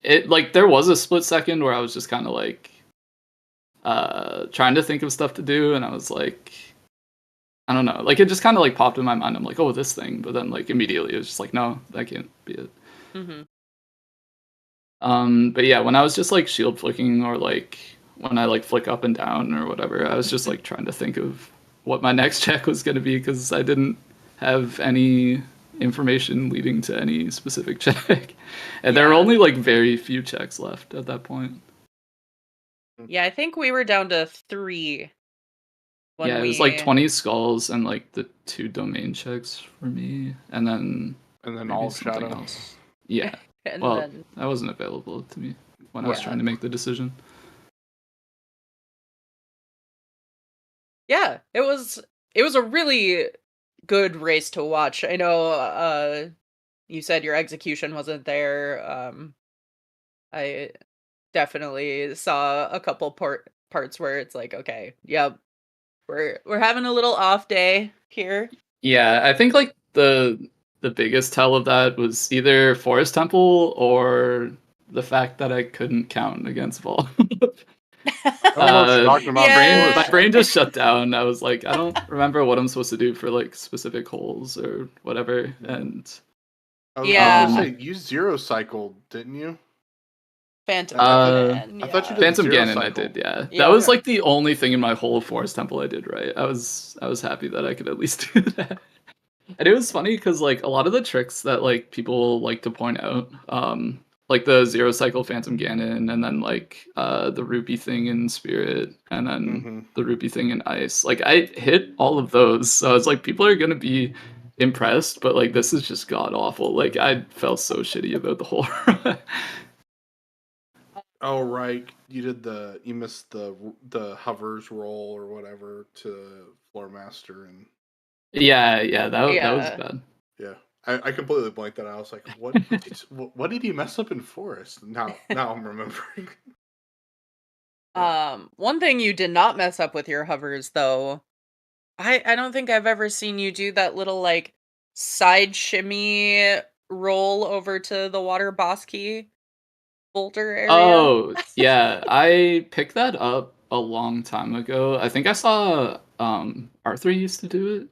it like there was a split second where I was just kind of like trying to think of stuff to do, and I was like, I don't know, like it just kind of like popped in my mind. I'm like, oh, this thing, but then like immediately it was just like, no, that can't be it. Mm-hmm. But yeah, when I was just like shield flicking or like when I like flick up and down or whatever, I was just like trying to think of what my next check was going to be because I didn't have any information leading to any specific check. And there were Yeah. only like very few checks left at that point. Yeah, I think we were down to 3 when Yeah, it was like 20 skulls and like the 2 domain checks for me, and then And then maybe all something Shadow. else. Yeah. and Well, then that wasn't available to me when I was Yeah. trying to make the decision. yeah, it was a really good race to watch. I know you said your execution wasn't there. I definitely saw a couple parts where it's like, okay, yep, we're having a little off day here. Yeah, I think like the biggest tell of that was either Forest Temple or the fact that I couldn't count against Vol. I don't know what you're talking about. Yeah. My brain just shut down. I was like, I don't remember what I'm supposed to do for like specific holes or whatever. And I was Yeah. gonna say you zero cycled, didn't you? Phantom Uh, Ganon, I thought you yeah. did Phantom zero Ganon, I cycle. did, yeah. Yeah. That was like the only thing in my whole Forest Temple I did right. I was happy that I could at least do that. And it was funny because like a lot of the tricks that like people like to point out, like the zero cycle Phantom Ganon, and then like the rupee thing in Spirit, and then the rupee thing in Ice. Like I hit all of those, so it's like people are gonna be impressed, but like this is just god awful. Like I felt so shitty about the whole. Oh right, you missed the hovers roll or whatever to floor master and Yeah, that was Yeah. bad. yeah. I completely blanked that out. I was like, what did he mess up in Forest? Now I'm remembering. One thing you did not mess up with your hovers though. I don't think I've ever seen you do that little like side shimmy roll over to the water boss key boulder area. Oh, yeah. I picked that up a long time ago. I think I saw Arthur used to do it.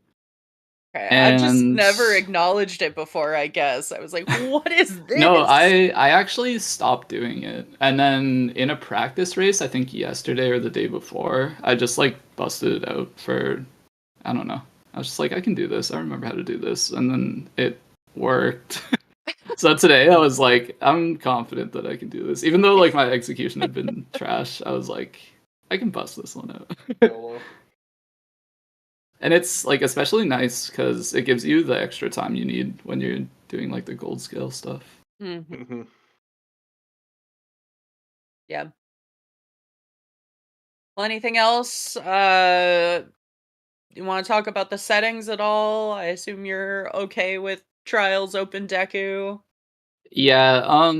Okay, I've just And never acknowledged it before, I guess. I was like, what is this? no, I actually stopped doing it. And then in a practice race, I think yesterday or the day before, I just like busted it out for I don't know. I was just like, I can do this. I remember how to do this. And then it worked. So today I was like, I'm confident that I can do this. Even though like my execution had been trash, I was like, I can bust this one out. YOLO. And it's like especially nice because it gives you the extra time you need when you're doing like the gold scale stuff. Mhm. Yeah. Well, anything else? You want to talk about the settings at all? I assume you're okay with Trials Open Deku. Yeah,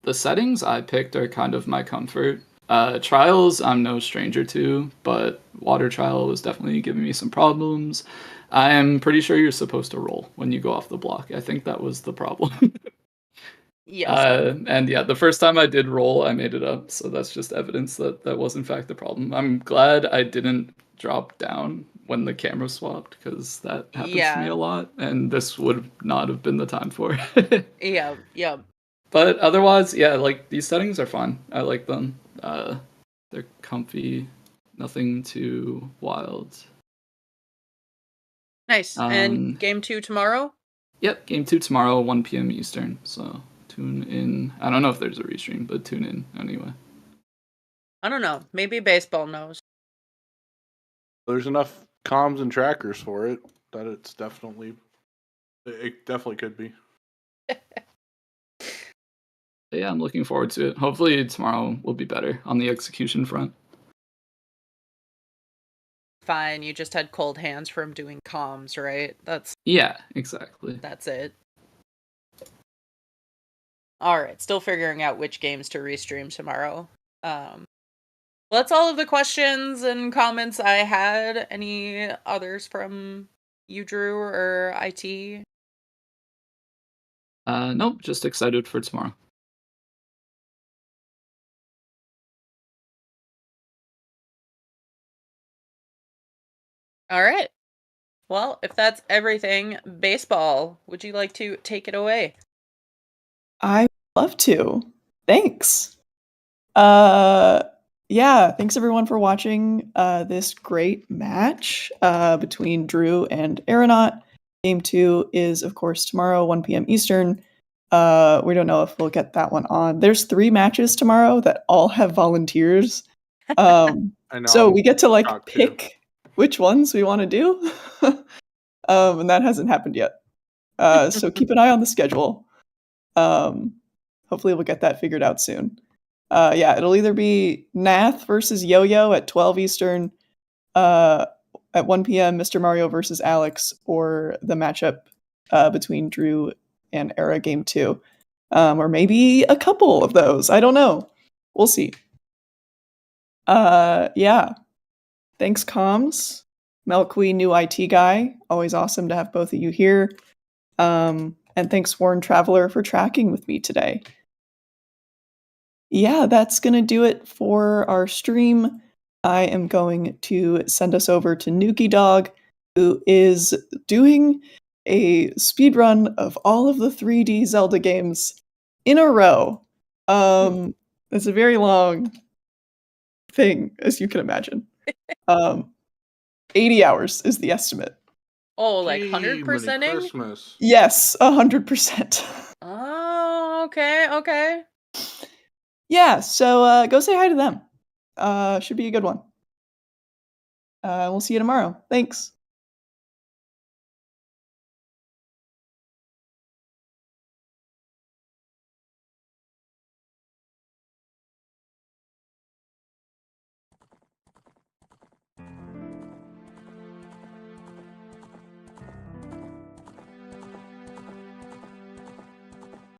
the settings I picked are kind of my comfort. Trials I'm no stranger to, but Water Trial was definitely giving me some problems. I'm pretty sure you're supposed to roll when you go off the block. I think that was the problem. Yes. And yeah, the first time I did roll, I made it up, so that's just evidence that that was in fact the problem. I'm glad I didn't drop down when the camera swapped, because that happens to me a lot, and this would not have been the time for it. Yeah. But otherwise, yeah, like these settings are fun. I like them. They're comfy, nothing too wild. Nice. And game 2 tomorrow? Yep, game 2 tomorrow, 1 p.m. Eastern. So tune in. I don't know if there's a restream, but tune in anyway. I don't know. Maybe baseball knows. There's enough comms and trackers for it that it definitely could be. yeah, I'm looking forward to it. Hopefully tomorrow will be better on the execution front. Fine, you just had cold hands from doing comms, right? Yeah, exactly. That's it. Alright, still figuring out which games to restream tomorrow. That's all of the questions and comments I had. Any others from you, Drew, or IT? Nope, just excited for tomorrow. Alright. Well, if that's everything, baseball, would you like to take it away? I would love to. Thanks. Yeah, thanks everyone for watching this great match between Drew and Aranaut. Game 2 is, of course, tomorrow, 1 p.m. Eastern. We don't know if we'll get that one on. There's 3 matches tomorrow that all have volunteers. I know. So we get to shocked, too. pick which ones we want to do. And that hasn't happened yet. So keep an eye on the schedule. Hopefully we'll get that figured out soon. Yeah, it'll either be Nath versus Yo-Yo at 12 Eastern, at 1 p.m. Mr. Mario versus Alex, or the matchup between Drew and Era Game 2. Or maybe a couple of those. I don't know. We'll see. Yeah. Thanks, Comms. Melqueen, new IT guy. Always awesome to have both of you here. And thanks, Warren Traveler, for tracking with me today. Yeah, that's going to do it for our stream. I am going to send us over to Nuki Dog, who is doing a speedrun of all of the 3D Zelda games in a row. It's a very long thing, as you can imagine. 80 hours is the estimate. Oh, like Gee, 100%ing? Merry Christmas. Yes, 100%. Oh, okay. Yeah, so go say hi to them. Should be a good one. We'll see you tomorrow. Thanks.